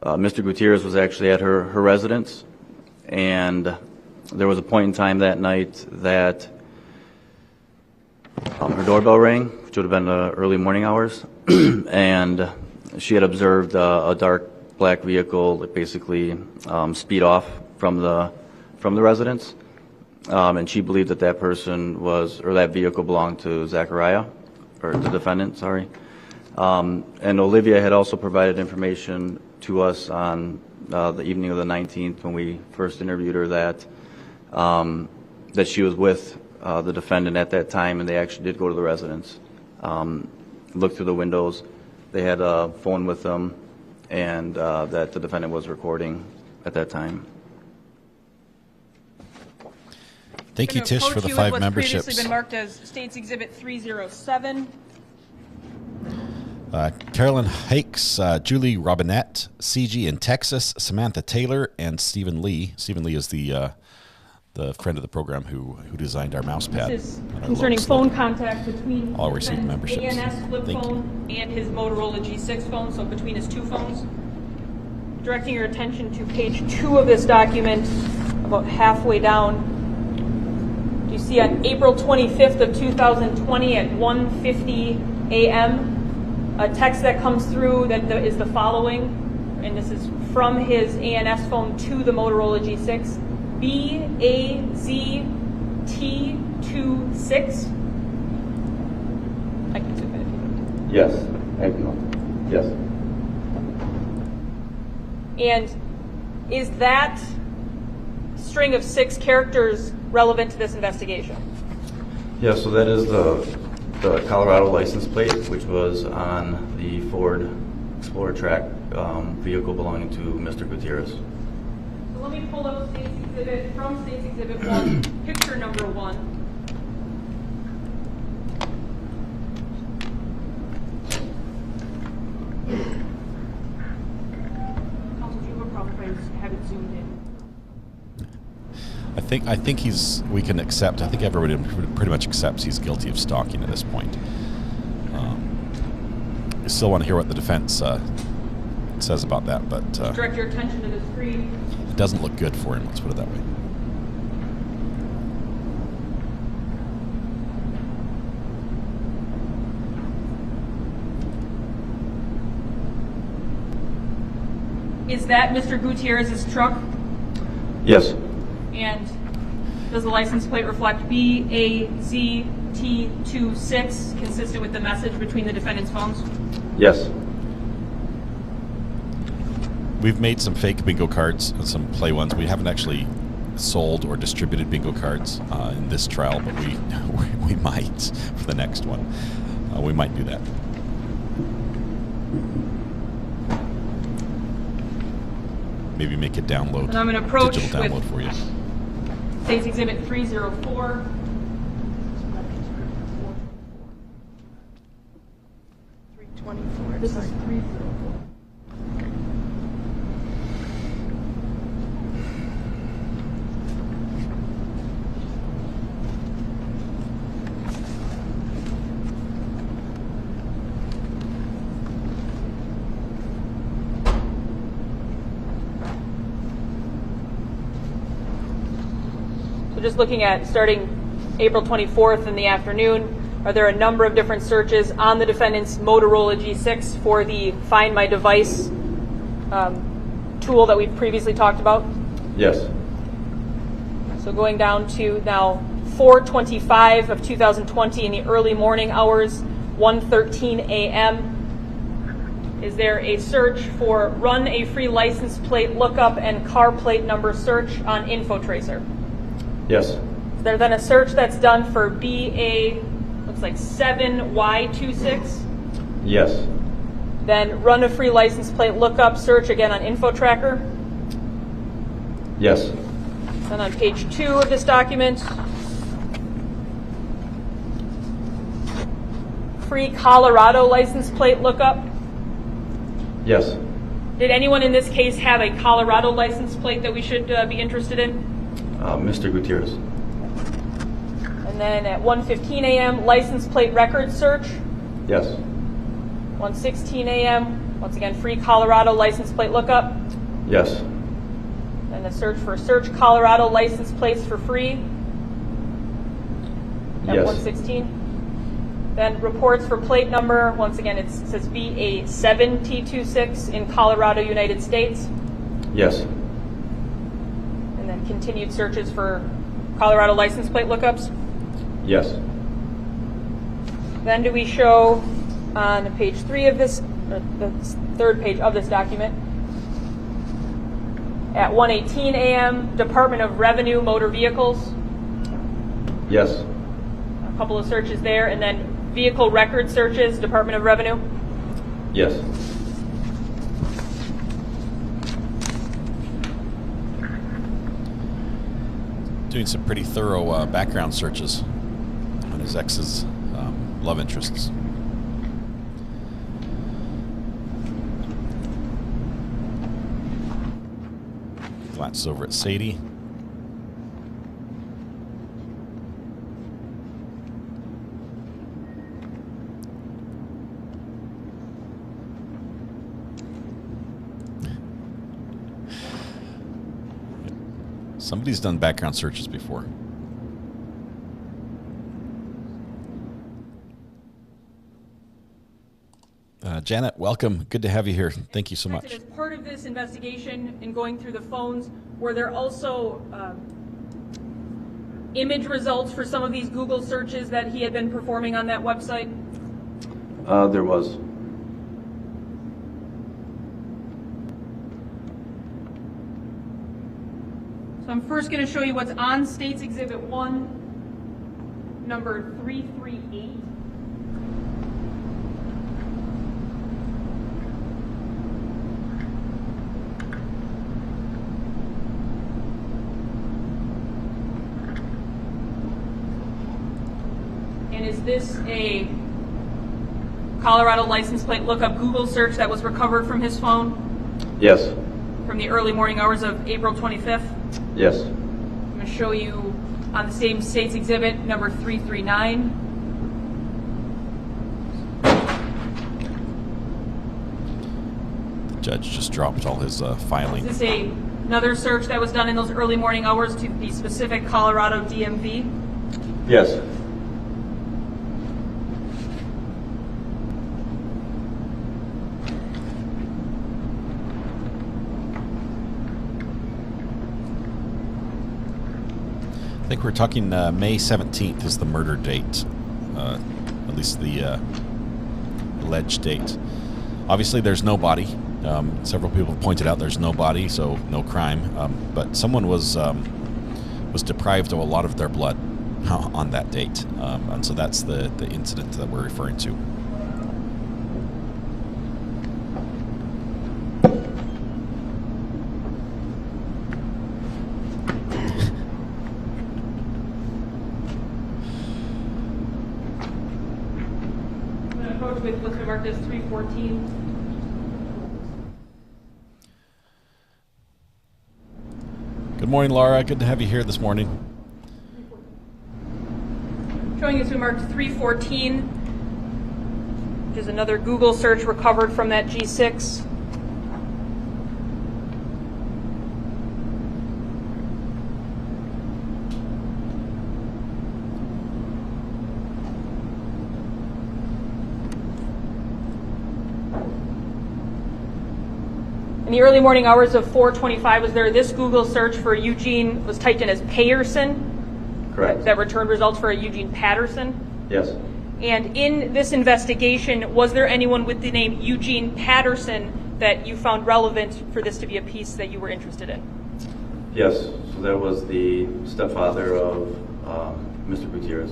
Mr. Gutierrez was actually at her residence, and there was a point in time that night that her doorbell rang, which would have been the early morning hours, and she had observed a dark black vehicle that basically speed off from the residence, and she believed that that person was, or that vehicle belonged to Zachariah, or the defendant, sorry. And Olivia had also provided information to us on the evening of the 19th when we first interviewed her that she was with the defendant at that time, and they actually did go to the residence, looked through the windows. They had a phone with them, and that the defendant was recording at that time. Thank you, Tish, for the 5 memberships. Previously been marked as State's Exhibit 307. Carolyn Hakes, Julie Robinette, CG in Texas, Samantha Taylor, and Stephen Lee. Stephen Lee is the friend of the program who designed our mouse pad. This is concerning phone contact between all received memberships. ANS flip phone and his Motorola G6 phone, so between his 2 phones. Directing your attention to page 2 of this document, about halfway down. You see on April 25th of 2020 at 1:50 a.m., a text that comes through that is the following, and this is from his ANS phone to the Motorola G6, BAZT26. I can zoom in if you want. Yes, thank you. Yes. And Is that string of 6 characters relevant to this investigation? Yeah, so that is the Colorado license plate, which was on the Ford Explorer track vehicle belonging to Mr. Gutierrez. So let me pull up State's Exhibit, from State's Exhibit 1, picture number 1. I think we can accept. I think everybody pretty much accepts he's guilty of stalking at this point. I still want to hear what the defense says about that, but direct your attention to the screen. It doesn't look good for him. Let's put it that way. Is that Mr. Gutierrez's truck? Yes. And does the license plate reflect BAZT26, consistent with the message between the defendant's phones? Yes. We've made some fake bingo cards and some play ones. We haven't actually sold or distributed bingo cards in this trial, but we might for the next one. We might do that. Maybe make a download. And I'm going to approach digital download for you. State's Exhibit 304. This is 304. Just looking at starting April 24th in the afternoon, are there a number of different searches on the defendant's Motorola G6 for the Find My Device tool that we've previously talked about? Yes. So going down to now 4/25 of 2020 in the early morning hours, 1:13 a.m. Is there a search for run a free license plate lookup and car plate number search on InfoTracer? Yes. Is there then a search that's done for BA, looks like 7Y26? Yes. Then run a free license plate lookup search again on InfoTracker? Yes. Then on page 2 of this document, free Colorado license plate lookup? Yes. Did anyone in this case have a Colorado license plate that we should be interested in? Mr. Gutierrez. And then at 1:15 a.m., license plate record search? Yes. 1:16 a.m., once again, free Colorado license plate lookup? Yes. Then a search for search Colorado license plates for free? At Yes. 1:16. Then reports for plate number, once again, it says BA7T26 in Colorado, United States? Yes. And then continued searches for Colorado license plate lookups? Yes. Then do we show on page 3 of this, or the third page of this document, at 1:18 a.m., Department of Revenue motor vehicles? Yes. A couple of searches there, and then vehicle record searches, Department of Revenue? Yes. Doing some pretty thorough background searches on his ex's love interests. Glances over at Sadie. Somebody's done background searches before. Janet, welcome. Good to have you here. Thank you so much. As part of this investigation and going through the phones, were there also image results for some of these Google searches that he had been performing on that website? There was. So I'm first going to show you what's on State's Exhibit 1, number 338. And is this a Colorado license plate lookup Google search that was recovered from his phone? Yes. From the early morning hours of April 25th? Yes. I'm going to show you on the same State's Exhibit, number 339. The judge just dropped all his filing. Is this another search that was done in those early morning hours to the specific Colorado DMV? Yes. I think we're talking May 17th is the murder date, at least the alleged date. Obviously, there's no body. Several people have pointed out there's no body, so no crime. But someone was deprived of a lot of their blood on that date, and so that's the incident that we're referring to. With what's been marked as 314. Good morning, Laura. Good to have you here this morning. Showing us we marked 314, which is another Google search recovered from that G6. In the early morning hours of 4:25, was there this Google search for Eugene, was typed in as Payerson? Correct. That returned results for a Eugene Patterson? Yes. And in this investigation, was there anyone with the name Eugene Patterson that you found relevant for this to be a piece that you were interested in? Yes. So that was the stepfather of Mr. Gutierrez.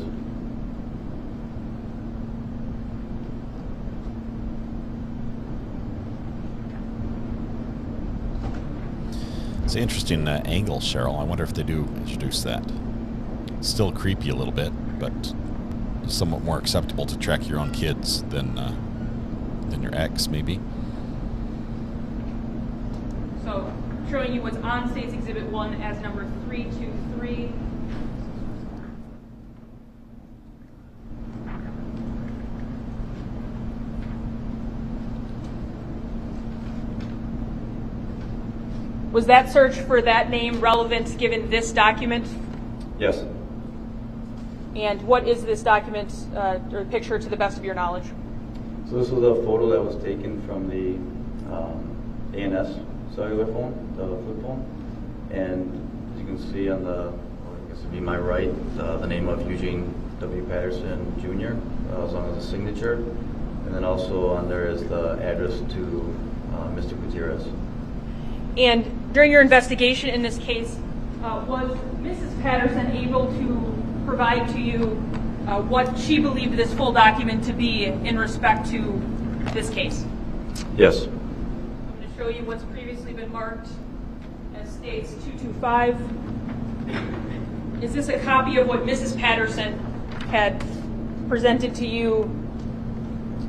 It's an interesting angle, Cheryl. I wonder if they do introduce that. It's still creepy a little bit, but somewhat more acceptable to track your own kids than your ex, maybe. So, showing you what's on State's Exhibit 1 as number 323. Was that search for that name relevant given this document? Yes. And what is this document or picture to the best of your knowledge? So this was a photo that was taken from the ANS cellular phone, the flip phone. And as you can see on the, I guess it'd be my right, the name of Eugene W. Patterson Jr. As long as the signature. And then also on there is the address to Mr. Gutierrez. And during your investigation in this case, was Mrs. Patterson able to provide to you what she believed this full document to be in respect to this case? Yes. I'm going to show you what's previously been marked as States 225. Is this a copy of what Mrs. Patterson had presented to you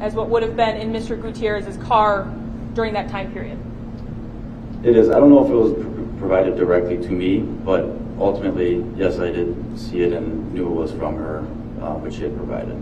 as what would have been in Mr. Gutierrez's car during that time period? It is. I don't know if it was provided directly to me, but ultimately, yes, I did see it and knew it was from her, which she had provided.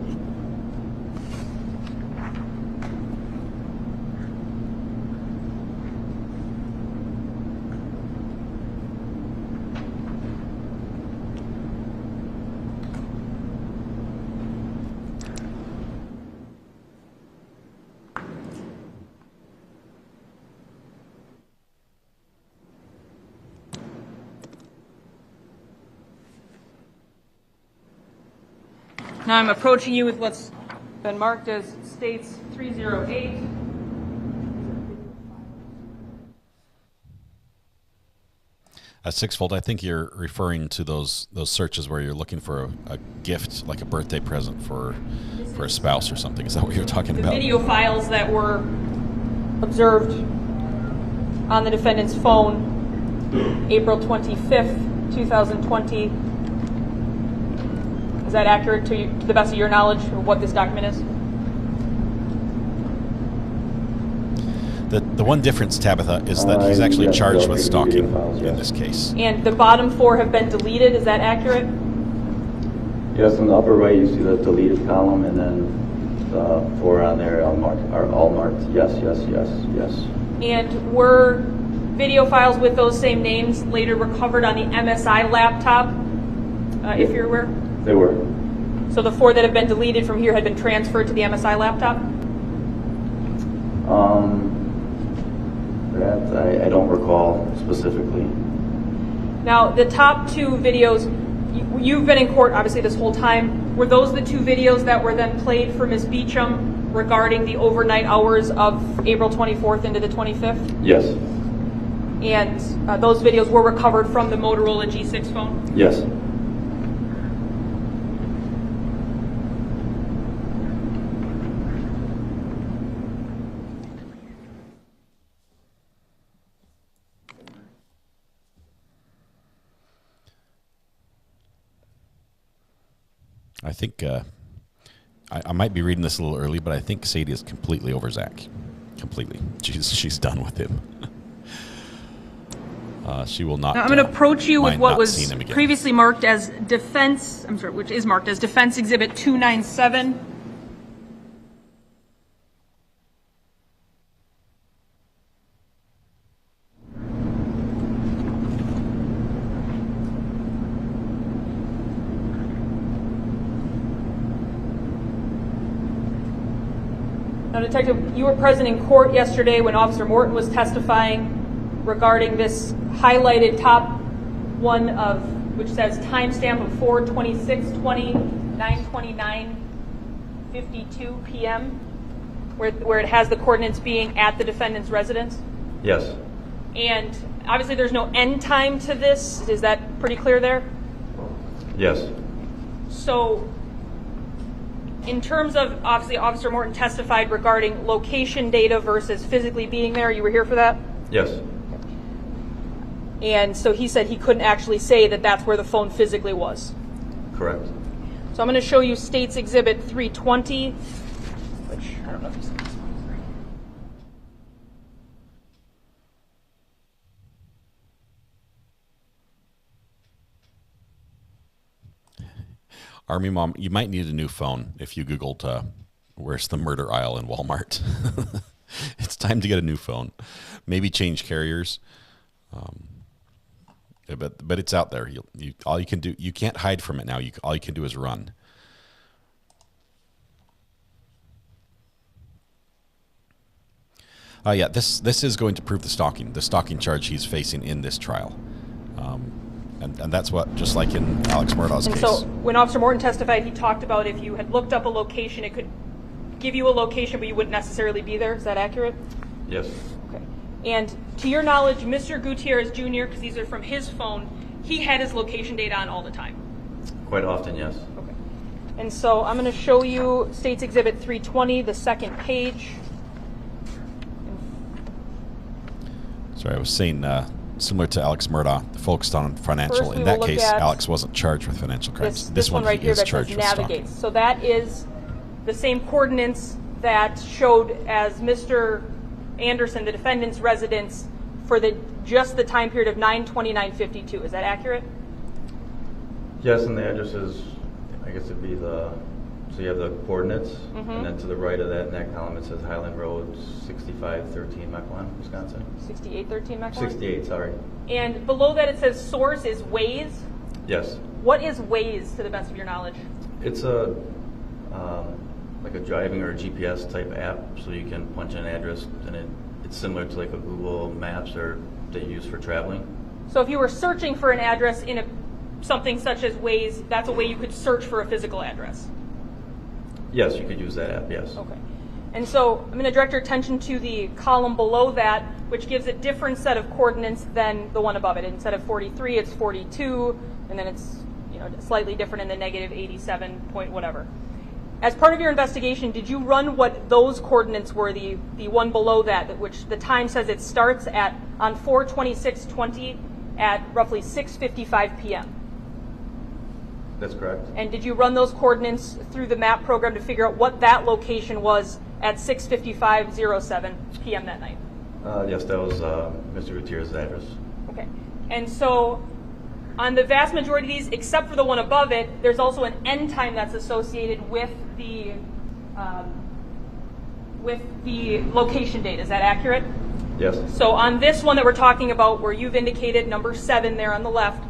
Now I'm approaching you with what's been marked as States 308. A sixfold, I think you're referring to those searches where you're looking for a gift, like a birthday present for a spouse or something. Is that what you're talking about? Video files that were observed on the defendant's phone, April 25th, 2020. Is that accurate to the best of your knowledge of what this document is? The one difference, Tabitha, is that he's actually charged with stalking in this case. And the bottom 4 have been deleted. Is that accurate? Yes, in the upper right you see the deleted column, and then the 4 on there are all marked yes, yes, yes, yes. And were video files with those same names later recovered on the MSI laptop, if you're aware? They were. So the 4 that have been deleted from here had been transferred to the MSI laptop? That I don't recall specifically. Now, the top 2 videos, you've been in court obviously this whole time. Were those the 2 videos that were then played for Ms. Beecham regarding the overnight hours of April 24th into the 25th? Yes. And those videos were recovered from the Motorola G6 phone? Yes. I think I might be reading this a little early, but I think Sadie is completely over Zach. Completely. She's done with him. She will not. Now, I'm going to approach you with what was previously marked as defense. I'm sorry, which is marked as Defense Exhibit 297. Now, Detective, you were present in court yesterday when Officer Morton was testifying regarding this highlighted top one of, which says timestamp of 4/26/20, 9:29:52 p.m., where it has the coordinates being at the defendant's residence? Yes. And obviously there's no end time to this. Is that pretty clear there? Yes. So, in terms of, obviously, Officer Morton testified regarding location data versus physically being there. You were here for that? Yes. And so he said he couldn't actually say that that's where the phone physically was. Correct. So I'm going to show you State's Exhibit 320, which I don't know if you see this one. Army Mom, you might need a new phone if you Googled where's the murder aisle in Walmart. It's time to get a new phone. Maybe change carriers. But it's out there. All you can do, you can't hide from it now. All you can do is run. Yeah, this is going to prove the stalking charge he's facing in this trial. And that's what, just like in Alex Murdaugh's case. So when Officer Morton testified, he talked about if you had looked up a location, it could give you a location, but you wouldn't necessarily be there. Is that accurate? Yes. Okay. And to your knowledge, Mr. Gutierrez Jr., because these are from his phone, he had his location data on all the time? Quite often, yes. Okay. And so I'm going to show you State's Exhibit 320, the second page. Sorry, I was saying similar to Alex Murdaugh, focused on financial. In that case, Alex wasn't charged with financial crimes. This one right here that says navigates. So that is the same coordinates that showed as Mr. Anderson, the defendant's residence, for just the time period of 9/29/52. Is that accurate? Yes, and the address is, I guess it'd be so you have the coordinates, and then to the right of that, in that column, it says Highland Road, 6513 Mequon, Wisconsin. 6813 Mequon? 68, sorry. And below that it says source is Waze? Yes. What is Waze, to the best of your knowledge? It's like a driving or a GPS type app, so you can punch in an address, and it's similar to like a Google Maps or that you use for traveling. So if you were searching for an address in something such as Waze, that's a way you could search for a physical address? Yes, you could use that app, yes. Okay. And so I'm going to direct your attention to the column below that, which gives a different set of coordinates than the one above it. Instead of 43, it's 42, and then it's slightly different in the negative 87 point whatever. As part of your investigation, did you run what those coordinates were, the one below that, which the time says it starts at on 4/26/20 at roughly 6:55 p.m.? That's correct. And did you run those coordinates through the map program to figure out what that location was at 6:55:07 p.m. that night? Yes, that was Mr. Gutierrez's address. Okay. And so on the vast majority of these, except for the one above it, there's also an end time that's associated with the location date. Is that accurate? Yes. So on this one that we're talking about, where you've indicated number 7 there on the left,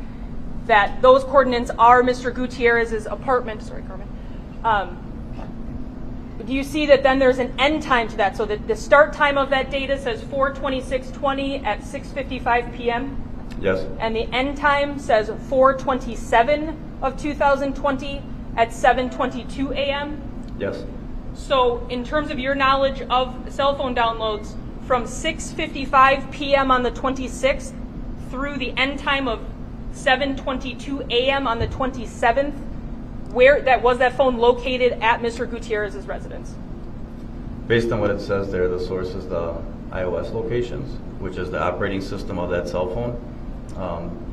that those coordinates are Mr. Gutierrez's apartment. Sorry, Carmen. Do you see that then there's an end time to that? So that the start time of that data says 4/26/20 at 6:55 p.m.? Yes. And the end time says 4/27 of 2020 at 7:22 a.m.? Yes. So in terms of your knowledge of cell phone downloads, from 6:55 p.m. on the 26th through the end time of 7:22 a.m. on the 27th, where was that phone located at Mr. Gutierrez's residence? Based on what it says there, the source is the iOS locations, which is the operating system of that cell phone,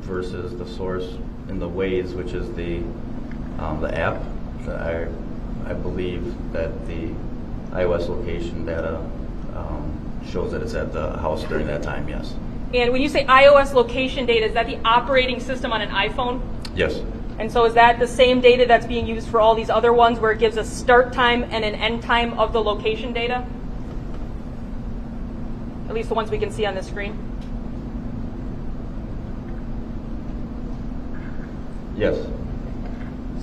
versus the source in the Waze, which is the app. I believe that the iOS location data shows that it's at the house during that time, yes. And when you say iOS location data, is that the operating system on an iPhone? Yes. And so is that the same data that's being used for all these other ones, where it gives a start time and an end time of the location data? At least the ones we can see on the screen? Yes.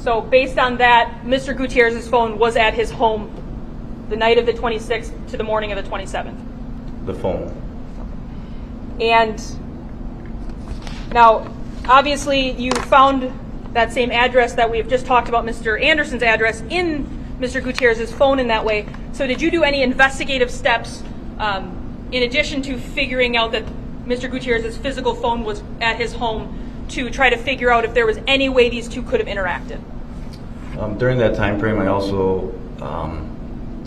So based on that, Mr. Gutierrez's phone was at his home the night of the 26th to the morning of the 27th? The phone. And now, obviously, you found that same address that we've just talked about, Mr. Anderson's address, in Mr. Gutierrez's phone in that way. So did you do any investigative steps in addition to figuring out that Mr. Gutierrez's physical phone was at his home to try to figure out if there was any way these two could have interacted? During that time frame, I also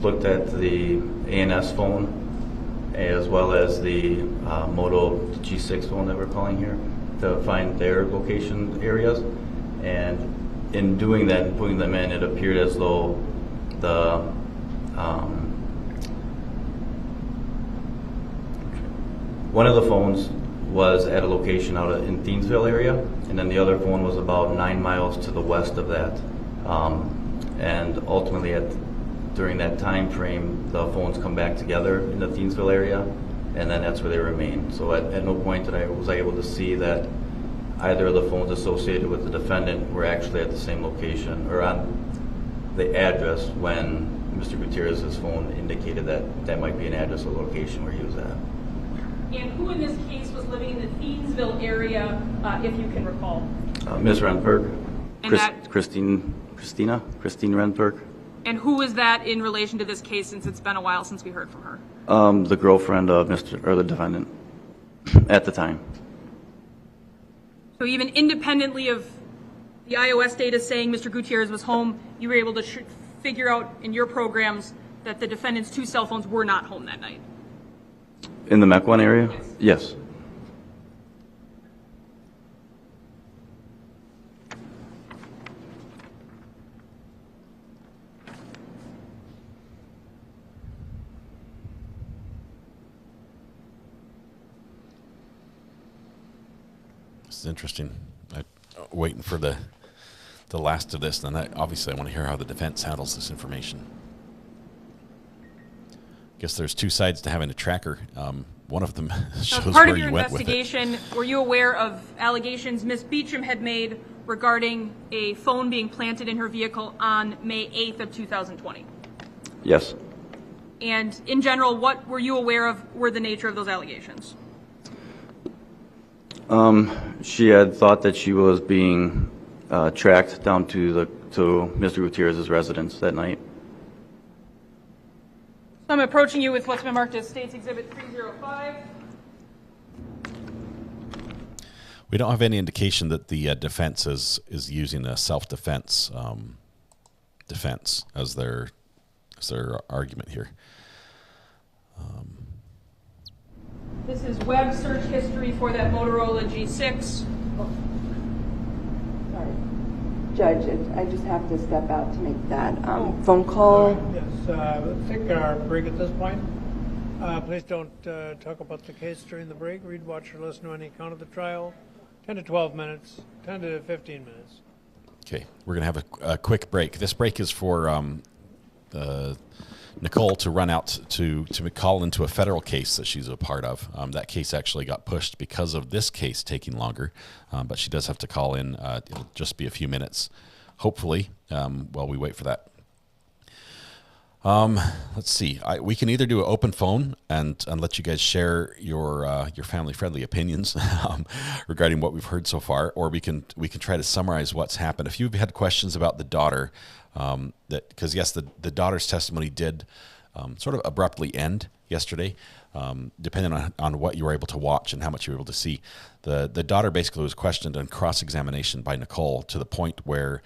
looked at the ANS phone as well as the Moto G6 phone that we're calling here to find their location areas. And in doing that and putting them in, it appeared as though the one of the phones was at a location out in Thiensville area, and then the other phone was about 9 miles to the west of that. And ultimately, during that time frame, the phones come back together in the Thiensville area, and then that's where they remain. So at no point did I was able to see that either of the phones associated with the defendant were actually at the same location or on the address when Mr. Gutierrez's phone indicated that that might be an address or location where he was at. And who in this case was living in the Thiensville area, if you can recall? Ms. Renberg. And Christine Renberg. And who was that in relation to this case, since it's been a while since we heard from her? The girlfriend of the defendant at the time. So even independently of the iOS data saying Mr. Gutierrez was home, you were able to figure out in your programs that the defendant's 2 cell phones were not home that night? In the Mequon area? Yes. This is interesting. I'm waiting for the last of this. Then obviously I want to hear how the defense handles this information. I guess there's 2 sides to having a tracker. One of them shows part where of your you went with it. investigation, were you aware of allegations Ms. Beecham had made regarding a phone being planted in her vehicle on May 8th of 2020? Yes. And in general, what were you aware of were the nature of those allegations? She had thought that she was being tracked down to Mr. Gutierrez's residence that night. I'm approaching you with what's been marked as State's Exhibit 305. We don't have any indication that the defense is using a self-defense defense as their argument here. This is web search history for that Motorola G6. Sorry. Judge, I just have to step out to make that phone call. Yes, let's take our break at this point. Please don't talk about the case during the break. Read, watch, or listen to any account of the trial. 10 to 12 minutes, 10 to 15 minutes. Okay, we're going to have a quick break. This break is for Nicole to run out to call into a federal case that she's a part of. That case actually got pushed because of this case taking longer, but she does have to call in. It'll just be a few minutes, hopefully, while we wait for that. Let's see. We can either do an open phone and let you guys share your family-friendly opinions regarding what we've heard so far, or we can try to summarize what's happened. If you've had questions about the daughter, because yes, the daughter's testimony did sort of abruptly end yesterday, depending on what you were able to watch and how much you were able to see. The daughter basically was questioned on cross-examination by Nicole to the point where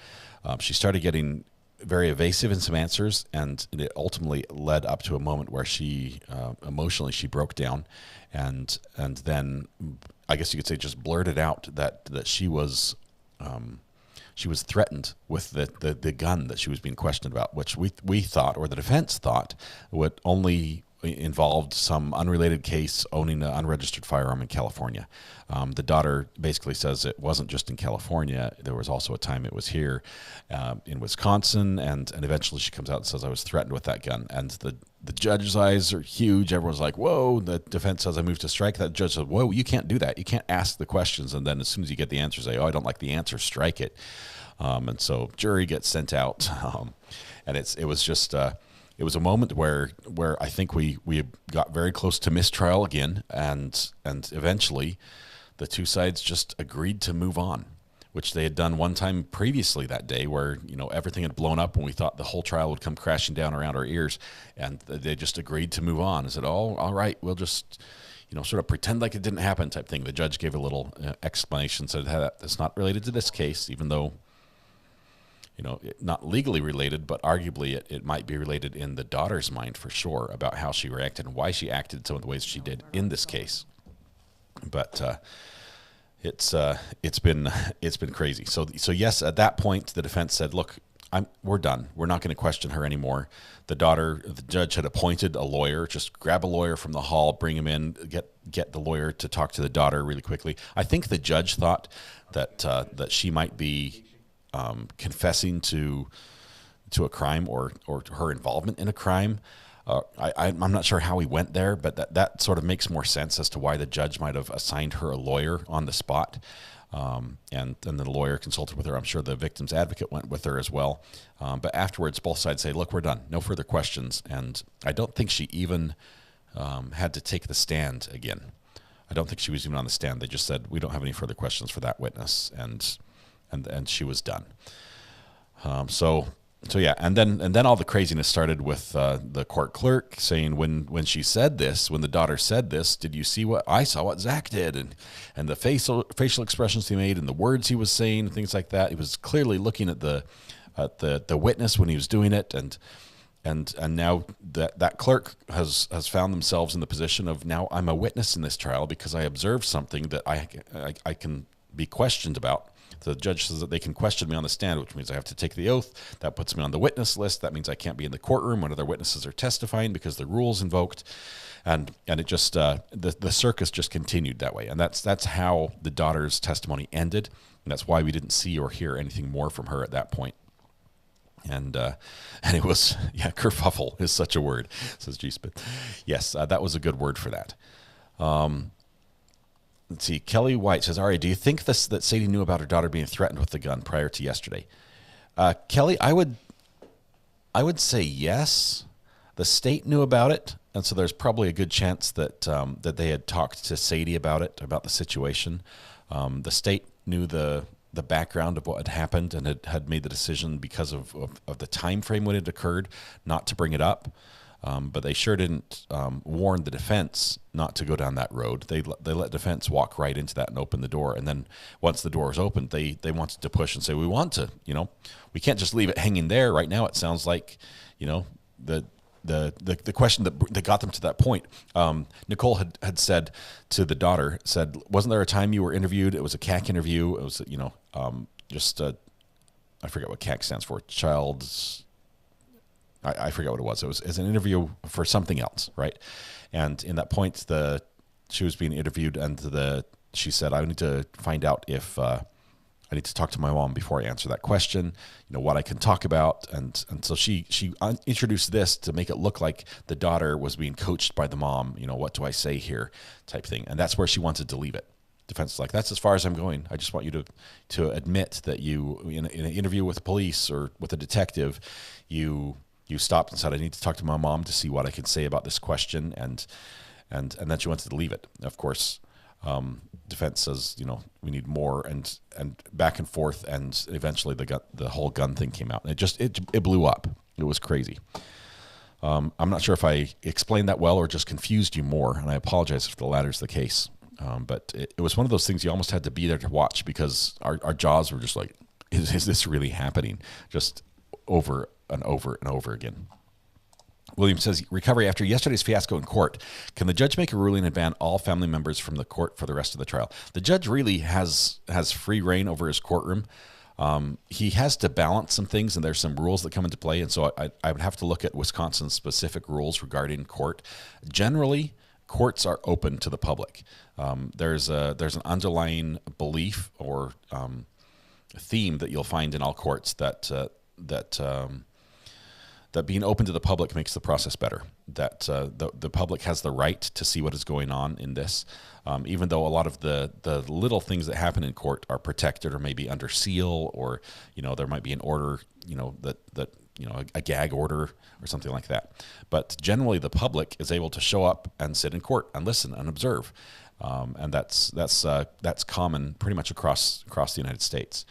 she started getting very evasive in some answers, and it ultimately led up to a moment where she emotionally she broke down, and then I guess you could say just blurted out that she was threatened with the gun that she was being questioned about, which we thought, or the defense thought, would only involved some unrelated case owning an unregistered firearm in California. The daughter basically says it wasn't just in California. There was also a time it was here in Wisconsin, and eventually she comes out and says, I was threatened with that gun. And the judge's eyes are huge. Everyone's like, whoa. The defense says, I moved to strike. That judge said, whoa, you can't do that. You can't ask the questions, and then as soon as you get the answer, say, oh, I don't like the answer, strike it. And so jury gets sent out. And it was just... It was a moment where I think we got very close to mistrial again, and eventually the two sides just agreed to move on, which they had done one time previously that day, where everything had blown up and we thought the whole trial would come crashing down around our ears, and they just agreed to move on and said, oh, all right, we'll just sort of pretend like it didn't happen type thing. The judge gave a little explanation, said that's not related to this case, even though not legally related, but arguably it might be related in the daughter's mind for sure about how she reacted and why she acted some of the ways she did in this case. But it's been crazy. So yes, at that point the defense said, look, we're done. We're not going to question her anymore. The judge had appointed a lawyer. Just grab a lawyer from the hall, bring him in, get the lawyer to talk to the daughter really quickly. I think the judge thought that she might be confessing to a crime or her involvement in a crime. I'm not sure how he went there, but that sort of makes more sense as to why the judge might have assigned her a lawyer on the spot. And then the lawyer consulted with her. I'm sure the victim's advocate went with her as well. But afterwards, both sides say, look, we're done. No further questions. And I don't think she even had to take the stand again. I don't think she was even on the stand. They just said, we don't have any further questions for that witness. And she was done. So yeah, and then all the craziness started with the court clerk saying when she said this, when the daughter said this, did you see what I saw? What Zach did, and the facial expressions he made and the words he was saying and things like that. He was clearly looking at the witness when he was doing it, and now that clerk has found themselves in the position of, now I'm a witness in this trial because I observed something that I can be questioned about. The judge says that they can question me on the stand, which means I have to take the oath. That puts me on the witness list. That means I can't be in the courtroom when other witnesses are testifying because the rule's invoked. And it just the circus just continued that way. And that's how the daughter's testimony ended. And that's why we didn't see or hear anything more from her at that point. And it was, kerfuffle is such a word, says G-Spit. Yes, that was a good word for that. Let's see. Kelly White says, Ari, do you think that Sadie knew about her daughter being threatened with the gun prior to yesterday? Kelly, I would say yes. The state knew about it, and so there's probably a good chance that they had talked to Sadie about it, about the situation. The state knew the background of what had happened and had made the decision because of the time frame when it occurred not to bring it up. But they sure didn't warn the defense not to go down that road. They let defense walk right into that and open the door. And then once the door was opened, they wanted to push and say, we want to, we can't just leave it hanging there. Right now it sounds like, the question that got them to that point. Nicole had said to the daughter, wasn't there a time you were interviewed? It was a CAC interview. It was, I forget what CAC stands for. I forget what it was. It was an interview for something else, right? And in that point, she was being interviewed, and she said, I need to find out if I need to talk to my mom before I answer that question, what I can talk about. And so she introduced this to make it look like the daughter was being coached by the mom, what do I say here type thing. And that's where she wanted to leave it. Defense is like, that's as far as I'm going. I just want you to admit that you, in an interview with police or with a detective, you stopped and said, I need to talk to my mom to see what I can say about this question. And then she wanted to leave it. Of course, defense says, we need more, and back and forth, and eventually the whole gun thing came out, and it blew up. It was crazy. I'm not sure if I explained that well or just confused you more, and I apologize if the latter is the case. But it was one of those things you almost had to be there to watch, because our jaws were just like, is this really happening? Just over and over and over again. William says, recovery after yesterday's fiasco in court. Can the judge make a ruling and ban all family members from the court for the rest of the trial? The judge really has free reign over his courtroom. He has to balance some things, and there's some rules that come into play. And so I would have to look at Wisconsin's specific rules regarding court. Generally, courts are open to the public. There's an underlying belief or theme that you'll find in all courts that being open to the public makes the process better, that the public has the right to see what is going on in this, even though a lot of the little things that happen in court are protected or maybe under seal, or there might be an order, a gag order or something like that. But generally the public is able to show up and sit in court and listen and observe, and that's common pretty much across the United States.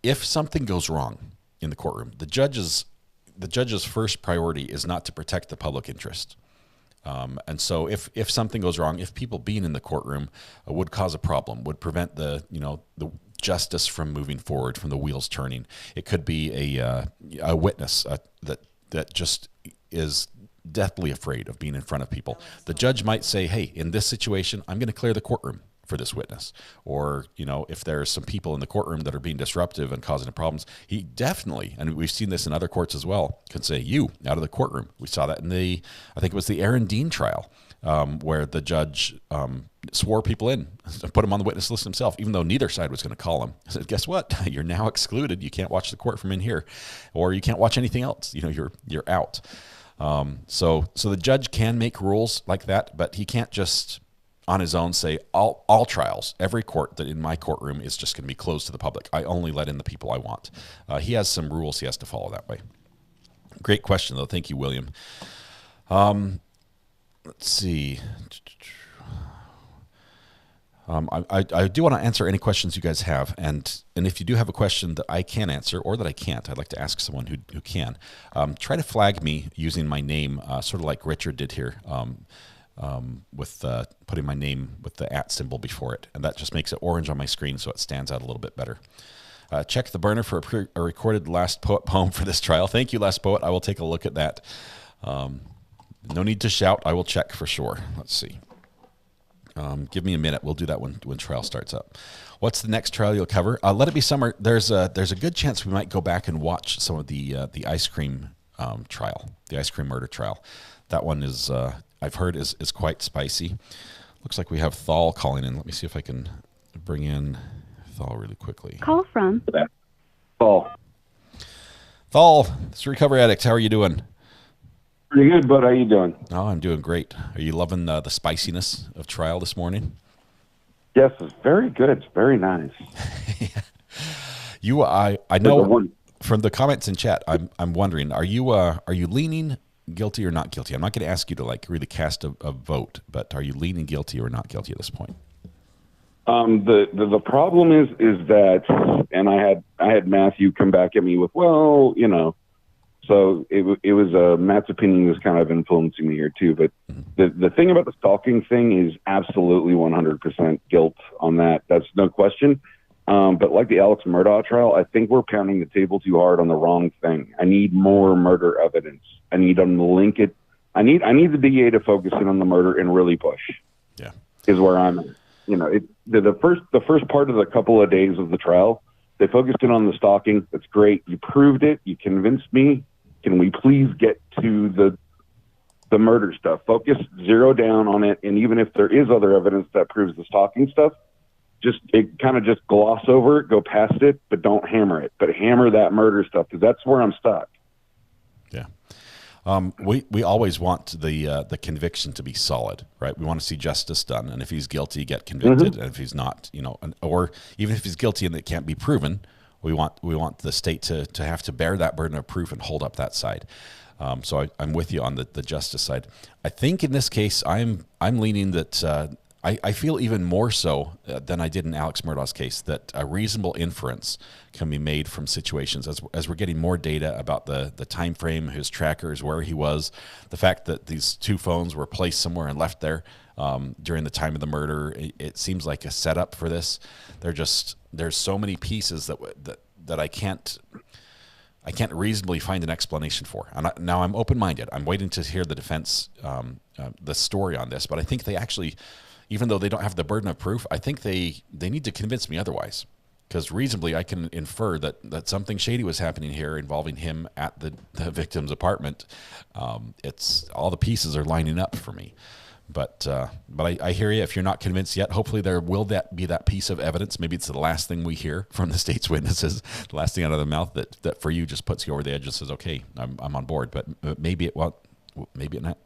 If something goes wrong in the courtroom, the judge's first priority is not to protect the public interest. And so if something goes wrong, if people being in the courtroom would cause a problem, would prevent the justice from moving forward, from the wheels turning, it could be a witness that just is deathly afraid of being in front of people. The judge might say, hey, in this situation, I'm going to clear the courtroom for this witness. Or, if there's some people in the courtroom that are being disruptive and causing problems, he definitely, and we've seen this in other courts as well, can say, you, out of the courtroom. We saw that in I think it was the Aaron Dean trial, where the judge swore people in, put them on the witness list himself, even though neither side was going to call him. He said, guess what? You're now excluded. You can't watch the court from in here, or you can't watch anything else. You're out. So the judge can make rules like that, but he can't just on his own say all trials, every court that in my courtroom is just going to be closed to the public. I only let in the people I want. He has some rules he has to follow that way. Great question, though. Thank you, William. Let's see. I do want to answer any questions you guys have, and if you do have a question that I can answer or that I can't, I'd like to ask someone who can. Try to flag me using my name, sort of like Richard did here. With putting my name with the @ symbol before it, and that just makes it orange on my screen so it stands out a little bit better. Check the burner for a recorded Last Poet poem for this trial. Thank you, Last Poet. I will take a look at that. No need to shout. I will check for sure. Let's see. Give me a minute. We'll do that when trial starts up. What's the next trial you'll cover? Let It Be Summer. There's a good chance we might go back and watch some of the ice cream trial, the ice cream murder trial. That one is, I've heard, is quite spicy. Looks like we have Thal calling in. Let me see if I can bring in Thal really quickly. Call from Paul. Thal, it's Recovery Addict. How are you doing? Pretty good, bud. How you doing? Oh, I'm doing great. Are you loving the spiciness of trial this morning? Yes, it's very good. It's very nice. I know from the comments in chat, I'm wondering, are you leaning guilty or not guilty? I'm not going to ask you to really cast a vote, but are you leaning guilty or not guilty at this point? The problem is that, and I had Matthew come back at me with, well, So it was Matt's opinion was kind of influencing me here too. But the thing about the stalking thing is absolutely 100% guilt on that. That's no question. But like the Alex Murdaugh trial, I think we're pounding the table too hard on the wrong thing. I need more murder evidence. I need them to link it. I need the DA to focus in on the murder and really push. Yeah, is where I'm at. You know, the first part of the couple of days of the trial, they focused in on the stalking. That's great. You proved it. You convinced me. Can we please get to the murder stuff? Focus, zero down on it. And even if there is other evidence that proves the stalking stuff, just gloss over it, go past it, but don't hammer it. But hammer that murder stuff, because that's where I'm stuck. Yeah. We always want the conviction to be solid, right? We want to see justice done, and if he's guilty, get convicted, and if he's not, or even if he's guilty and it can't be proven, we want the state to have to bear that burden of proof and hold up that side. So I'm with you on the justice side. I think in this case, I'm leaning that I feel even more so than I did in Alex Murdaugh's case that a reasonable inference can be made from situations as we're getting more data about the time frame, his trackers, where he was, the fact that these two phones were placed somewhere and left there during the time of the murder. It seems like a setup for this. There's so many pieces that I can't reasonably find an explanation for. And now I'm open-minded. I'm waiting to hear the defense, the story on this, but I think they actually, even though they don't have the burden of proof, I think they need to convince me otherwise. Because reasonably, I can infer that something shady was happening here involving him at the victim's apartment. It's all the pieces are lining up for me. But I hear you. If you're not convinced yet, hopefully there will be that piece of evidence. Maybe it's the last thing we hear from the state's witnesses, the last thing out of their mouth that for you just puts you over the edge and says, okay, I'm on board. But maybe it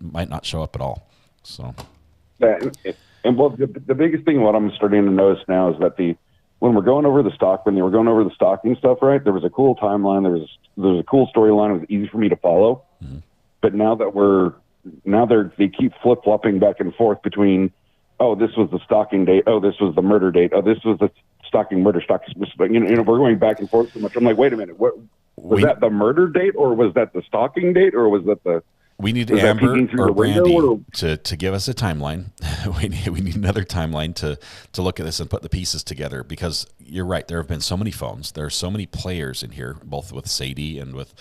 might not show up at all. So. And the biggest thing, what I'm starting to notice now is that when they were going over the stalking stuff, right? There was a cool timeline. There was a cool storyline. It was easy for me to follow. Mm-hmm. But now they keep flip flopping back and forth between, oh, this was the stalking date. Oh, this was the murder date. Oh, this was the stalking murder. We're going back and forth so much. I'm like, wait a minute. What was that the murder date, or was that the stalking date, or was that the? We need Amber or Brandy to give us a timeline. we need another timeline to look at this and put the pieces together, because you're right. There have been so many phones. There are so many players in here, both with Sadie and with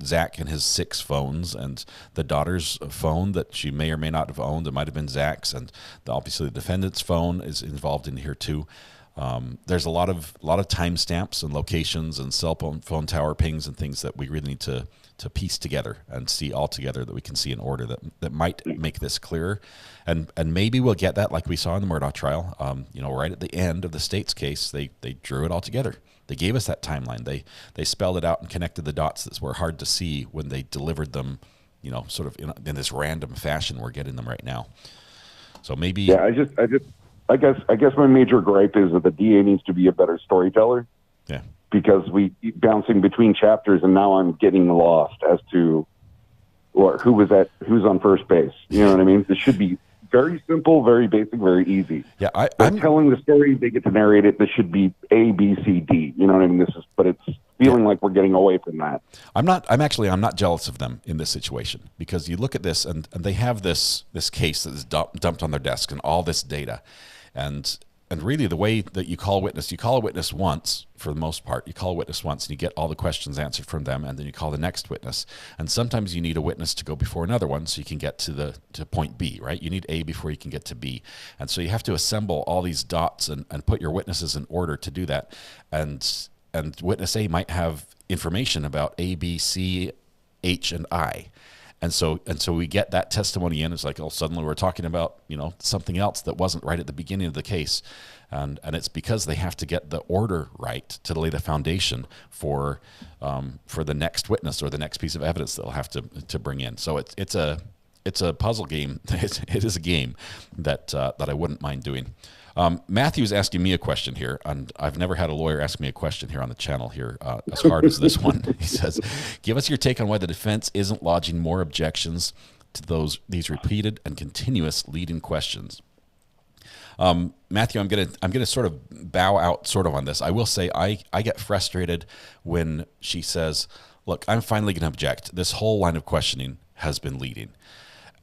Zach and his 6 phones, and the daughter's phone that she may or may not have owned. It might have been Zach's, and obviously the defendant's phone is involved in here too. There's a lot of timestamps and locations and cell phone tower pings and things that we really need to piece together and see all together, that we can see in order that might make this clearer. And maybe we'll get that like we saw in the Murdaugh trial. Right at the end of the state's case, they drew it all together. They gave us that timeline. They spelled it out and connected the dots that were hard to see when they delivered them, sort of in this random fashion we're getting them right now. So maybe. Yeah, I guess my major gripe is that the DA needs to be a better storyteller. Yeah. Because we keep bouncing between chapters, and now I'm getting lost as to who's on first base. You know what I mean? This should be very simple, very basic, very easy. Yeah, I'm telling the story. They get to narrate it. This should be A, B, C, D. You know what I mean? But it's feeling like we're getting away from that. I'm not jealous of them in this situation, because you look at this and they have this case that is dumped on their desk and all this data, and really the way that you call a witness once, for the most part. You call a witness once and you get all the questions answered from them, and then you call the next witness. And sometimes you need a witness to go before another one so you can get to point B, right? You need A before you can get to B. And so you have to assemble all these dots and put your witnesses in order to do that. And witness A might have information about A, B, C, H, and I. And so we get that testimony in. It's like, oh, suddenly we're talking about, something else that wasn't right at the beginning of the case. And it's because they have to get the order right to lay the foundation for the next witness or the next piece of evidence that they'll have to bring in. So it's a puzzle game. It is a game that I wouldn't mind doing. Matthew's asking me a question here, and I've never had a lawyer ask me a question here on the channel here as hard as this one. He says, give us your take on why the defense isn't lodging more objections to these repeated and continuous leading questions. Matthew, I'm gonna sort of bow out sort of on this. I will say I get frustrated when she says, look, I'm finally going to object. This whole line of questioning has been leading.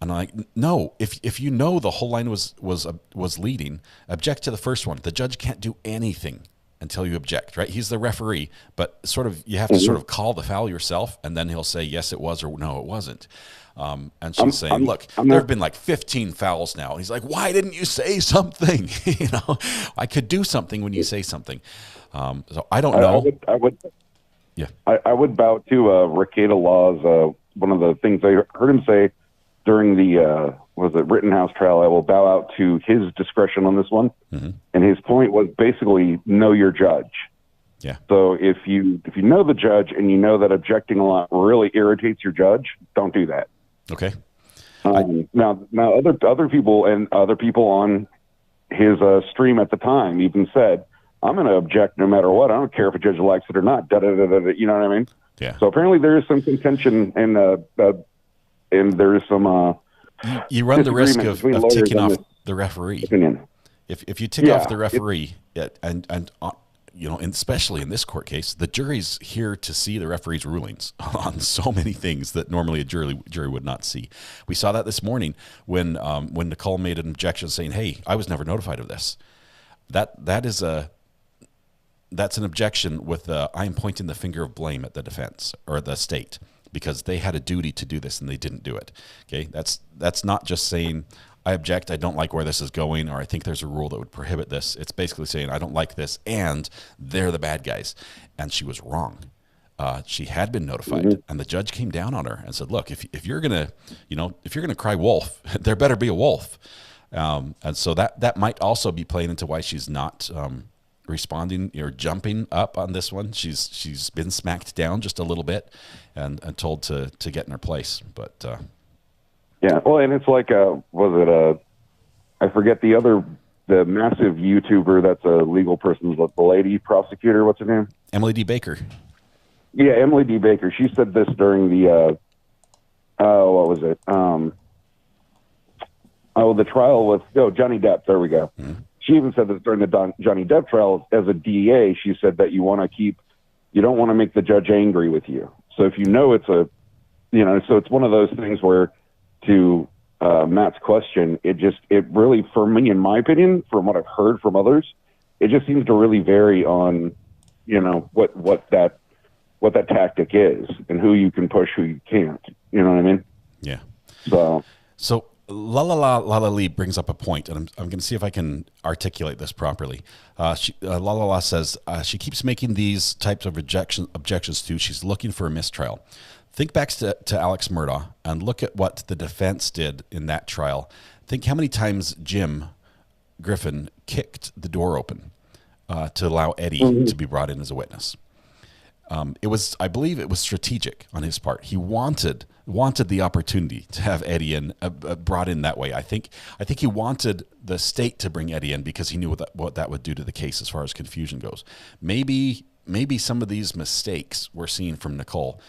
And I'm like, no, if you know the whole line was leading, object to the first one. The judge can't do anything until you object, right? He's the referee, but sort of you have to sort of call the foul yourself, and then he'll say, yes, it was, or no, it wasn't. And she's saying, look, there have been like 15 fouls now. He's like, why didn't you say something? I could do something when you say something. So I don't know. I would bow to Rekieta Law's, one of the things I heard him say during the Rittenhouse trial. I will bow out to his discretion on this one. Mm-hmm. And his point was basically know your judge. Yeah. So if you know the judge and you know that objecting a lot really irritates your judge, don't do that. Okay. Now other people on his stream at the time even said, I'm going to object no matter what. I don't care if a judge likes it or not. You know what I mean? Yeah. So apparently there is some contention and there is some. You run the risk of ticking off the referee. Opinion. If you tick off the referee, and especially in this court case, the jury's here to see the referee's rulings on so many things that normally a jury would not see. We saw that this morning when Nicole made an objection saying, "Hey, I was never notified of this." That's an objection with I'm pointing the finger of blame at the defense or the state because they had a duty to do this and they didn't do it. Okay, that's not just saying I object, I don't like where this is going, or I think there's a rule that would prohibit this. It's basically saying I don't like this and they're the bad guys. And she was wrong. She had been notified, and the judge came down on her and said, "Look, if you're gonna cry wolf, there better be a wolf." And so that might also be playing into why she's not responding or jumping up on this one. She's been smacked down just a little bit and told to get in her place. But yeah, well, and it's like I forget the massive YouTuber that's a legal person, the lady prosecutor. What's her name? Emily D. Baker. Yeah, Emily D. Baker. She said this during the what was it? The trial with Johnny Depp. There we go. Mm-hmm. She even said that during the Johnny Depp trial, as a DA, she said that you don't want to make the judge angry with you. So if you know so it's one of those things where, to Matt's question, it really, for me, in my opinion, from what I've heard from others, it just seems to really vary on, what that tactic is and who you can push, who you can't. You know what I mean? Yeah. So La Lee brings up a point, and I'm going to see if I can articulate this properly. La says she keeps making these types of objections to. She's looking for a mistrial. Think back to Alex Murdaugh and look at what the defense did in that trial. Think how many times Jim Griffin kicked the door open to allow Eddie to be brought in as a witness. I believe it was strategic on his part. He wanted the opportunity to have Eddie in brought in that way. I think he wanted the state to bring Eddie in because he knew what that would do to the case as far as confusion goes. Maybe some of these mistakes we're seeing from Nicole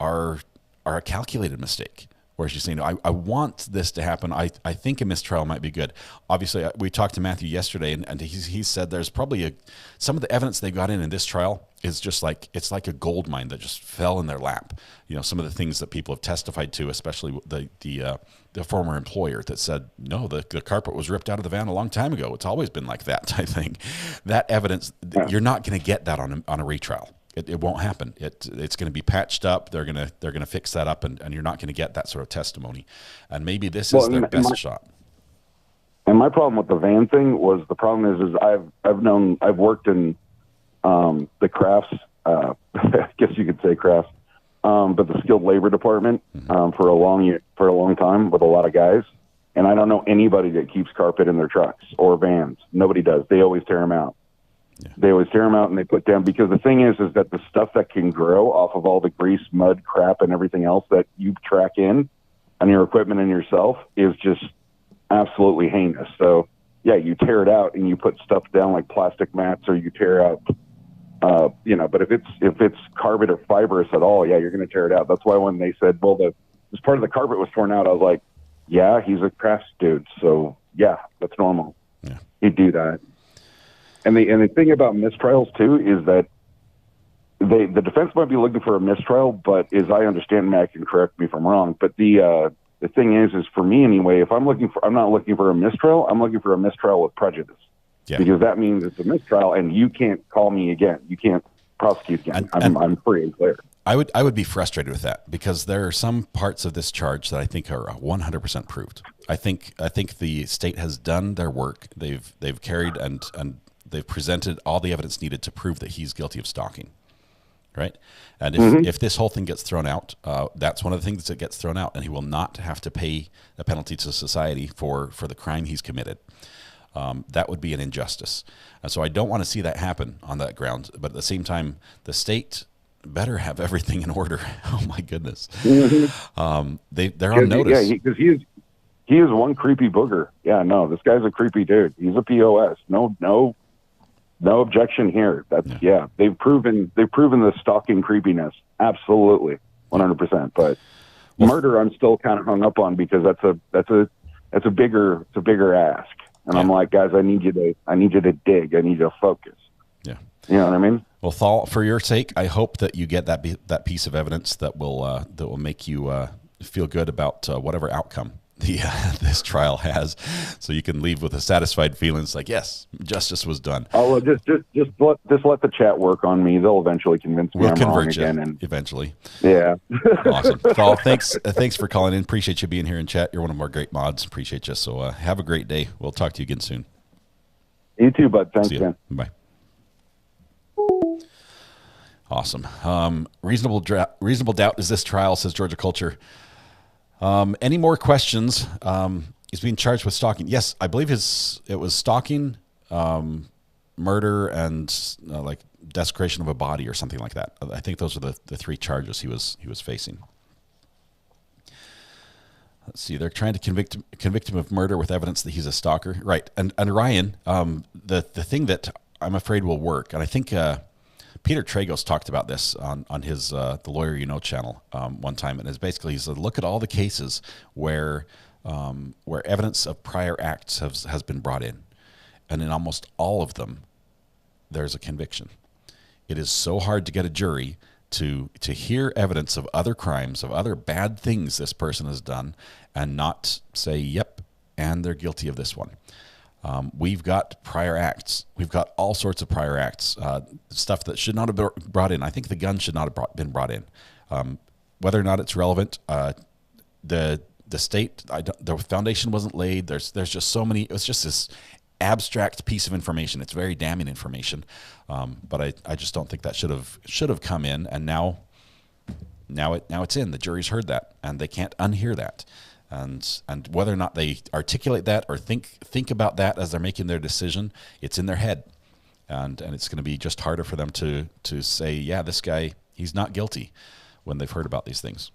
are a calculated mistake, where she's saying, I want this to happen. I think a mistrial might be good. Obviously, we talked to Matthew yesterday, and he said there's probably some of the evidence they got in this trial is just like, it's like a gold mine that just fell in their lap. Some of the things that people have testified to, especially the former employer that said, no, the carpet was ripped out of the van a long time ago. It's always been like that type thing. That evidence, you're not going to get that on a retrial. It won't happen. It's going to be patched up. They're going to fix that up, and you're not going to get that sort of testimony. And maybe this is their best shot. And my problem with the van thing was, the problem is I've worked in the crafts, I guess you could say crafts, but the skilled labor department for a long time with a lot of guys. And I don't know anybody that keeps carpet in their trucks or vans. Nobody does. They always tear them out. Yeah. They always tear them out and they put down, because the thing is that the stuff that can grow off of all the grease, mud, crap, and everything else that you track in on your equipment and yourself is just absolutely heinous. So yeah, you tear it out and you put stuff down like plastic mats, or you tear out, but if it's carpet or fibrous at all, yeah, you're going to tear it out. That's why when they said, well, this part of the carpet was torn out, I was like, yeah, he's a crafts dude. So yeah, that's normal. Yeah. He'd do that. And the thing about mistrials too is that the defense might be looking for a mistrial, but as I understand, Matt can correct me if I'm wrong, but the thing is for me anyway, if I'm not looking for a mistrial, I'm looking for a mistrial with prejudice. Yeah. Because that means it's a mistrial and you can't call me again. You can't prosecute again. I'm free and clear. I would be frustrated with that because there are some parts of this charge that I think are 100% proved. I think the state has done their work. They've carried and they've presented all the evidence needed to prove that he's guilty of stalking. Right. And if this whole thing gets thrown out, that's one of the things that gets thrown out, and he will not have to pay a penalty to society for the crime he's committed. That would be an injustice. And so I don't want to see that happen on that ground. But at the same time, the state better have everything in order. Oh my goodness. Mm-hmm. They're on notice. Yeah, because he is one creepy booger. Yeah, no, this guy's a creepy dude. He's a POS. No objection here. They've proven the stalking creepiness. Absolutely. 100%. But murder I'm still kind of hung up on because that's a bigger ask. And I'm like, guys, I need you to dig. I need you to focus. Yeah. You know what I mean? Well, Thal, for your sake, I hope that you get that piece of evidence that will make you feel good about whatever outcome this trial has, so you can leave with a satisfied feeling. It's like, yes, justice was done. Oh, well, just let the chat work on me. They'll eventually convince me I'm wrong again. And eventually, yeah. Awesome, Thal. Thanks for calling in. Appreciate you being here in chat. You're one of our great mods. Appreciate you. So have a great day. We'll talk to you again soon. You too, bud. Thanks, man. Bye. Awesome. Reasonable doubt is this trial, says Georgia Culture. Any more questions? He's being charged with stalking. Yes, I believe it was stalking, murder, and like desecration of a body or something like that. I think those are the three charges he was facing. Let's see. They're trying to convict him of murder with evidence that he's a stalker. Right. And Ryan, the thing that I'm afraid will work, and I think Peter Tragos talked about this on his The Lawyer You Know channel one time, and he said, look at all the cases where evidence of prior acts has been brought in, and in almost all of them, there's a conviction. It is so hard to get a jury to hear evidence of other crimes, of other bad things this person has done, and not say, yep, and they're guilty of this one. We've got prior acts. We've got all sorts of prior acts, stuff that should not have been brought in. I think the gun should not have been brought in. Whether or not it's relevant, the state, the foundation wasn't laid. There's just so many. It was just this abstract piece of information. It's very damning information, but I just don't think that should have come in. And now it's in. The jury's heard that, and they can't unhear that. And whether or not they articulate that or think about that as they're making their decision, it's in their head, and it's going to be just harder for them to say, yeah, this guy, he's not guilty, when they've heard about these things.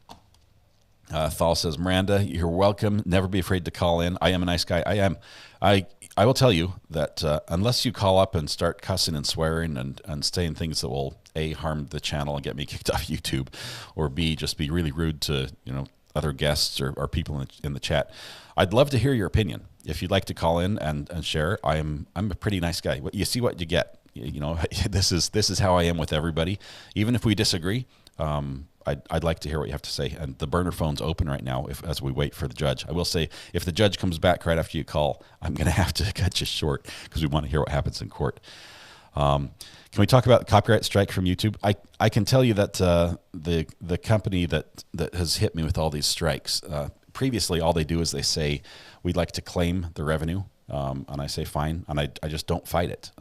Thal says, Miranda, you're welcome. Never be afraid to call in. I am a nice guy. I am. I will tell you that unless you call up and start cussing and swearing and saying things that will A, harm the channel and get me kicked off YouTube, or B, just be really rude to other guests or people in the chat, I'd love to hear your opinion. If you'd like to call in and share, I'm a pretty nice guy. You see what you get. This is how I am with everybody. Even if we disagree, I'd like to hear what you have to say. And the burner phone's open right now as we wait for the judge. I will say, if the judge comes back right after you call, I'm going to have to cut you short because we want to hear what happens in court. Can we talk about the copyright strike from YouTube? I can tell you that the company that has hit me with all these strikes, previously all they do is they say, we'd like to claim the revenue. And I say, fine. And I just don't fight it.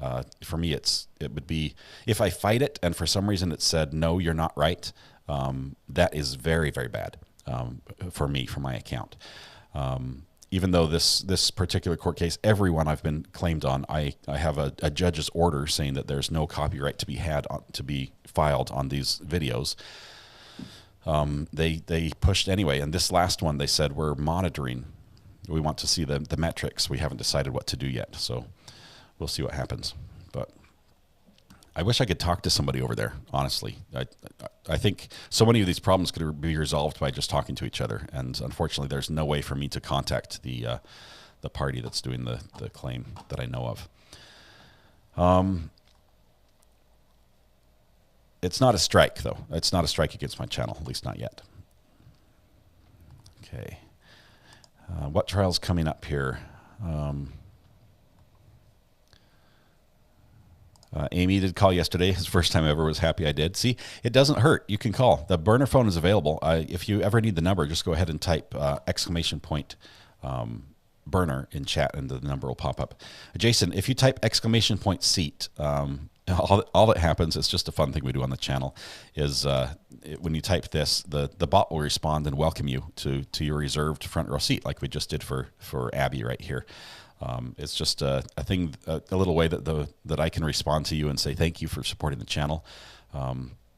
For me, it would be, if I fight it and for some reason it said, no, you're not right, that is very, very bad for me, for my account. Even though this particular court case, everyone I've been claimed on, I have a judge's order saying that there's no copyright to be filed on these videos. They pushed anyway, and this last one they said, we're monitoring. We want to see the metrics. We haven't decided what to do yet, so we'll see what happens. But I wish I could talk to somebody over there, honestly. I think so many of these problems could be resolved by just talking to each other, and unfortunately there's no way for me to contact the party that's doing the claim that I know of. It's not a strike, though. It's not a strike against my channel, at least not yet. Okay. What trial's coming up here? Amy did call yesterday. His first time ever. Was happy I did. See, it doesn't hurt. You can call. The burner phone is available. If you ever need the number, just go ahead and type ! Burner in chat, and the number will pop up. Jason, if you type ! Seat, all that happens, it's just a fun thing we do on the channel, is when you type this, the bot will respond and welcome you to your reserved front row seat, like we just did for Abby right here. It's just a thing, a little way that I can respond to you and say thank you for supporting the channel.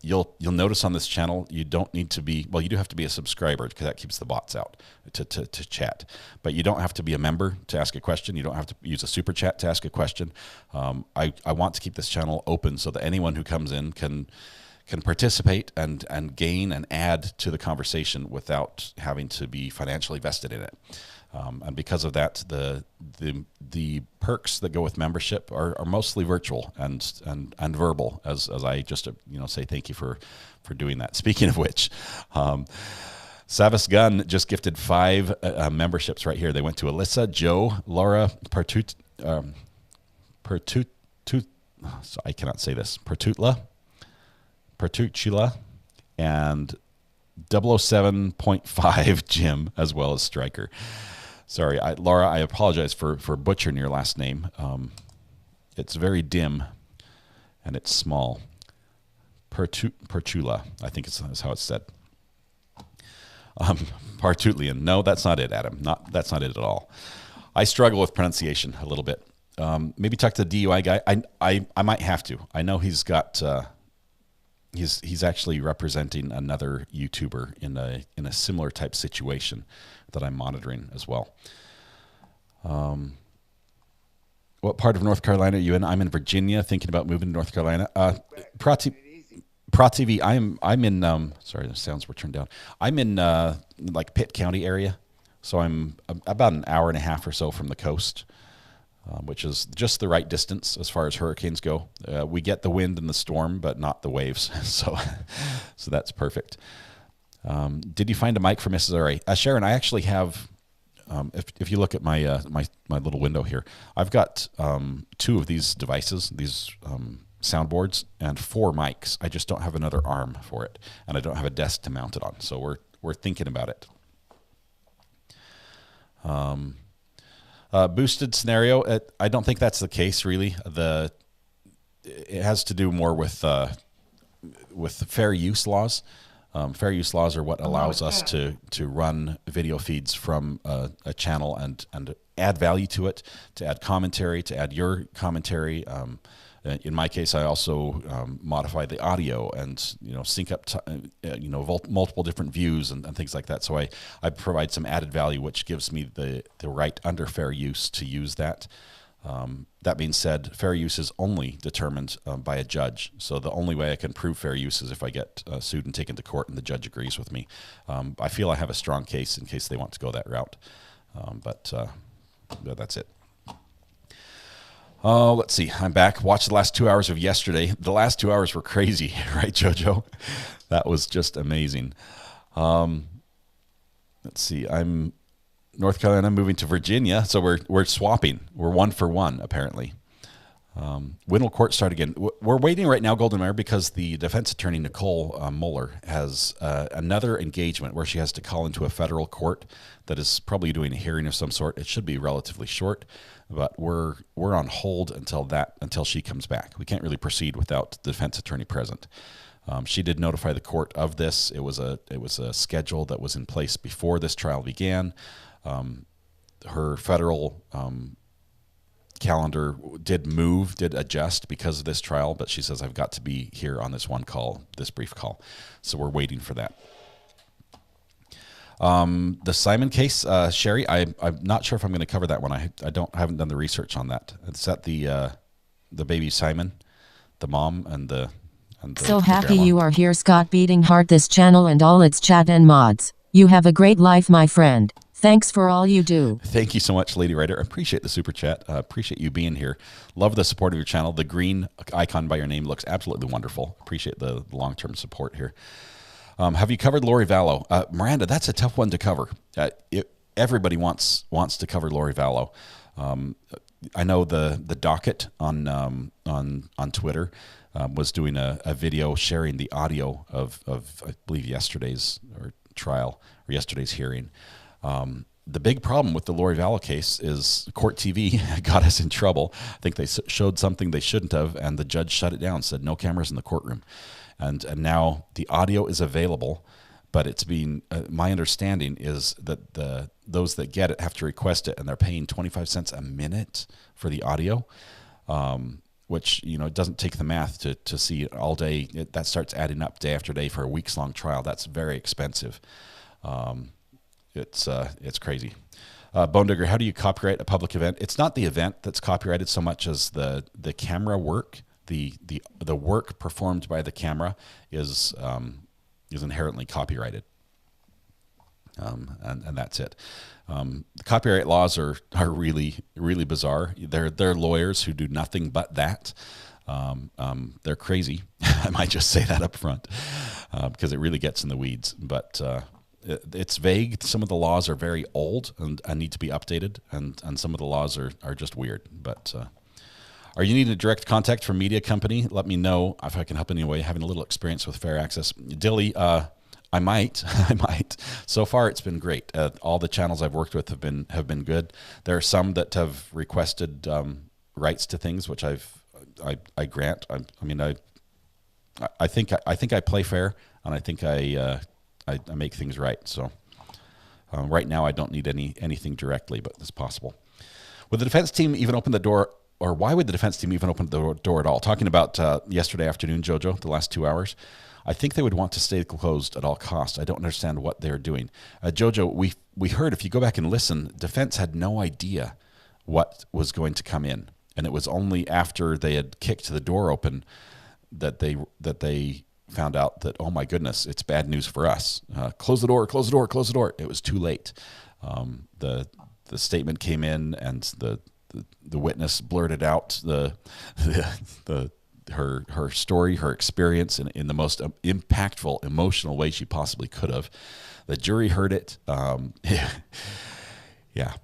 You'll notice on this channel, you don't need to be, well, you do have to be a subscriber, because that keeps the bots out to chat. But you don't have to be a member to ask a question. You don't have to use a super chat to ask a question. I want to keep this channel open so that anyone who comes in can participate and gain and add to the conversation without having to be financially vested in it. And because of that, the perks that go with membership are mostly virtual and verbal, as I just say thank you for doing that. Speaking of which, Savis Gunn just gifted 5 memberships right here. They went to Alyssa, Joe, Laura, so I cannot say this, Pertutla, and 007.5 Jim, as well as Stryker. Sorry, Laura, I apologize for butchering your last name. It's very dim, and it's small. Pertula, I think is how it's said. Partutlian. No, that's not it, Adam. That's not it at all. I struggle with pronunciation a little bit. Maybe talk to the DUI guy. I might have to. I know he's got... He's actually representing another YouTuber in a similar type situation that I'm monitoring as well. What part of North Carolina are you in? I'm in Virginia, thinking about moving to North Carolina. ProTV, I'm in. Sorry, the sounds were turned down. I'm in like Pitt County area, so I'm about an hour and a half or so from the coast. Which is just the right distance as far as hurricanes go. We get the wind and the storm, but not the waves. So that's perfect. Did you find a mic for Mrs. R.A.? Sharon, I actually have, if you look at my my little window here, I've got 2 of these devices, these soundboards, and 4 mics. I just don't have another arm for it, and I don't have a desk to mount it on. So we're thinking about it. Boosted scenario, I don't think that's the case, really. It has to do more with fair use laws. Fair use laws are what allows us to run video feeds from a channel and add value to it, to add commentary, to add your commentary. In my case, I also modify the audio and sync up multiple different views and things like that. So I provide some added value, which gives me the right under fair use to use that. That being said, fair use is only determined by a judge. So the only way I can prove fair use is if I get sued and taken to court and the judge agrees with me. I feel I have a strong case in case they want to go that route. But that's it. Oh, let's see. I'm back. Watched the last 2 hours of yesterday. The last 2 hours were crazy, right, JoJo? That was just amazing. Let's see. I'm North Carolina, moving to Virginia, so we're swapping. We're 1 for 1, apparently. When will court start again? We're waiting right now, Golden Mare, because the defense attorney, Nicole Mueller, has another engagement where she has to call into a federal court that is probably doing a hearing of some sort. It should be relatively short, but we're on hold until she comes back. We can't really proceed without the defense attorney present. She did notify the court of this. It was a schedule that was in place before this trial began. Her federal calendar did adjust because of this trial, but she says, I've got to be here on this one call, this brief call. So we're waiting for that. The Simon case, Sherry, I'm not sure if I'm going to cover that one. I haven't done the research on that. Is that the baby Simon, the mom and the so happy grandma? You are here, Scott, beating heart this channel and all its chat and mods. You have a great life, my friend. Thanks for all you do. Thank you so much, Lady Writer. I appreciate the super chat. Appreciate you being here. Love the support of your channel. The green icon by your name looks absolutely wonderful. Appreciate the long-term support here. Have you covered Lori Vallow? Miranda, that's a tough one to cover. Everybody wants to cover Lori Vallow. I know the docket on Twitter was doing a video sharing the audio of I believe yesterday's hearing. The big problem with the Lori Vallow case is Court TV got us in trouble. I think they showed something they shouldn't have, and the judge shut it down, said no cameras in the courtroom. And now the audio is available, but it's being, my understanding is that those that get it have to request it, and they're paying 25 cents a minute for the audio, which, it doesn't take the math to see it all day. That starts adding up day after day for a weeks-long trial. That's very expensive. It's crazy. Bone Digger, how do you copyright a public event? It's not the event that's copyrighted so much as the camera work. The work performed by the camera is inherently copyrighted, and that's it. The copyright laws are really, really bizarre. They're lawyers who do nothing but that. They're crazy. I might just say that up front because it really gets in the weeds. But it's vague. Some of the laws are very old and need to be updated, and some of the laws are just weird. But are you needing a direct contact from media company? Let me know if I can help in any way. Having a little experience with fair access. Dilly, I might. So far, it's been great. All the channels I've worked with have been good. There are some that have requested rights to things, which I grant. I think I play fair, and I think I make things right. So right now, I don't need anything directly, but it's possible. Would the defense team even open the door? Or why would the defense team even open the door at all? Talking about yesterday afternoon, Jojo, the last 2 hours, I think they would want to stay closed at all costs. I don't understand what they're doing. Jojo, we heard, if you go back and listen, defense had no idea what was going to come in. And it was only after they had kicked the door open that they found out that, oh my goodness, it's bad news for us. Close the door, close the door, close the door. It was too late. The statement came in, and the witness blurted out her story, her experience in the most impactful, emotional way she possibly could have. The jury heard it. Yeah,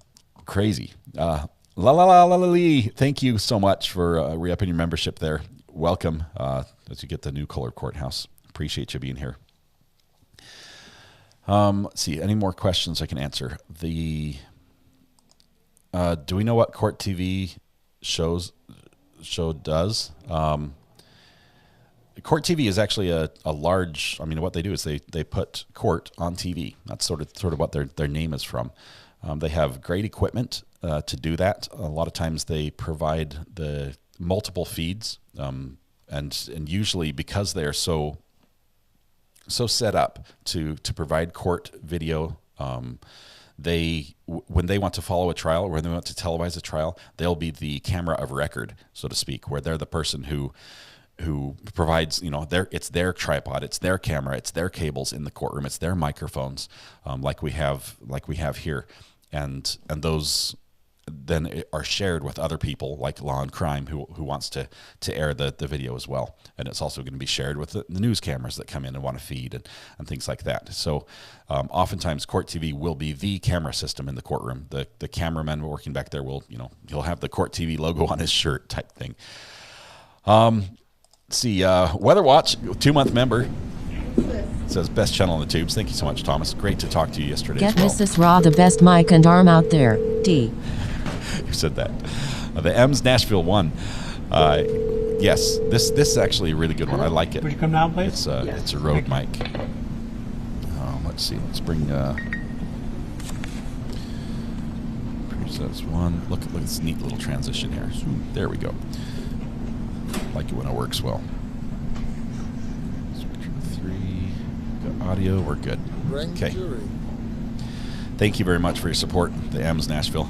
crazy. La la la la la lee. Thank you so much for re-upping your membership there. Welcome as you get the new color courthouse. Appreciate you being here. Let's see, any more questions I can answer? Do we know what Court TV show does? Court TV is actually a large. What they do is they put court on TV. That's sort of what their name is from. They have great equipment to do that. A lot of times they provide the multiple feeds, and usually because they are so set up to provide court video. When they want to follow a trial, or when they want to televise a trial, they'll be the camera of record, so to speak, where they're the person who provides, it's their tripod, it's their camera, it's their cables in the courtroom, it's their microphones, like we have here, and those then are shared with other people like Law and Crime who wants to air the video as well. And it's also going to be shared with the news cameras that come in and want to feed and things like that. So oftentimes Court TV will be the camera system in the courtroom. The cameraman working back there he'll have the Court TV logo on his shirt type thing. Let's see, Weather Watch, 2-month member. Says best channel in the tubes. Thank you so much, Thomas. Great to talk to you yesterday. Get as well. Mrs. Raw the best mic and arm out there. D. You said that. The M's Nashville 1. Yes, this is actually a really good one. I like it. Would you come down, please? It's a Rode mic. Let's see. Let's bring. Presets 1. Look at this neat little transition here. There we go. Like it when it works well. Spectrum 3. Got audio. We're good. Okay. Thank you very much for your support, the M's Nashville.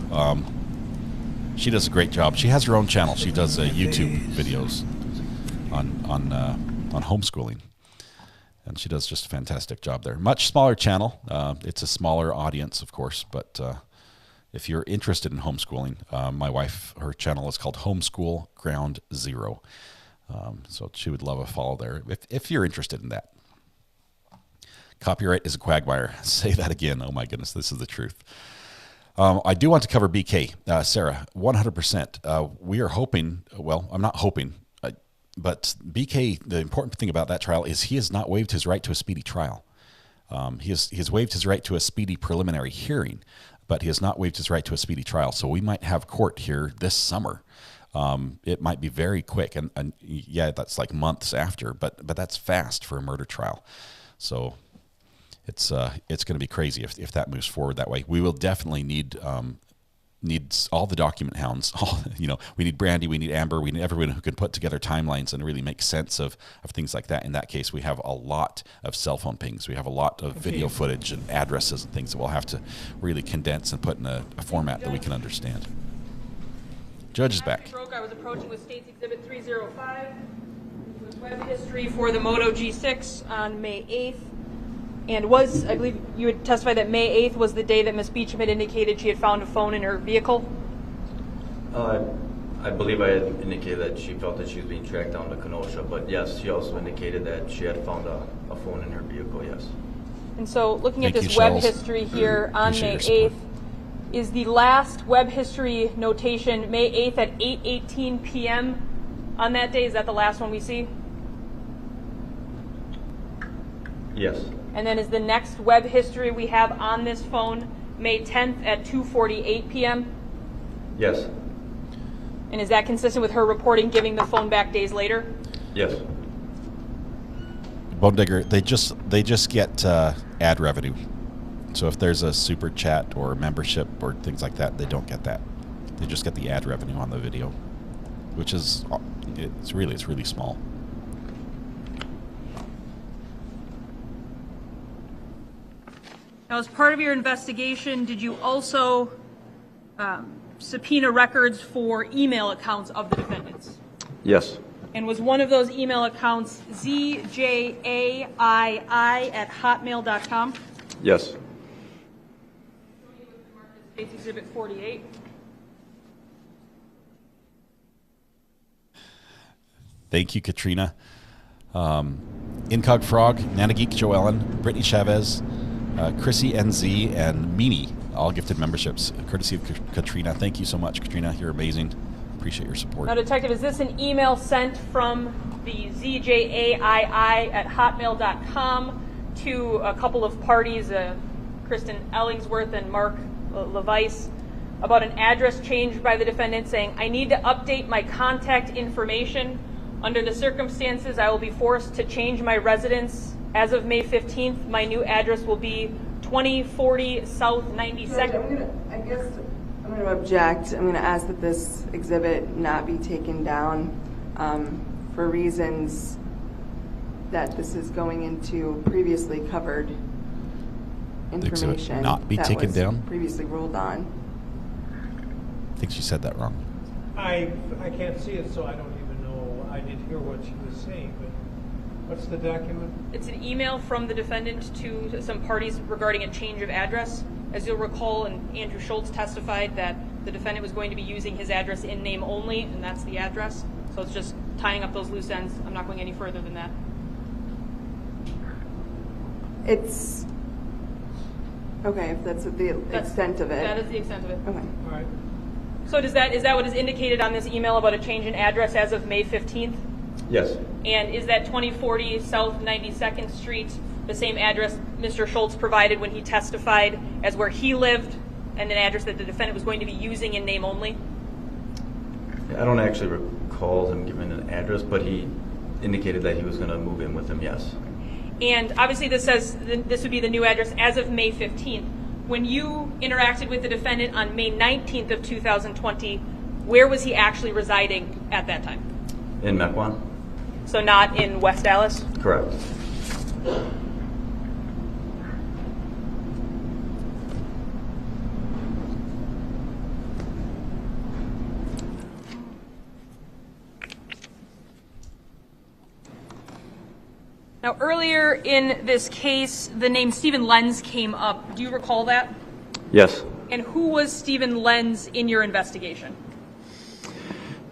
She does a great job. She has her own channel. She does YouTube videos on homeschooling, And she does just a fantastic job there. Much smaller channel. It's a smaller audience, of course, but if you're interested in homeschooling, my wife, her channel is called Homeschool Ground Zero. So she would love a follow there if you're interested in that. Copyright is a quagmire. Say that again. Oh my goodness, this is the truth. I do want to cover BK. Sarah, 100%. We are hoping, well, I'm not hoping, but BK, the important thing about that trial is he has not waived his right to a speedy trial. He has waived his right to a speedy preliminary hearing, but he has not waived his right to a speedy trial. So we might have court here this summer. It might be very quick, and yeah, that's like months after, but that's fast for a murder trial. So it's going to be crazy if that moves forward that way. We will definitely need all the document hounds. We need Brandy, we need Amber, we need everyone who can put together timelines and really make sense of things like that. In that case, we have a lot of cell phone pings. We have a lot of video footage and addresses and things that we'll have to really condense and put in a format that we can understand. Judge is back. I was approaching with State's Exhibit 305 with web history for the Moto G6 on May 8th. And I believe you had testified that May 8th was the day that Ms. Beecham had indicated she had found a phone in her vehicle? I believe I had indicated that she felt that she was being tracked down to Kenosha, but yes, she also indicated that she had found a phone in her vehicle, yes. And so looking at this web history here on May 8th, is the last web history notation May 8th at 8:18 p.m. on that day? Is that the last one we see? Yes. And then is the next web history we have on this phone May 10th at 2:48 p.m.? Yes. And is that consistent with her reporting giving the phone back days later? Yes. Bone Digger, they just get ad revenue. So if there's a super chat or membership or things like that, they don't get that. They just get the ad revenue on the video, which is it's really small. Now, as part of your investigation, did you also subpoena records for email accounts of the defendants? Yes. And was one of those email accounts ZJAII@hotmail.com? Yes. State's Exhibit 48. Thank you, Katrina. Incog Frog, Nana Geek Joellen, Brittany Chavez, Chrissy NZ, and Meanie, all gifted memberships, courtesy of Katrina. Thank you so much, Katrina. You're amazing. Appreciate your support. Now, Detective, is this an email sent from the ZJAII@hotmail.com to a couple of parties, Kristen Ellingsworth and Mark Levice, about an address changed by the defendant saying, I need to update my contact information. Under the circumstances, I will be forced to change my residence. As of May 15th, my new address will be 2040 South 92nd. I guess I'm going to object. I'm going to ask that this exhibit not be taken down for reasons that this is going into previously covered information not be that taken was down? previously ruled on. I think she said that wrong. I can't see it, so I don't even know. I didn't hear what she was saying, but what's the document? It's an email from the defendant to some parties regarding a change of address. As you'll recall, and Andrew Schultz testified that the defendant was going to be using his address in name only, and that's the address. So it's just tying up those loose ends. I'm not going any further than that. It's okay if that's the extent of it. That is the extent of it. Okay. All right. So is that what is indicated on this email about a change in address as of May 15th? Yes. And is that 2040 South 92nd Street the same address Mr. Schultz provided when he testified as where he lived, and an address that the defendant was going to be using in name only? I don't actually recall him giving an address, but he indicated that he was going to move in with him, yes. And obviously this says this would be the new address as of May 15th. When you interacted with the defendant on May 19th of 2020, where was he actually residing at that time? In Mequon. So not in West Dallas? Correct. Now, earlier in this case, the name Stephen Lenz came up. Do you recall that? Yes. And who was Stephen Lenz in your investigation?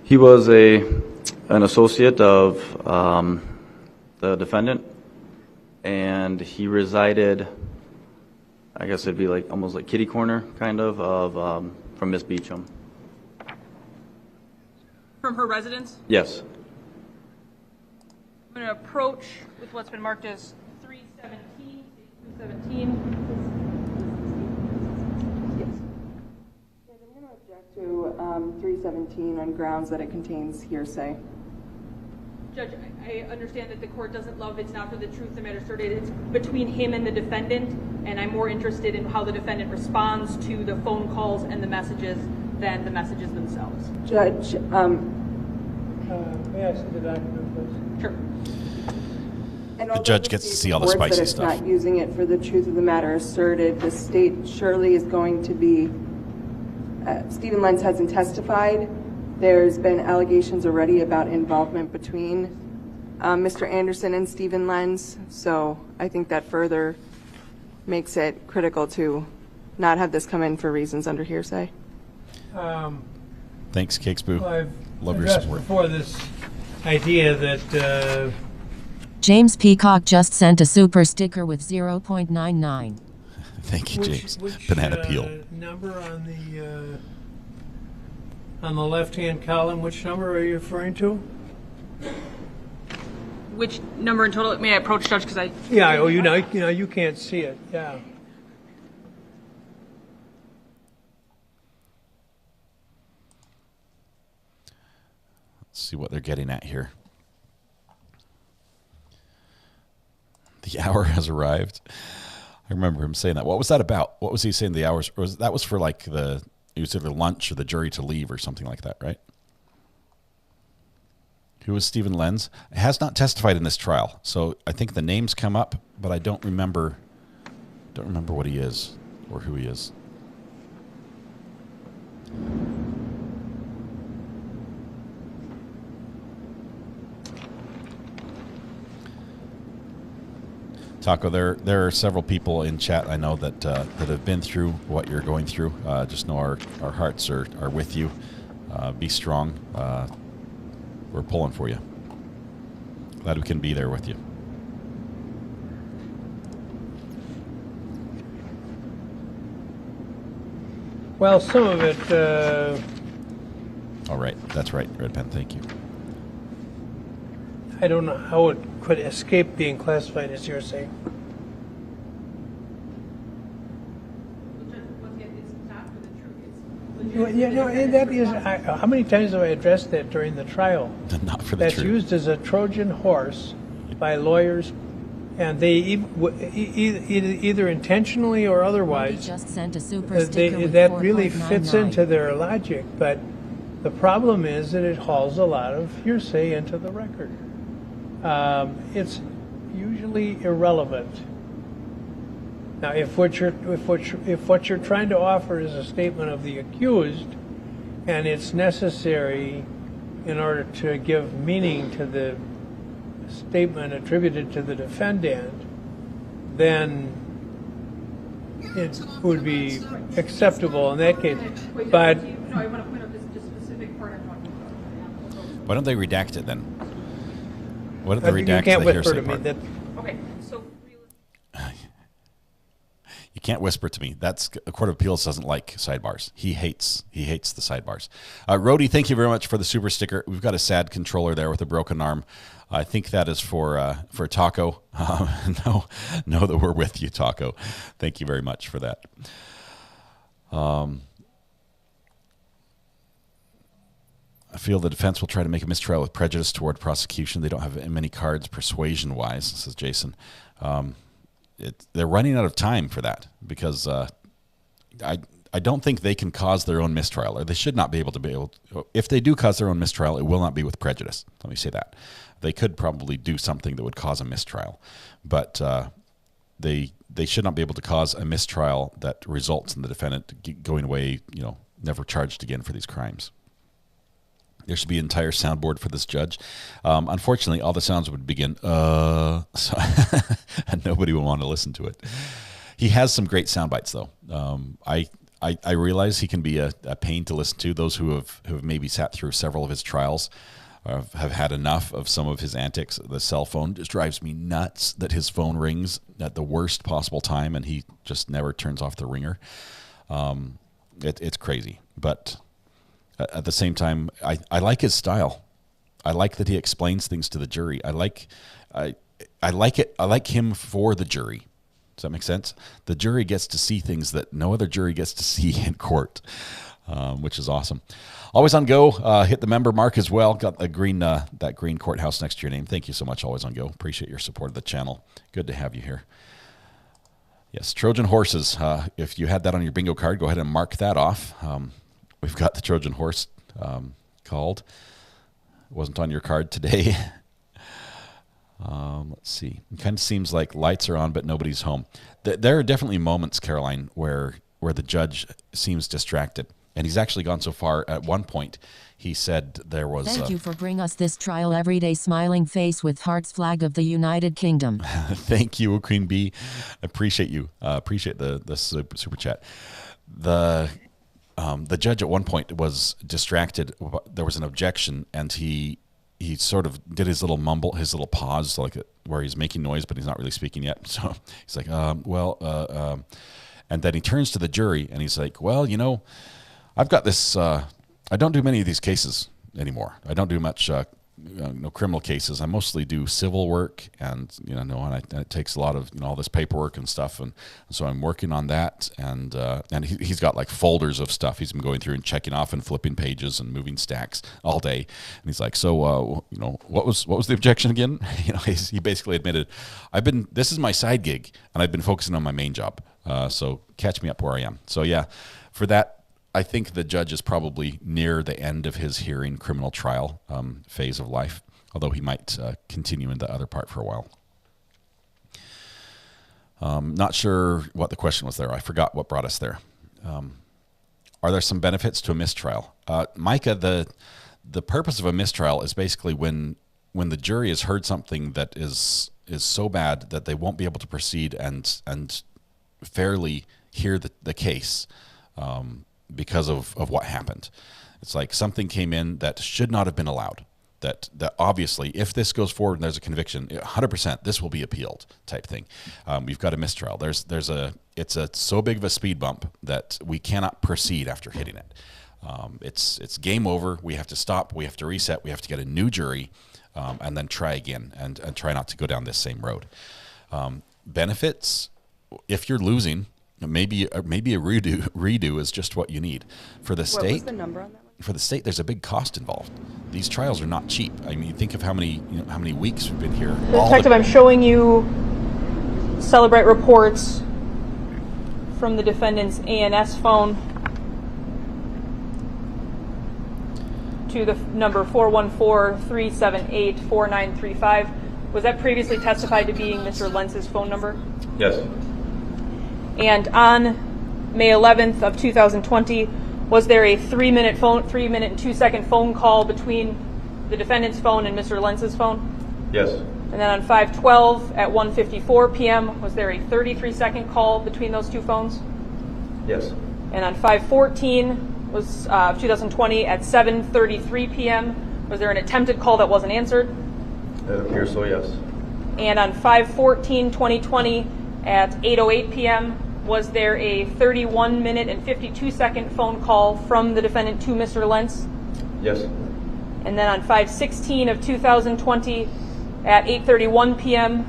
He was an associate of the defendant, and he resided, I guess it'd be like almost like kitty corner, kind of from Miss Beecham. From her residence? Yes. I'm going to approach with what's been marked as 317. 217. Yes. I'm going to object to 317 on grounds that it contains hearsay. Judge, I understand that the court doesn't love it's not for the truth of the matter asserted. It's between him and the defendant, and I'm more interested in how the defendant responds to the phone calls and the messages than the messages themselves. Judge, may I see the document, please? Sure. The judge gets to see all the spicy that it's stuff. not using it for the truth of the matter asserted. The state surely is going to be. Stephen Lenz hasn't testified. There's been allegations already about involvement between Mr. Anderson and Stephen Lenz, so I think that further makes it critical to not have this come in for reasons under hearsay. Thanks, Cakes Boo. I've Love your addressed support. before this idea that James Peacock just sent a super sticker with 0.99. Thank you, James. Which Banana peel. Number on the left-hand column, which number are you referring to? Which number in total? May I approach, Judge? Because I. Yeah. Oh, you know, you can't see it. Yeah. Let's see what they're getting at here. The hour has arrived. I remember him saying that. What was that about? What was he saying? The hours that was for like it was either lunch or the jury to leave or something like that, right? Who was Stephen Lenz? He has not testified in this trial, so I think the names come up, but I don't remember what he is or who he is. Taco, there are several people in chat I know that have been through what you're going through. Just know our hearts are with you. Be strong. We're pulling for you. Glad we can be there with you. Well, some of it. All right, that's right, Red Pen. Thank you. I don't know how it could escape being classified as hearsay. Yeah, no, and that is. How many times have I addressed that during the trial? Not for the That's truth. used as a Trojan horse by lawyers, and they either intentionally or otherwise. Just sent a super sticker with that really fits 4.99. into their logic, but the problem is that it hauls a lot of hearsay into the record. It's usually irrelevant. Now, if what you're trying to offer is a statement of the accused, and it's necessary in order to give meaning to the statement attributed to the defendant, then it would be acceptable in that case. But No, I want to point out this specific part I'm talking about. Why don't they redact it then? Why don't they you redact can't the whisper hearsay to me. part? That Okay, so You can't whisper to me. That's the Court of Appeals doesn't like sidebars. He hates the sidebars. Rhodey, thank you very much for the super sticker. We've got a sad controller there with a broken arm. I think that is for Taco. Know that we're with you, Taco. Thank you very much for that. I feel the defense will try to make a mistrial with prejudice toward prosecution. They don't have many cards persuasion-wise, says Jason. They're running out of time for that because I don't think they can cause their own mistrial, or they should not be able to. If they do cause their own mistrial, it will not be with prejudice. Let me say that. They could probably do something that would cause a mistrial, but they should not be able to cause a mistrial that results in the defendant going away, never charged again for these crimes. There should be an entire soundboard for this judge. Unfortunately, all the sounds would begin, so and nobody would want to listen to it. He has some great sound bites, though. I realize he can be a pain to listen to. Those who have maybe sat through several of his trials have had enough of some of his antics. The cell phone just drives me nuts that his phone rings at the worst possible time and he just never turns off the ringer. It's crazy. But at the same time, I like his style. I like that he explains things to the jury. I like it. I like him for the jury. Does that make sense? The jury gets to see things that no other jury gets to see in court, which is awesome. Always on Go. Hit the member mark as well. Got the green that green courthouse next to your name. Thank you so much, Always on Go. Appreciate your support of the channel. Good to have you here. Yes, Trojan horses. If you had that on your bingo card, go ahead and mark that off. We've got the Trojan horse called. It wasn't on your card today. Let's see. It kind of seems like lights are on, but nobody's home. There are definitely moments, Caroline, where the judge seems distracted. And he's actually gone so far, at one point, he said there was... Thank you for bringing us this trial everyday smiling face with heart's flag of the United Kingdom. Thank you, Queen Bee. Appreciate you. Appreciate the super chat. The judge at one point was distracted. There was an objection, and he sort of did his little mumble, his little pause, like where he's making noise, but he's not really speaking yet. So he's like, and then he turns to the jury, and he's like, well, you know, I've got this, I don't do many of these cases anymore. I don't do much criminal cases. I mostly do civil work, and and it takes a lot of all this paperwork and stuff, and so I'm working on that. And he's got like folders of stuff he's been going through and checking off and flipping pages and moving stacks all day. And he's like, so what was the objection again? He basically admitted, this is my side gig, and I've been focusing on my main job. So catch me up where I am. So yeah, for that. I think the judge is probably near the end of his hearing criminal trial phase of life, although he might continue in the other part for a while. Not sure what the question was there. I forgot what brought us there. Are there some benefits to a mistrial? Micah, the purpose of a mistrial is basically when the jury has heard something that is so bad that they won't be able to proceed and fairly hear the case. Because of what happened. It's like something came in that should not have been allowed. That obviously, if this goes forward and there's a conviction, 100% this will be appealed type thing. We've got a mistrial. It's so big of a speed bump that we cannot proceed after hitting it. It's game over. We have to stop. We have to reset. We have to get a new jury and then try again and try not to go down this same road. Benefits, if you're losing, maybe a redo is just what you need. For the state, what was the number on that one? For the state, there's a big cost involved. These trials are not cheap. I mean, think of how many weeks we've been here. Detective, I'm showing you Celebrate reports from the defendant's ANS phone to the number 414-378-4935. Was that previously testified to being Mr. Lentz's phone number? Yes. And on May 11th of 2020, was there a 3-minute and 2-second phone call between the defendant's phone and Mr. Lentz's phone? Yes. And then on 5/12 at 1:54 p.m., was there a 33-second call between those two phones? Yes. And on 5/14 was 2020 at 7:33 p.m., was there an attempted call that wasn't answered? It appears so, yes. And on 5/14/2020 at 8:08 p.m., was there a 31-minute and 52-second phone call from the defendant to Mr. Lentz? Yes. And then on 5/16 of 2020 at 8:31 p.m.,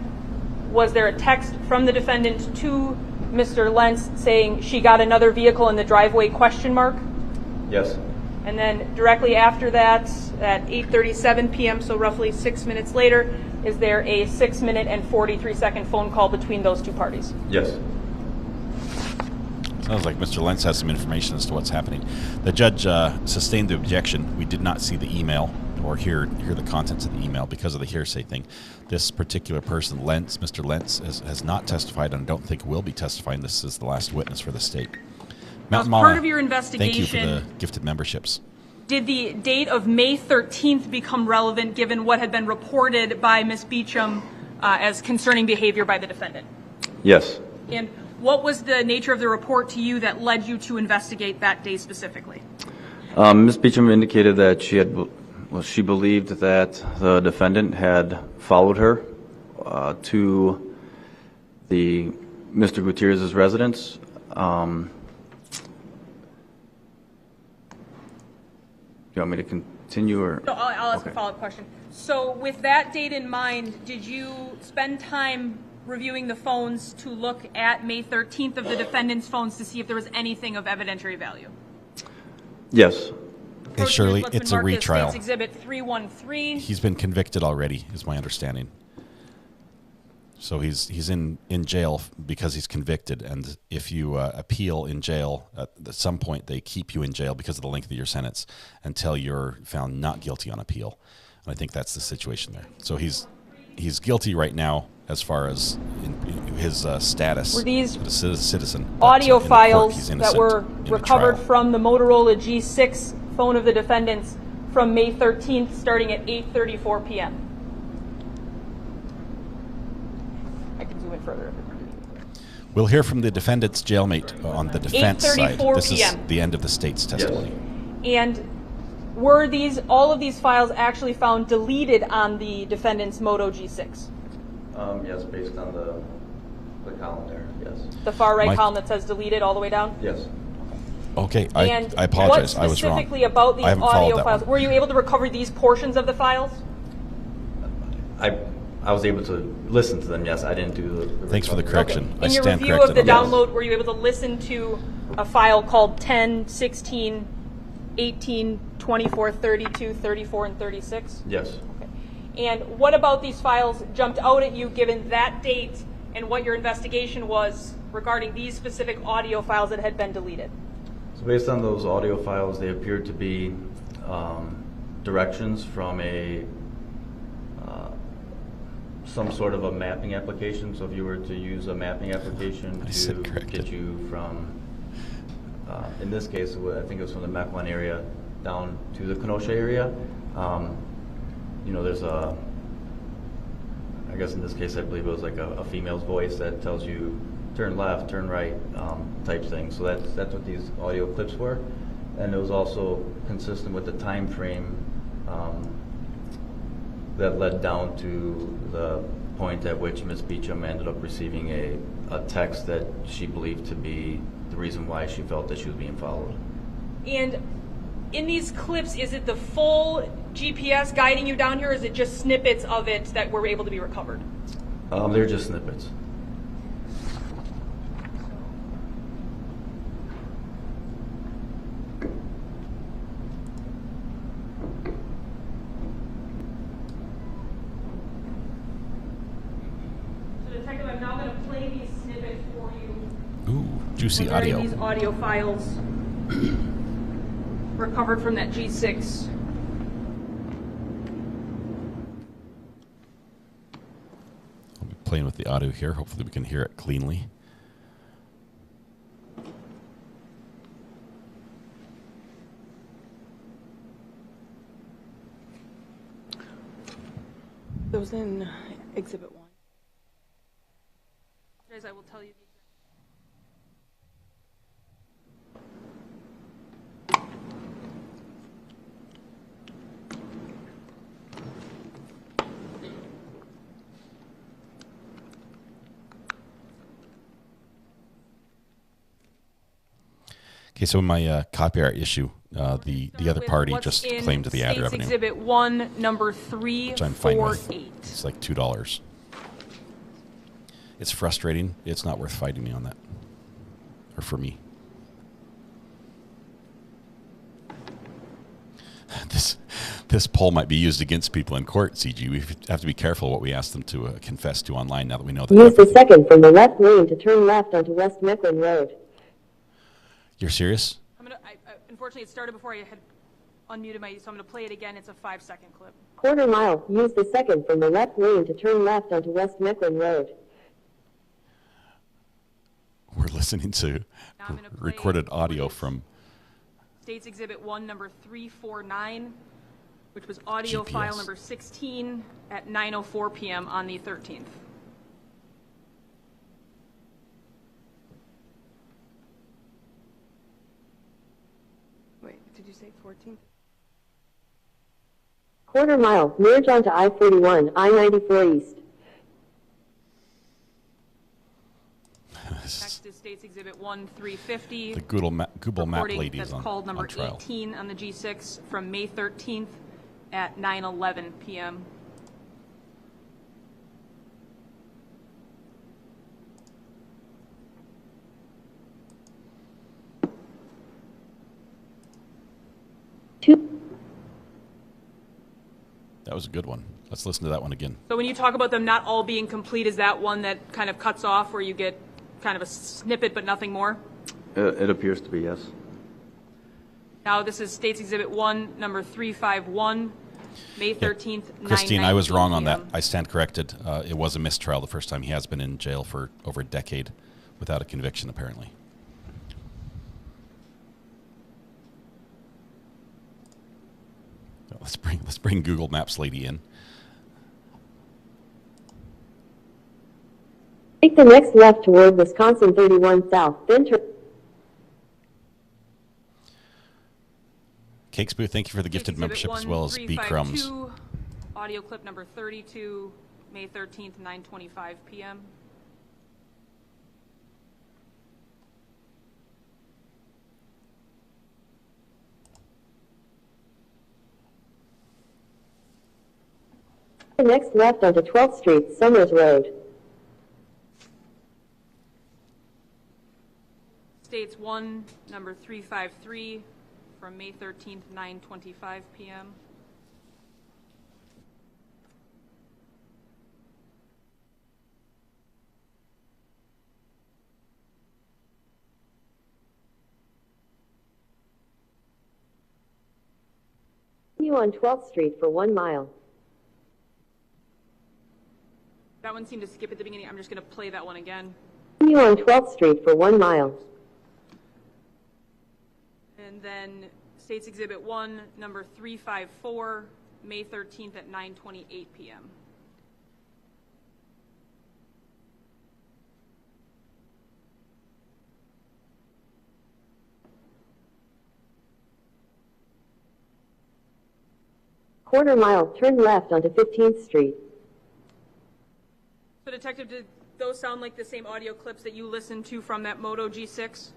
was there a text from the defendant to Mr. Lentz saying she got another vehicle in the driveway ? Yes. And then directly after that, at 8:37 p.m., so roughly 6 minutes later, is there a 6-minute and 43-second phone call between those two parties? Yes. Sounds like Mr. Lentz has some information as to what's happening. The judge sustained the objection. We did not see the email or hear the contents of the email because of the hearsay thing. This particular person, Lentz, Mr. Lentz, has not testified and I don't think will be testifying. This is the last witness for the state. Mountain Mama, part of your investigation, thank you for the gifted memberships. did the date of May 13th become relevant given what had been reported by Ms. Beecham as concerning behavior by the defendant? Yes. And what was the nature of the report to you that led you to investigate that day specifically? Ms. Beecham indicated that she believed that the defendant had followed her to the Mr. Gutierrez's residence. You want me to continue or? No, I'll ask a follow-up question. So with that date in mind, did you spend time reviewing the phones to look at May 13th of the defendant's phones to see if there was anything of evidentiary value? Yes. Hey, Shirley, it's a retrial. State's Exhibit 313. He's been convicted already, is my understanding. So he's in jail because he's convicted, and if you appeal in jail, at some point they keep you in jail because of the length of your sentence until you're found not guilty on appeal. And I think that's the situation there. So he's guilty right now as far as in his status. Were these as a citizen? Audio in files that were recovered from the Motorola G6 phone of the defendants from May 13th, starting at 8:34 p.m. I can zoom in further. We'll hear from the defendant's jailmate on the defense side. This is the end of the state's testimony. Yes. And were all of these files actually found deleted on the defendant's Moto G6? Yes, based on the column there, yes. The far right column that says deleted all the way down? Yes. Okay, I apologize. I was wrong. What specifically about these audio files? Were you able to recover these portions of the files? I was able to listen to them, yes. I didn't do the Thanks for the correction. Okay. In your review of the download, were you able to listen to a file called 10, 16, 18, 24, 32, 34, and 36? Yes. Okay. And what about these files jumped out at you given that date and what your investigation was regarding these specific audio files that had been deleted? So based on those audio files, they appeared to be directions from some sort of a mapping application. So if you were to use a mapping application to get you from, in this case, I think it was from the Mequon area down to the Kenosha area. There's I guess in this case, I believe it was like a female's voice that tells you turn left, turn right, type thing. So that's what these audio clips were. And it was also consistent with the time frame that led down to the point at which Ms. Beecham ended up receiving a text that she believed to be the reason why she felt that she was being followed. And in these clips, is it the full GPS guiding you down here, or is it just snippets of it that were able to be recovered? They're just snippets. Juicy audio. These audio files recovered from that G6. I'll be playing with the audio here. Hopefully we can hear it cleanly. Those in Exhibit 1. As I will tell you. Okay, so in my copyright issue, the other party just claimed the ad revenue. Exhibit 1, number 348. Which I'm fine with. It's like $2. It's frustrating. It's not worth fighting me on that. Or for me. This poll might be used against people in court, CG. We have to be careful what we ask them to confess to online now that we know that. Use the second from the left lane to turn left onto West Mequon Road. You're serious? Unfortunately, it started before I had unmuted so I'm going to play it again. It's a 5-second clip. Quarter mile. Use the second from the left lane to turn left onto West Mequon Road. We're listening to recorded audio from State's Exhibit 1, number 349, which was audio file number 16 at 9:04 p.m. on the 13th. Wait, did you say 14th? Quarter mile, merge onto I-41, I-94 East. Next is State's Exhibit 1, 350. The Google Map lady is that's on called number trial. 18 on the G6 from May 13th at 9:11 p.m. That was a good one. Let's listen to that one again. So when you talk about them not all being complete, is that one that kind of cuts off where you get kind of a snippet but nothing more? It appears to be, yes. Now this is State's Exhibit 1, number 351, May 13th, 9:19 Christine, I was wrong on that. p.m. I stand corrected. It was a mistrial the first time. He has been in jail for over a decade without a conviction, apparently. Let's bring Google Maps lady in. Take the next left toward Wisconsin 31 South, then turn. Cakes Booth, thank you for the gifted membership, as well as B. Crumbs. Audio clip number 32, May 13th, 9:25 p.m. The next left onto 12th Street, Summers Road. States 1, number 353, from May 13th, 9:25 p.m. Continue on 12th Street for 1 mile. That one seemed to skip at the beginning. I'm just going to play that one again. Continue on 12th Street for 1 mile. And then State's Exhibit 1, number 354, May 13th at 9:28 p.m. Quarter mile, turn left onto 15th Street. So, Detective, did those sound like the same audio clips that you listened to from that Moto G6?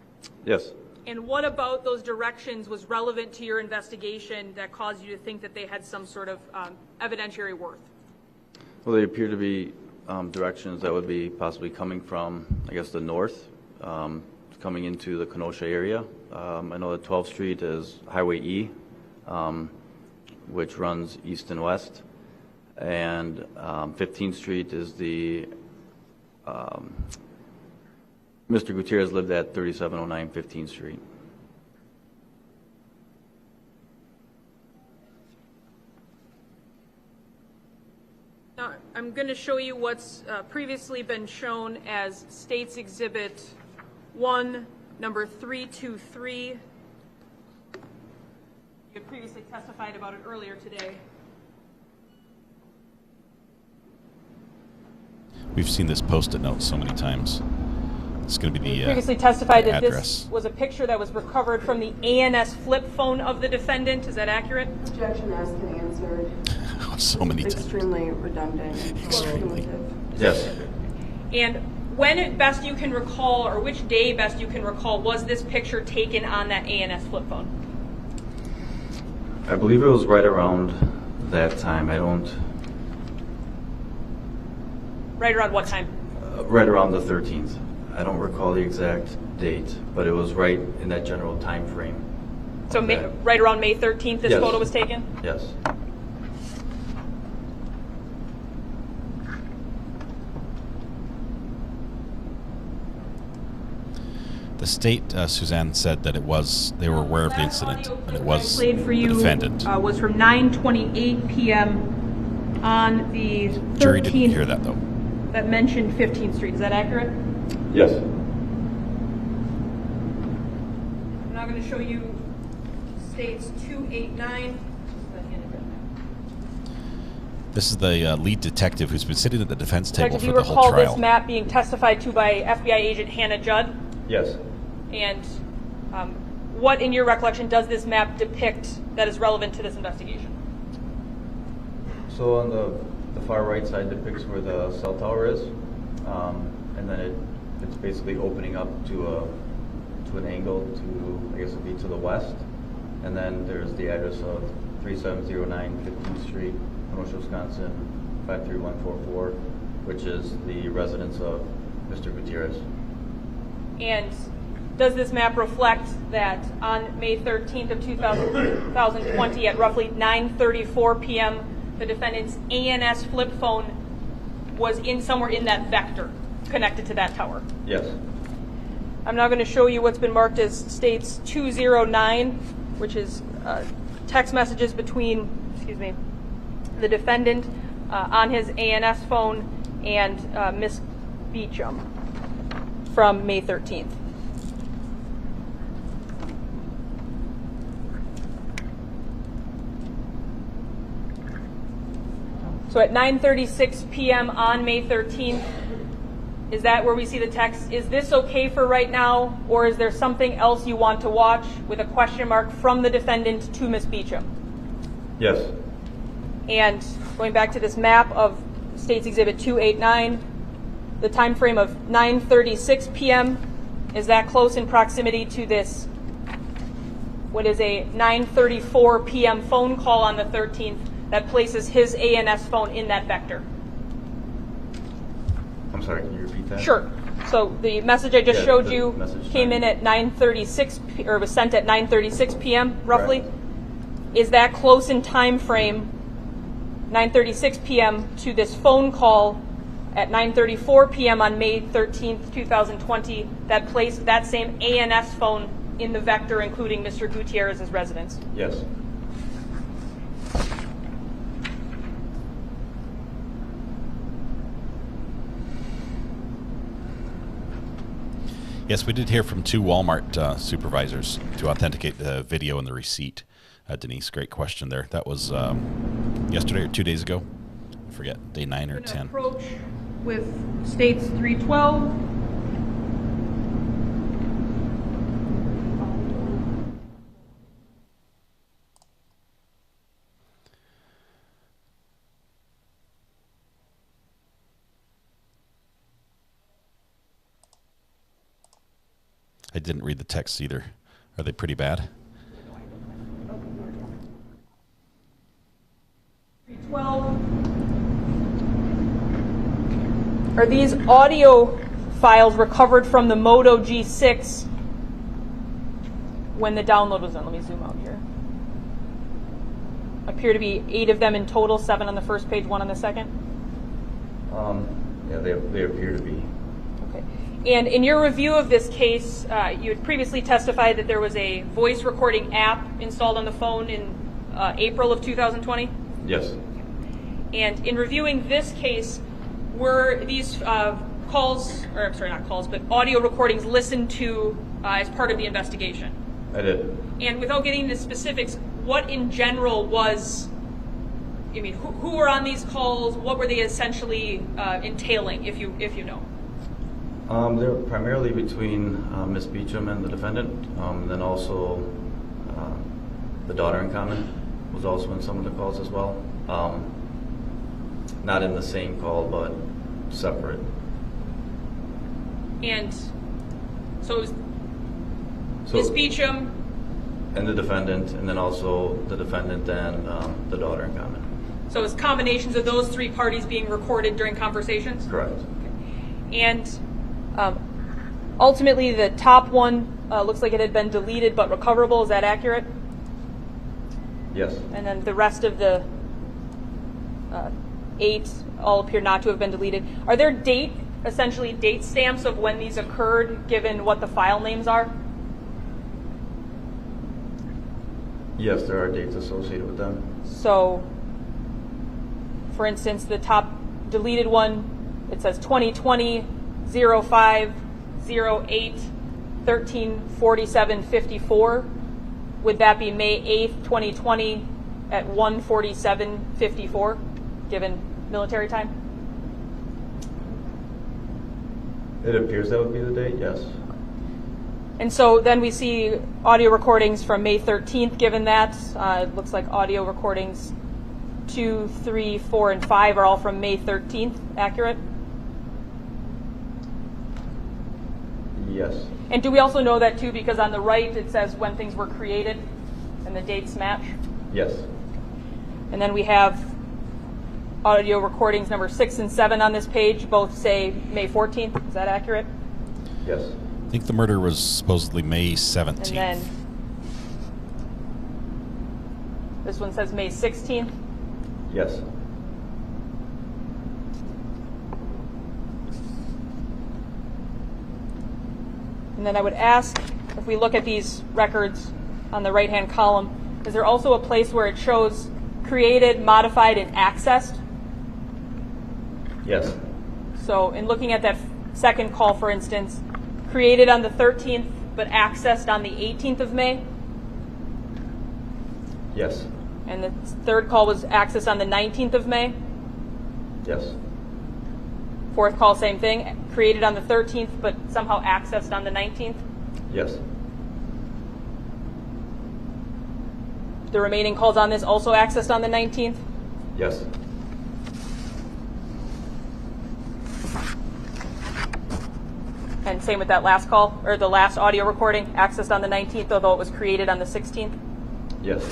Yes. And what about those directions was relevant to your investigation that caused you to think that they had some sort of evidentiary worth? Well, they appear to be directions that would be possibly coming from, I guess, the north, coming into the Kenosha area. I know that 12th Street is Highway E, which runs east and west. And 15th Street is the, Mr. Gutierrez lived at 3709 15th Street. Now, I'm going to show you what's previously been shown as State's Exhibit 1, number 323. You had previously testified about it earlier today. We've seen this post-it note so many times. It's going to be the previously testified that address. This was a picture that was recovered from the ANS flip phone of the defendant. Is that accurate? Objection asked and answered. So many times. Extremely redundant. Extremely. Yes. And when best you can recall, or which day best you can recall, was this picture taken on that ANS flip phone? I believe it was right around that time. Right around what time? Right around the 13th. I don't recall the exact date, but it was right in that general time frame. So right around May 13th this Yes. photo was taken? Yes. The state, Suzanne, said that they were aware of the incident, and it was Played for you, the defendant. Was from 9:28 p.m. on the 13th. Jury didn't hear that, though. That mentioned 15th Street. Is that accurate? Yes. I'm now going to show you states 289. This is the lead detective who's been sitting at the defense table for the whole trial. Do you trial. recall this map being testified to by FBI agent Hannah Judd? Yes. And what, in your recollection, does this map depict that is relevant to this investigation? So on the far right side depicts where the cell tower is, and then it's basically opening up to an angle to, I guess it'd be to the west, and then there's the address of 3709 15th Street, Kenosha, Wisconsin 53144, which is the residence of Mr. Gutierrez. And does this map reflect that on May 13th of 2020 at roughly 9:34 p.m. the defendant's ANS flip phone was somewhere in that vector connected to that tower? Yes. I'm now going to show you what's been marked as states 209, which is text messages between, the defendant on his ANS phone and Miss Beecham from May 13th. So at 9:36 p.m. on May 13th, is that where we see the text? Is this okay for right now, or is there something else you want to watch, with a question mark from the defendant to Miss Beecham? Yes. And going back to this map of States Exhibit 289, the time frame of 9:36 p.m., is that close in proximity to this, what is a 9:34 p.m. phone call on the 13th that places his ANS phone in that vector? I'm sorry, can you repeat that? Sure. So the message I just showed you came in at 9:36, or was sent at 9:36 p.m. roughly. Right. Is that close in time frame, 9:36 p.m. to this phone call at 9:34 p.m. on May 13th, 2020, that placed that same ANS phone in the vector, including Mr. Gutierrez's residence? Yes. Yes, we did hear from two Walmart supervisors to authenticate the video and the receipt. Denise, great question there. That was yesterday or 2 days ago. I forget, day 9 or 10. Approach with states 312. I didn't read the text either. Are they pretty bad? 312. Are these audio files recovered from the Moto G6 when the download was done? Let me zoom out here. Appear to be 8 of them in total, 7 on the first page, 1 on the second? Yeah, they appear to be. Okay. And in your review of this case, you had previously testified that there was a voice recording app installed on the phone in April of 2020? Yes. And in reviewing this case, were these calls, or I'm sorry, not calls, but audio recordings listened to as part of the investigation? I did. And without getting into specifics, what in general was, I mean, who were on these calls? What were they essentially entailing, if you know? They were primarily between Ms. Beecham and the defendant, and then also the daughter in common was also in some of the calls as well. Not in the same call, but separate. And so it was Ms. Beecham and the defendant, and then also the defendant and the daughter in common. So it's combinations of those 3 parties being recorded during conversations? Correct. Okay. And ultimately, the top one looks like it had been deleted but recoverable. Is that accurate? Yes. And then the rest of the 8 all appear not to have been deleted. Are there essentially date stamps of when these occurred, given what the file names are? Yes, there are dates associated with them. So, for instance, the top deleted one, it says 2020 05 08 13 47 54. would that be May 8th, 2020 at 1:47:54, given military time? It appears that would be the date, yes. And so then we see audio recordings from May 13th, given that. It looks like audio recordings 2, 3, 4, and 5 are all from May 13th, accurate? Yes. And do we also know that too, because on the right it says when things were created and the dates match? Yes. And then we have audio recordings number 6 and 7 on this page, both say May 14th. Is that accurate? Yes. I think the murder was supposedly May 17th. And then this one says May 16th. Yes. And then I would ask, if we look at these records on the right-hand column, is there also a place where it shows created, modified, and accessed? Yes. So in looking at that second call, for instance, created on the 13th but accessed on the 18th of May? Yes. And the third call was accessed on the 19th of May? Yes. Fourth call, same thing, created on the 13th but somehow accessed on the 19th? Yes. The remaining calls on this also accessed on the 19th? Yes. And same with that last call, or the last audio recording, accessed on the 19th, although it was created on the 16th? Yes.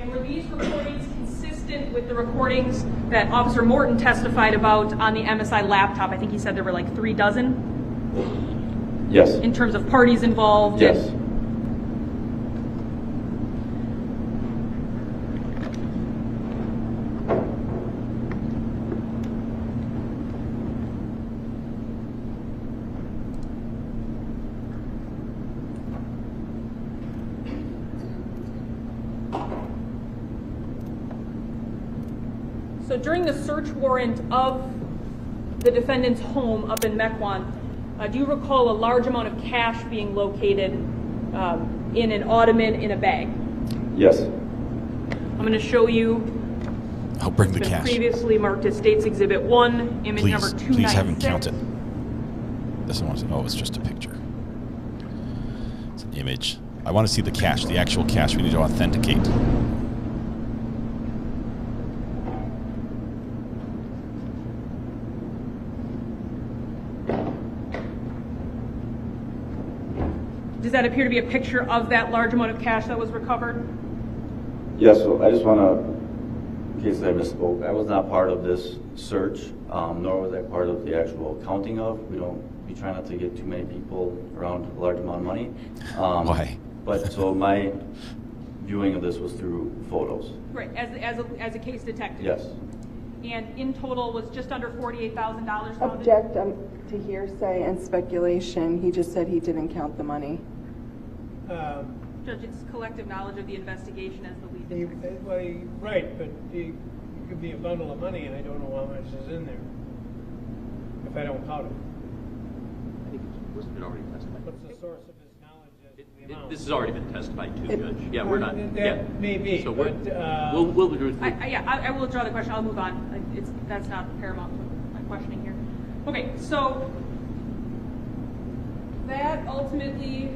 And were these recordings consistent with the recordings that Officer Morton testified about on the MSI laptop? I think he said there were like 3 dozen? Yes. In terms of parties involved? Yes. So during the search warrant of the defendant's home up in Mequon, do you recall a large amount of cash being located in an ottoman in a bag? Yes. I'm going to show you. I'll bring the It's been cash. previously marked as States Exhibit 1, image number 296. Please have him count it. This one was, oh, it's just a picture. It's an image. I want to see the cash, the actual cash. We need to authenticate. Does that appear to be a picture of that large amount of cash that was recovered? Yes, so I just want to, in case I misspoke, I was not part of this search, nor was I part of the actual counting of. We try not to get too many people around a large amount of money. Why? But so my viewing of this was through photos. Right, as a case detective? Yes. And in total was just under $48,000 found? Object to hearsay and speculation. He just said he didn't count the money. Judge, it's collective knowledge of the investigation as the lead detective. Right, but it could be a bundle of money and I don't know how much is in there if I don't count it. I think it's already testified. What's the source of his knowledge of the amount? This has already been testified to, Judge. Yeah, we're not. That may be. So but, we'll agree with you. I will withdraw the question. I'll move on. That's not paramount to my questioning here. Okay, so that ultimately,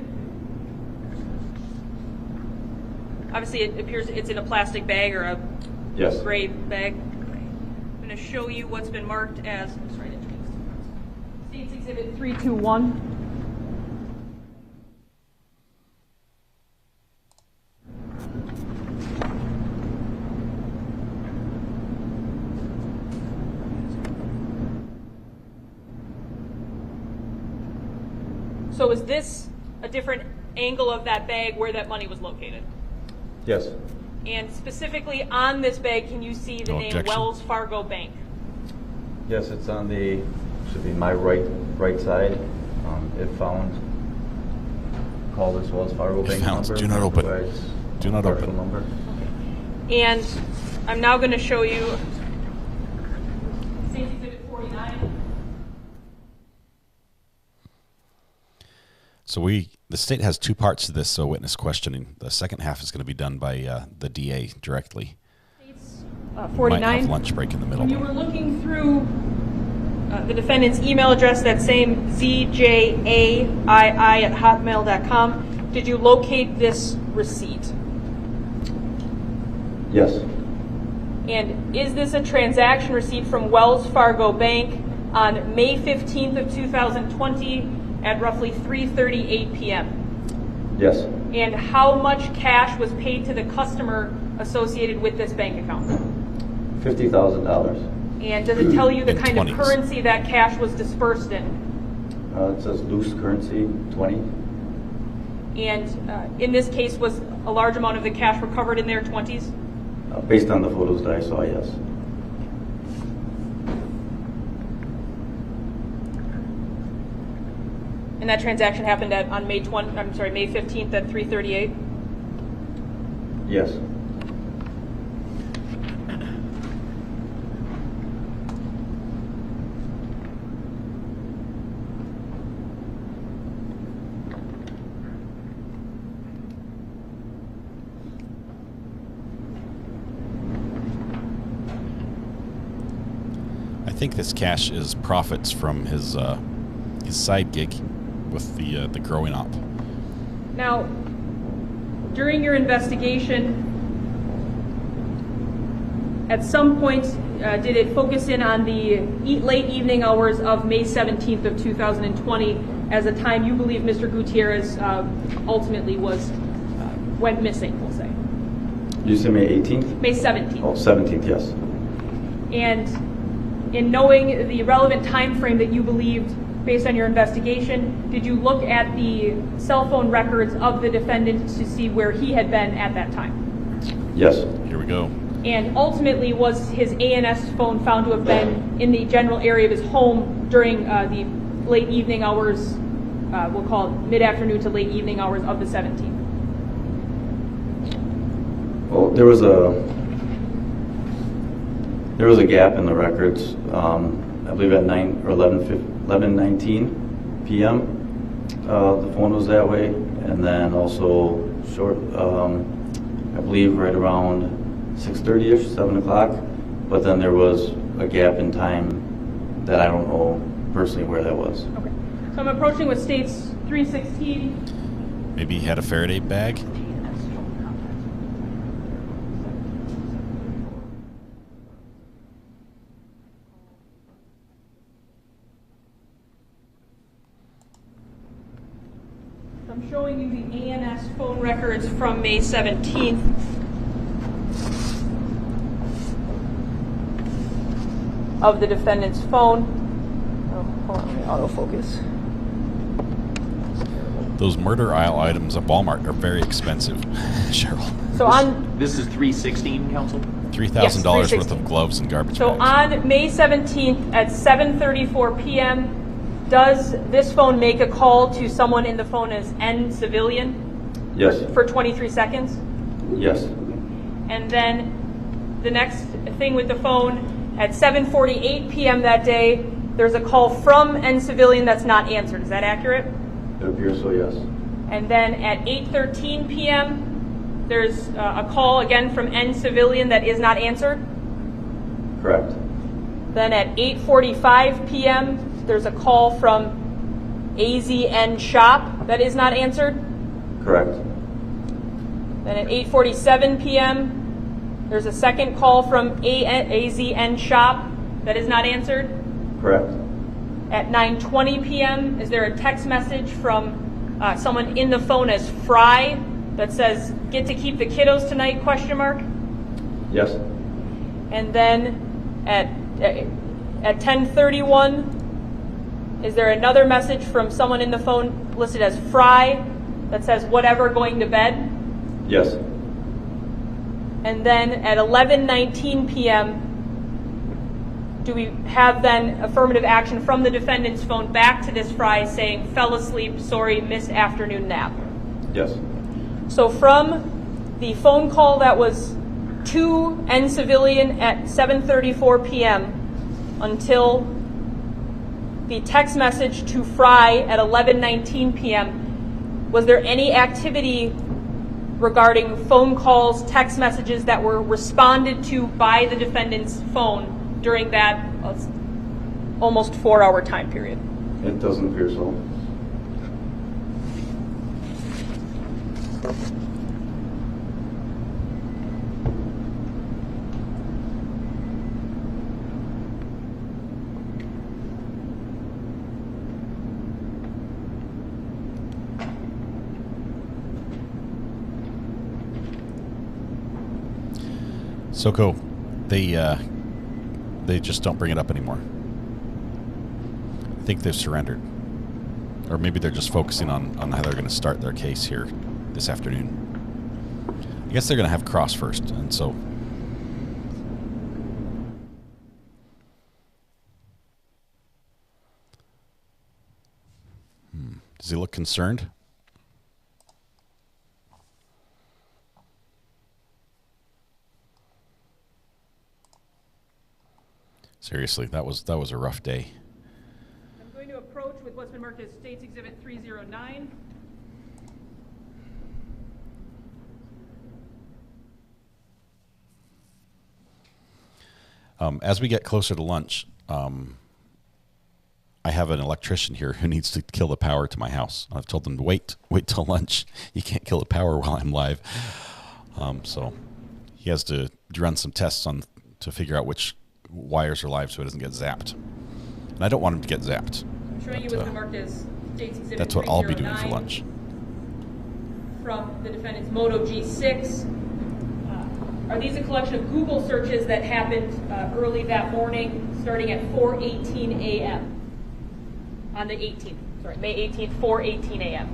obviously it appears it's in a plastic bag or a gray bag. I'm going to show you what's been marked as States Exhibit 321. So is this a different angle of that bag where that money was located? Yes. And specifically on this bag, can you see the name Wells Fargo Bank? Yes, it's on the, should be my right side. It found, call this Wells Fargo Bank number. Do not open. Do not open. Number. And I'm now going to show you States Exhibit 49. So the state has two parts to this witness questioning. The second half is going to be done by the DA directly. 49. Might have lunch break in the middle. When you were looking through the defendant's email address, that same zjai@hotmail.com, did you locate this receipt? Yes. And is this a transaction receipt from Wells Fargo Bank on May 15th of 2020 at roughly 3:38 p.m.? Yes. And how much cash was paid to the customer associated with this bank account? $50,000. And does it tell you the kind 20s. of currency that cash was dispersed in? It says loose currency, 20. And in this case, was a large amount of the cash recovered in their 20s? Based on the photos that I saw, yes. And that transaction happened on May 15th at 3:38? Yes. I think this cash is profits from his side gig with the growing up. Now, during your investigation, at some point, did it focus in on the late evening hours of May 17th of 2020 as a time you believe Mr. Gutierrez ultimately went missing, we'll say? Did you say May 18th? May 17th. Oh, 17th, yes. And in knowing the relevant time frame that you believed based on your investigation, did you look at the cell phone records of the defendant to see where he had been at that time? Yes. Here we go. And ultimately, was his ANS phone found to have been in the general area of his home during the late evening hours, we'll call it mid-afternoon to late evening hours of the 17th? Well, there was a gap in the records, I believe at 9 or 11:19 p.m. The phone was that way, and then also I believe right around 6:30ish, 7 o'clock. But then there was a gap in time that I don't know personally where that was. Okay. So I'm approaching with states 316. Maybe he had a Faraday bag. I'm showing you the ANS phone records from May 17th. Of the defendant's phone. Oh, hold on, autofocus. Those murder aisle items at Walmart are very expensive, Cheryl. So this is 316, counsel? $3,000 worth of gloves and garbage So bags. on May 17th at 7:34 p.m., does this phone make a call to someone in the phone as N civilian? Yes. For 23 seconds? Yes. And then the next thing with the phone, at 7:48 p.m. that day, there's a call from N civilian that's not answered. Is that accurate? It appears so, yes. And then at 8:13 p.m., there's a call again from N civilian that is not answered. Correct. Then at 8:45 p.m., there's a call from AZN Shop that is not answered. Correct. Then at 8:47 p.m., there's a second call from AZN Shop that is not answered. Correct. At 9:20 p.m., is there a text message from someone in the phone as Fry that says, "Get to keep the kiddos tonight?" ? Yes. And then at 10:31, is there another message from someone in the phone listed as Fry that says, "Whatever, going to bed?" Yes. And then at 11:19 p.m., do we have then affirmative action from the defendant's phone back to this Fry saying, "Fell asleep, sorry, missed afternoon nap"? Yes. So from the phone call that was to N civilian at 7:34 p.m. until the text message to Fry at 11:19 p.m., Was there any activity regarding phone calls, text messages that were responded to by the defendant's phone during that almost 4-hour time period? It doesn't appear so. Soko, they just don't bring it up anymore. I think they've surrendered. Or maybe they're just focusing on how they're going to start their case here this afternoon. I guess they're going to have cross first, and so... Does he look concerned? Seriously, that was a rough day. I'm going to approach with what's been marked as State's Exhibit 309. As we get closer to lunch, I have an electrician here who needs to kill the power to my house. I've told them to wait till lunch. You can't kill the power while I'm live. So he has to run some tests to figure out which wires are live so it doesn't get zapped. And I don't want him to get zapped. I'm showing you what's been marked as State's Exhibit 309. That's what I'll be doing for lunch. From the defendant's Moto G6. Are these a collection of Google searches that happened early that morning, starting at 4:18 a.m. on the 18th? Sorry, May 18th, 4:18 a.m.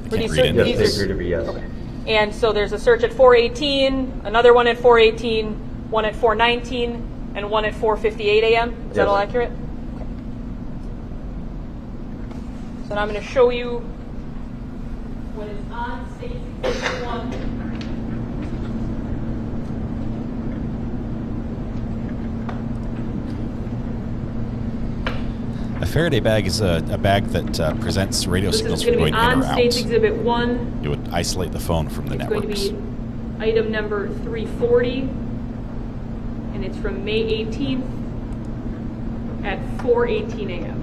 I can't read it. Yes, they appear to be, yes. Okay. And so there's a search at 4:18, another one at 4:18, one at 4:19, and one at 4:58 a.m. Is that all accurate? Okay. So now I'm going to show you what is on State Exhibit 1. A Faraday bag is a bag that presents radio signals from going in or out. This is going to be on State's Exhibit 1. It would isolate the phone from the networks. It's going to be item number 340, and it's from May 18th at 4:18 a.m.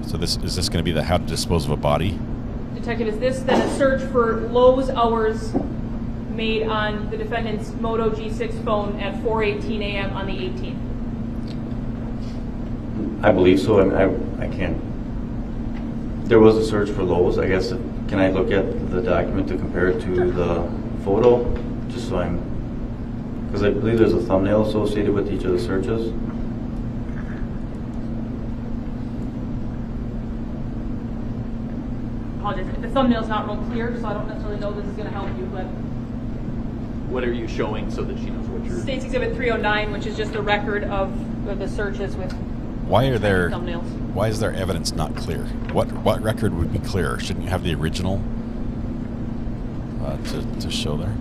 So is this going to be the how to dispose of a body? Detective, is this then a search for Lowe's hours made on the defendant's Moto G6 phone at 4:18 a.m. on the 18th? I believe so. I can't. There was a search for Lowe's. I guess. Can I look at the document to compare it to the photo? Just so because I believe there's a thumbnail associated with each of the searches. Apologize. The thumbnail's not real clear, so I don't necessarily know this is going to help you, but... What are you showing so that she knows what you're... State's Exhibit 309, which is just a record of the searches with thumbnails. Why is their evidence not clear? What record would be clearer? Shouldn't you have the original to show there?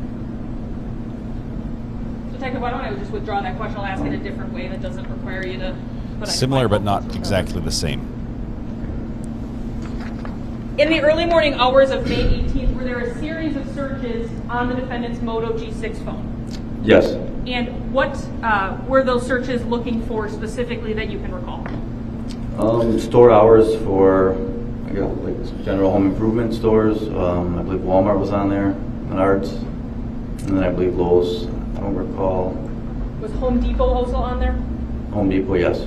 Detective, why don't I just withdraw that question? I'll ask it a different way that doesn't require you to... Similar but not exactly the same. In the early morning hours of May 18th, were there a series of searches on the defendant's Moto G6 phone? Yes. And what were those searches looking for specifically that you can recall? Store hours for like general home improvement stores. I believe Walmart was on there, Menards, and then I believe Lowe's. I don't recall. Was Home Depot also on there? Home Depot, yes.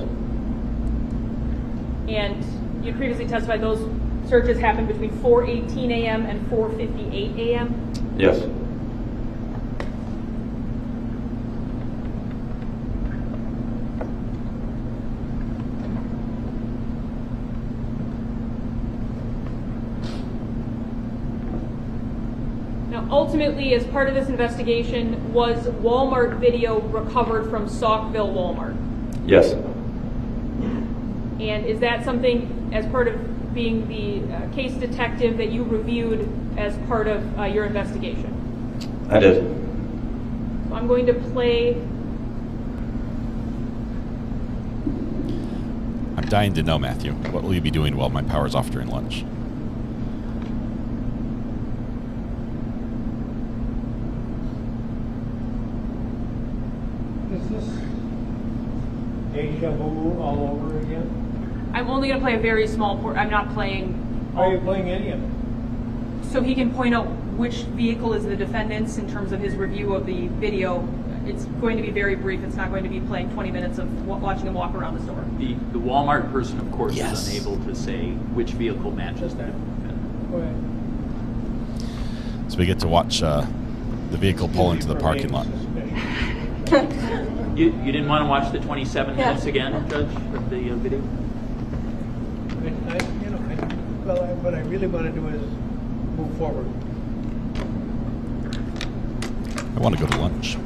And you previously testified those searches happened between 4:18 a.m. and 4:58 a.m.? Yes. Now, ultimately, as part of this investigation, was Walmart video recovered from Saukville Walmart? Yes. And is that something, as part of being the case detective that you reviewed as part of your investigation? I did. So I'm going to play. I'm dying to know, Matthew. What will you be doing while my power's off during lunch? Is this deja vu all over again? I'm only going to play a very small part. I'm not playing. Are you playing any of it? So he can point out which vehicle is the defendant's in terms of his review of the video. It's going to be very brief. It's not going to be playing 20 minutes of watching him walk around the store. The Walmart person, of course, is unable to say which vehicle matches that. Okay. So we get to watch the vehicle pull into the parking lot. You didn't want to watch the 27 minutes again, Judge, of the video? What I really want to do is move forward. I want to go to lunch.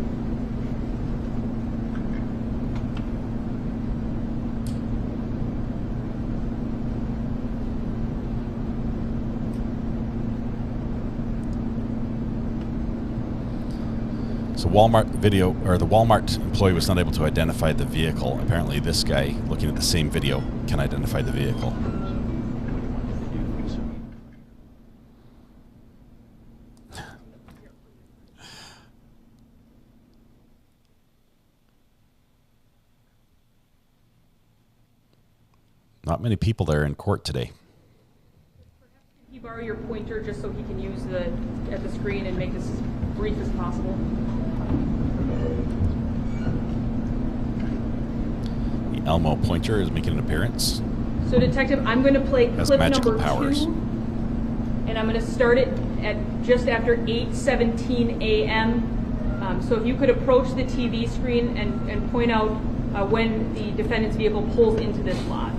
So Walmart video, or the Walmart employee was not able to identify the vehicle. Apparently this guy, looking at the same video, can identify the vehicle. Not many people there in court today. Can you borrow your pointer just so he can use at the screen and make this brief as possible? The Elmo pointer is making an appearance. So, Detective, I'm going to play Has clip magical number powers. 2, and I'm going to start it at just after 8:17 a.m. So if you could approach the TV screen and point out when the defendant's vehicle pulls into this lot.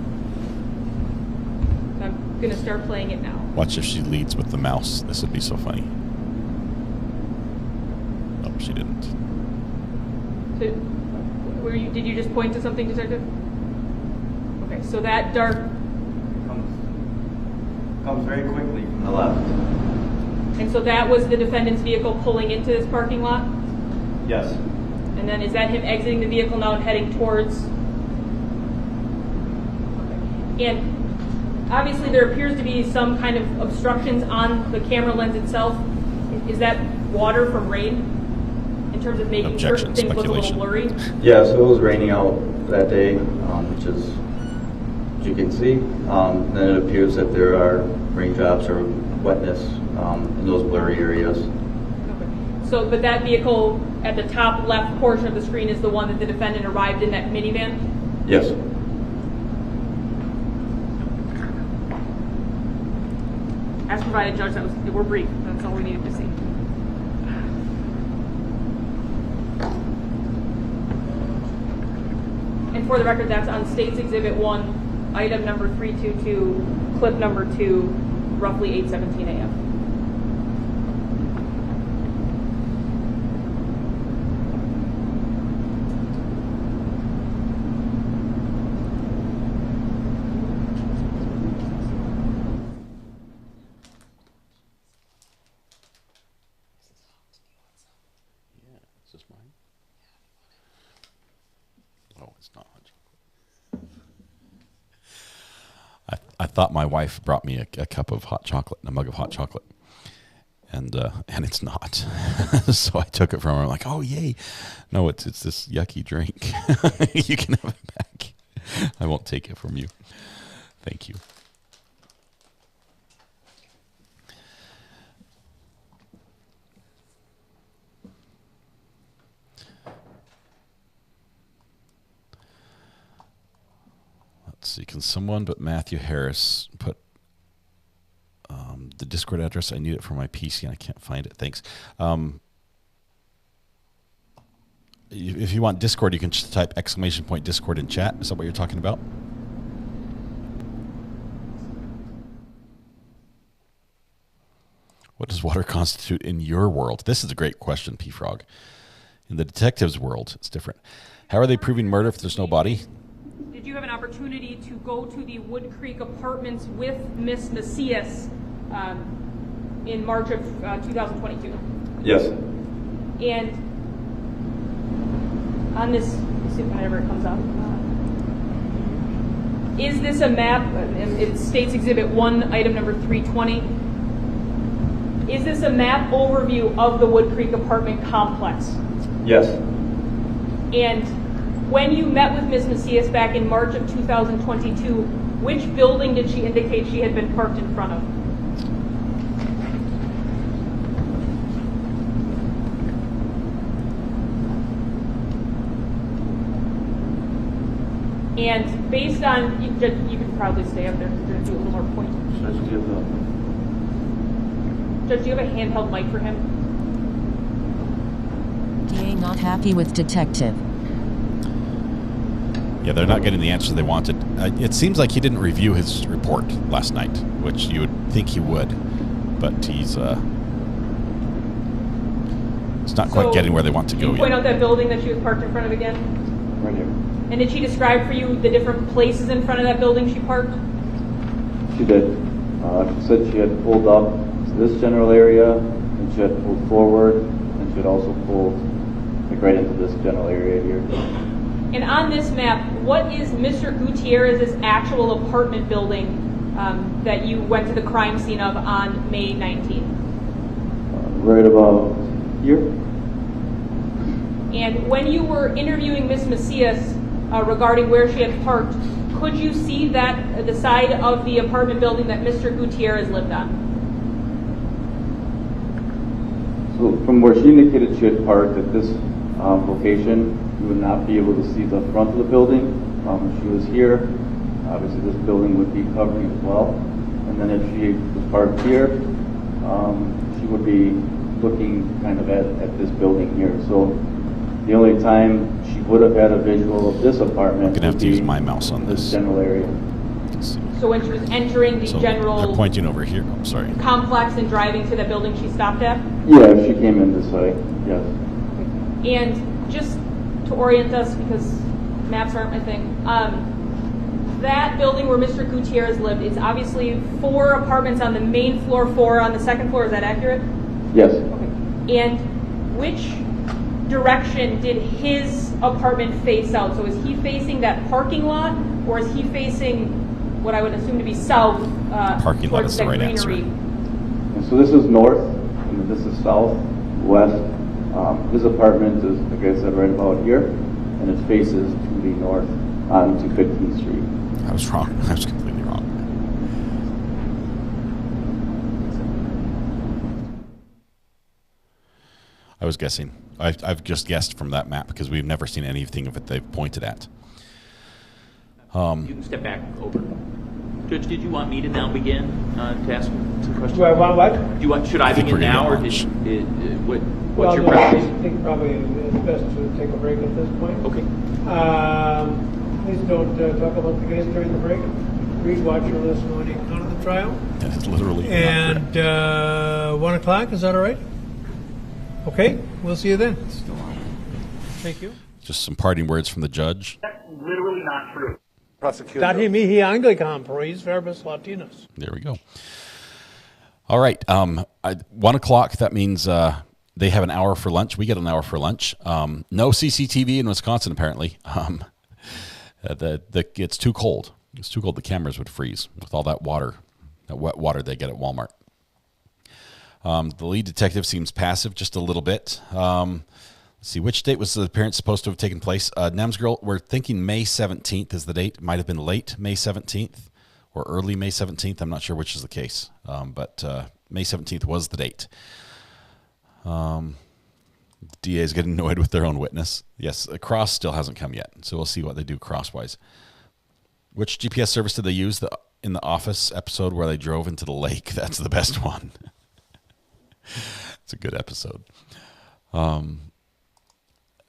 So I'm going to start playing it now. Watch if she leads with the mouse. This would be so funny. Nope, she didn't. So, did you just point to something, Detective? Okay, so that dark comes very quickly from the left. And so that was the defendant's vehicle pulling into this parking lot? Yes. And then is that him exiting the vehicle now and heading towards? And obviously there appears to be some kind of obstructions on the camera lens itself. Is that water from rain? In terms of making certain things look a little blurry? Yeah, so it was raining out that day, which is, as you can see. Then it appears that there are raindrops or wetness in those blurry areas. Okay. So, but that vehicle at the top left portion of the screen is the one that the defendant arrived in, that minivan? Yes. As provided, Judge, we're brief. That's all we needed to see. And for the record, that's on State's Exhibit 1, item number 322, clip number 2, roughly 8:17 a.m. Is this mine? Oh, it's not. I thought my wife brought me a cup of hot chocolate, a mug of hot chocolate, and it's not. So I took it from her. I'm like, oh yay! No, it's this yucky drink. You can have it back. I won't take it from you. Thank you. Let's see, can someone but Matthew Harris put the Discord address? I need it for my PC and I can't find it. Thanks. If you want Discord, you can just type !Discord in chat. Is that what you're talking about? What does water constitute in your world? This is a great question, P-Frog. In the detective's world, it's different. How are they proving murder if there's no body? you have an opportunity to go to the Wood Creek Apartments with Miss Macias in March of 2022? Yes. And on this, let's see if whenever it comes up, is this a map? It states Exhibit 1, item number 320. Is this a map overview of the Wood Creek apartment complex? Yes. And when you met with Ms. Macias back in March of 2022, which building did she indicate she had been parked in front of? And based on, you can probably stay up there, do a little more pointing. Judge, do you have a handheld mic for him? DA not happy with detective. Yeah, they're not getting the answer they wanted. It seems like he didn't review his report last night, which you would think he would, but he's not quite getting where they want to go yet. Can you point out that building that she was parked in front of again? Right here. And did she describe for you the different places in front of that building she parked? She did. She said she had pulled up to this general area, and she had pulled forward, and she had also pulled like right into this general area here. And on this map, what is Mr. Gutierrez's actual apartment building that you went to the crime scene of on May 19th? Right about here. And when you were interviewing Ms. Macias regarding where she had parked, could you see that the side of the apartment building that Mr. Gutierrez lived on? So from where she indicated she had parked at this location, you would not be able to see the front of the building. If she was here, obviously this building would be covering as well. And then if she was parked here, she would be looking kind of at this building here. So the only time she would have had a visual of this apartment, I'm gonna have to use my mouse on this general area. So when she was entering the general they're pointing over here. I'm sorry. complex and driving to the building she stopped at? Yeah, if she came in this way, yes. And just to orient us, because maps aren't my thing, that building where Mr. Gutierrez lived, it's obviously 4 apartments on the main floor, 4 on the second floor. Is that accurate? Yes. Okay. And which direction did his apartment face out? So is he facing that parking lot, or is he facing what I would assume to be south? Parking lot is the right answer. And so this is north, and this is south, west. His apartment is, like I said, right about here, and it faces to the north onto 15th Street. I was wrong. I was completely wrong. I was guessing. I've just guessed from that map because we've never seen anything of it they've pointed at. You can step back over. Judge, did you want me to now begin to ask some questions? Do I want what? Do you want? Should I begin now, or what's your I preference? think probably it's best to take a break at this point. Okay. Please don't talk about the case during the break. Read, watch, or listen when you come to the trial. That is literally And 1 o'clock, is that all right? Okay, we'll see you then. Thank you. Just some parting words from the judge. That's literally not true. Dati mihi Anglican, prois verbis Latinus. There we go. All right. 1 o'clock, that means they have an hour for lunch. We get an hour for lunch. No CCTV in Wisconsin, apparently. It's too cold. It's too cold. The cameras would freeze with all that water, that wet water they get at Walmart. The lead detective seems passive just a little bit. Let's see, which date was the appearance supposed to have taken place? Nemsgirl, we're thinking May 17th is the date. It might have been late May 17th or early May 17th. I'm not sure which is the case, but May 17th was the date. The DA is getting annoyed with their own witness. Yes, a cross still hasn't come yet, so we'll see what they do crosswise. Which GPS service did they use in the Office episode where they drove into the lake? That's the best one. It's a good episode.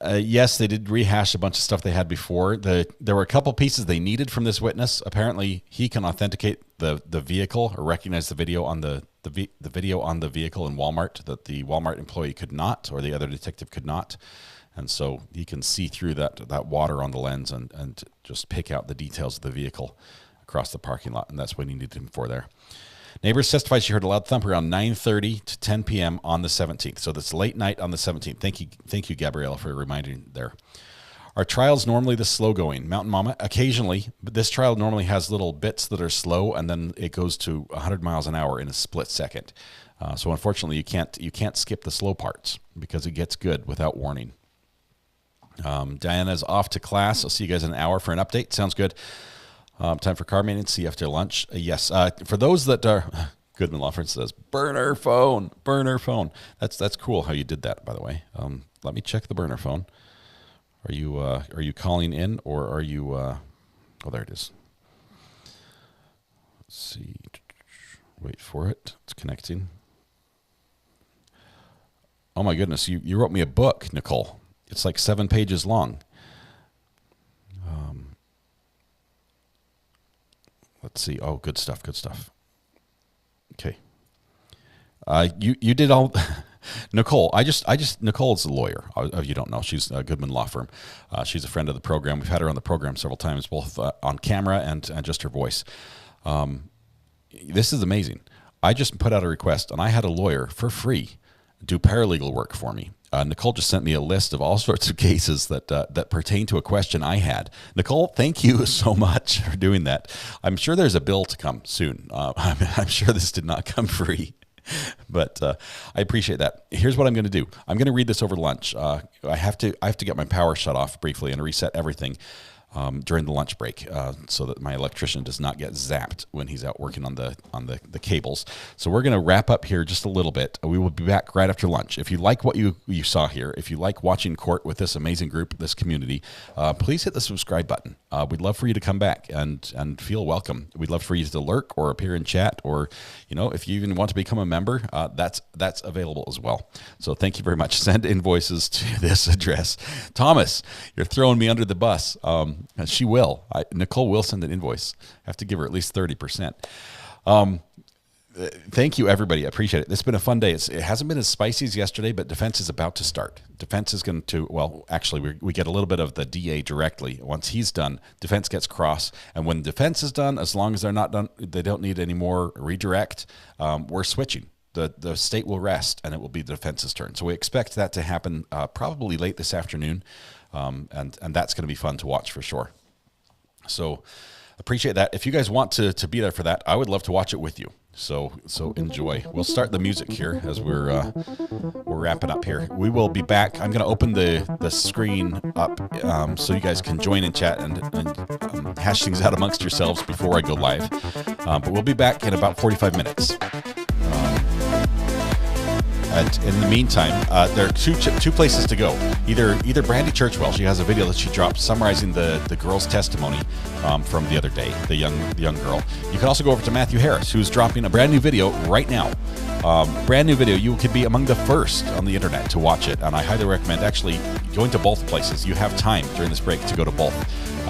Yes, they did rehash a bunch of stuff they had before. There were a couple pieces they needed from this witness. Apparently, he can authenticate the vehicle or recognize the video on the video on the vehicle in Walmart that the Walmart employee could not, or the other detective could not. And so you can see through that water on the lens and just pick out the details of the vehicle across the parking lot, and that's what he needed him for there. Neighbors testified she heard a loud thump around 9:30 to 10 p.m. on the 17th. So that's late night on the 17th. Thank you, Gabriella, for reminding there. Our trial's normally this slow going. Mountain Mama, occasionally, but this trial normally has little bits that are slow, and then it goes to 100 miles an hour in a split second. So unfortunately, you can't skip the slow parts because it gets good without warning. Diana's off to class. I'll see you guys in an hour for an update. Sounds good. Time for car maintenance. See you after lunch. Yes. For those that are, Goodman Law Firm says, burner phone. That's cool how you did that, by the way. Let me check the burner phone. Are you calling in, or are you? Oh, there it is. Let's see. Wait for it. It's connecting. Oh my goodness! You wrote me a book, Nicole. It's like 7 pages long. Let's see. Oh, good stuff. Okay. You did all. Nicole, Nicole's a lawyer. You don't know. She's a Goodman Law Firm. She's a friend of the program. We've had her on the program several times, both on camera and just her voice. This is amazing. I just put out a request, and I had a lawyer for free do paralegal work for me. Nicole just sent me a list of all sorts of cases that pertain to a question I had. Nicole, thank you so much for doing that. I'm sure there's a bill to come soon. I'm sure this did not come free. But I appreciate that. Here's what I'm going to do. I'm going to read this over lunch. I have to get my power shut off briefly and reset everything during the lunch break so that my electrician does not get zapped when he's out working on the cables. So we're going to wrap up here just a little bit. We will be back right after lunch. If you like what you saw here, if you like watching court with this amazing group, this community, please hit the subscribe button. We'd love for you to come back and feel welcome. We'd love for you to lurk or appear in chat, or if you even want to become a member, that's available as well. So thank you very much. Send invoices to this address. Thomas, you're throwing me under the bus. She will. Nicole will send an invoice. I have to give her at least 30%. Thank you, everybody. I appreciate it. It's been a fun day. It hasn't been as spicy as yesterday, but defense is about to start. Defense is going to, well, actually, we get a little bit of the DA directly. Once he's done, defense gets cross. And when defense is done, as long as they're not done, they don't need any more redirect, we're switching. The state will rest, and it will be the defense's turn. So we expect that to happen probably late this afternoon. And that's going to be fun to watch for sure. So appreciate that. If you guys want to be there for that, I would love to watch it with you. So enjoy. We'll start the music here as we're wrapping up here. We will be back. I'm going to open the screen up so you guys can join in chat and hash things out amongst yourselves before I go live. But we'll be back in about 45 minutes. In the meantime, there are two places to go. Either Brandy Churchwell, she has a video that she dropped summarizing the girl's testimony from the other day, the young girl. You can also go over to Matthew Harris, who's dropping a brand new video right now. Brand new video. You could be among the first on the internet to watch it, and I highly recommend actually going to both places. You have time during this break to go to both.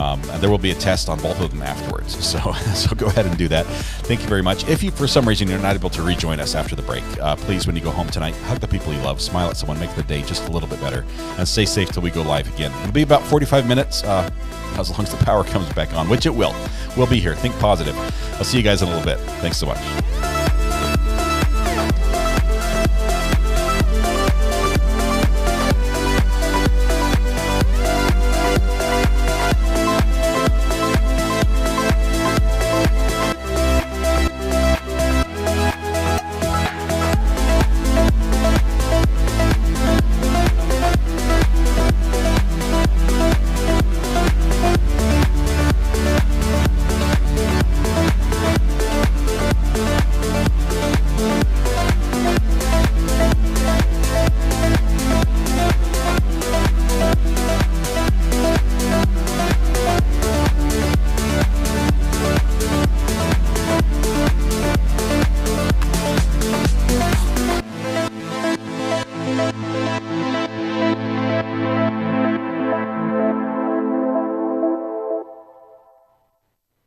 And there will be a test on both of them afterwards. So go ahead and do that. Thank you very much. If you, for some reason, you're not able to rejoin us after the break, please, when you go home tonight, hug the people you love, smile at someone, make their day just a little bit better, and stay safe till we go live again. It'll be about 45 minutes, as long as the power comes back on, which it will. We'll be here. Think positive. I'll see you guys in a little bit. Thanks so much.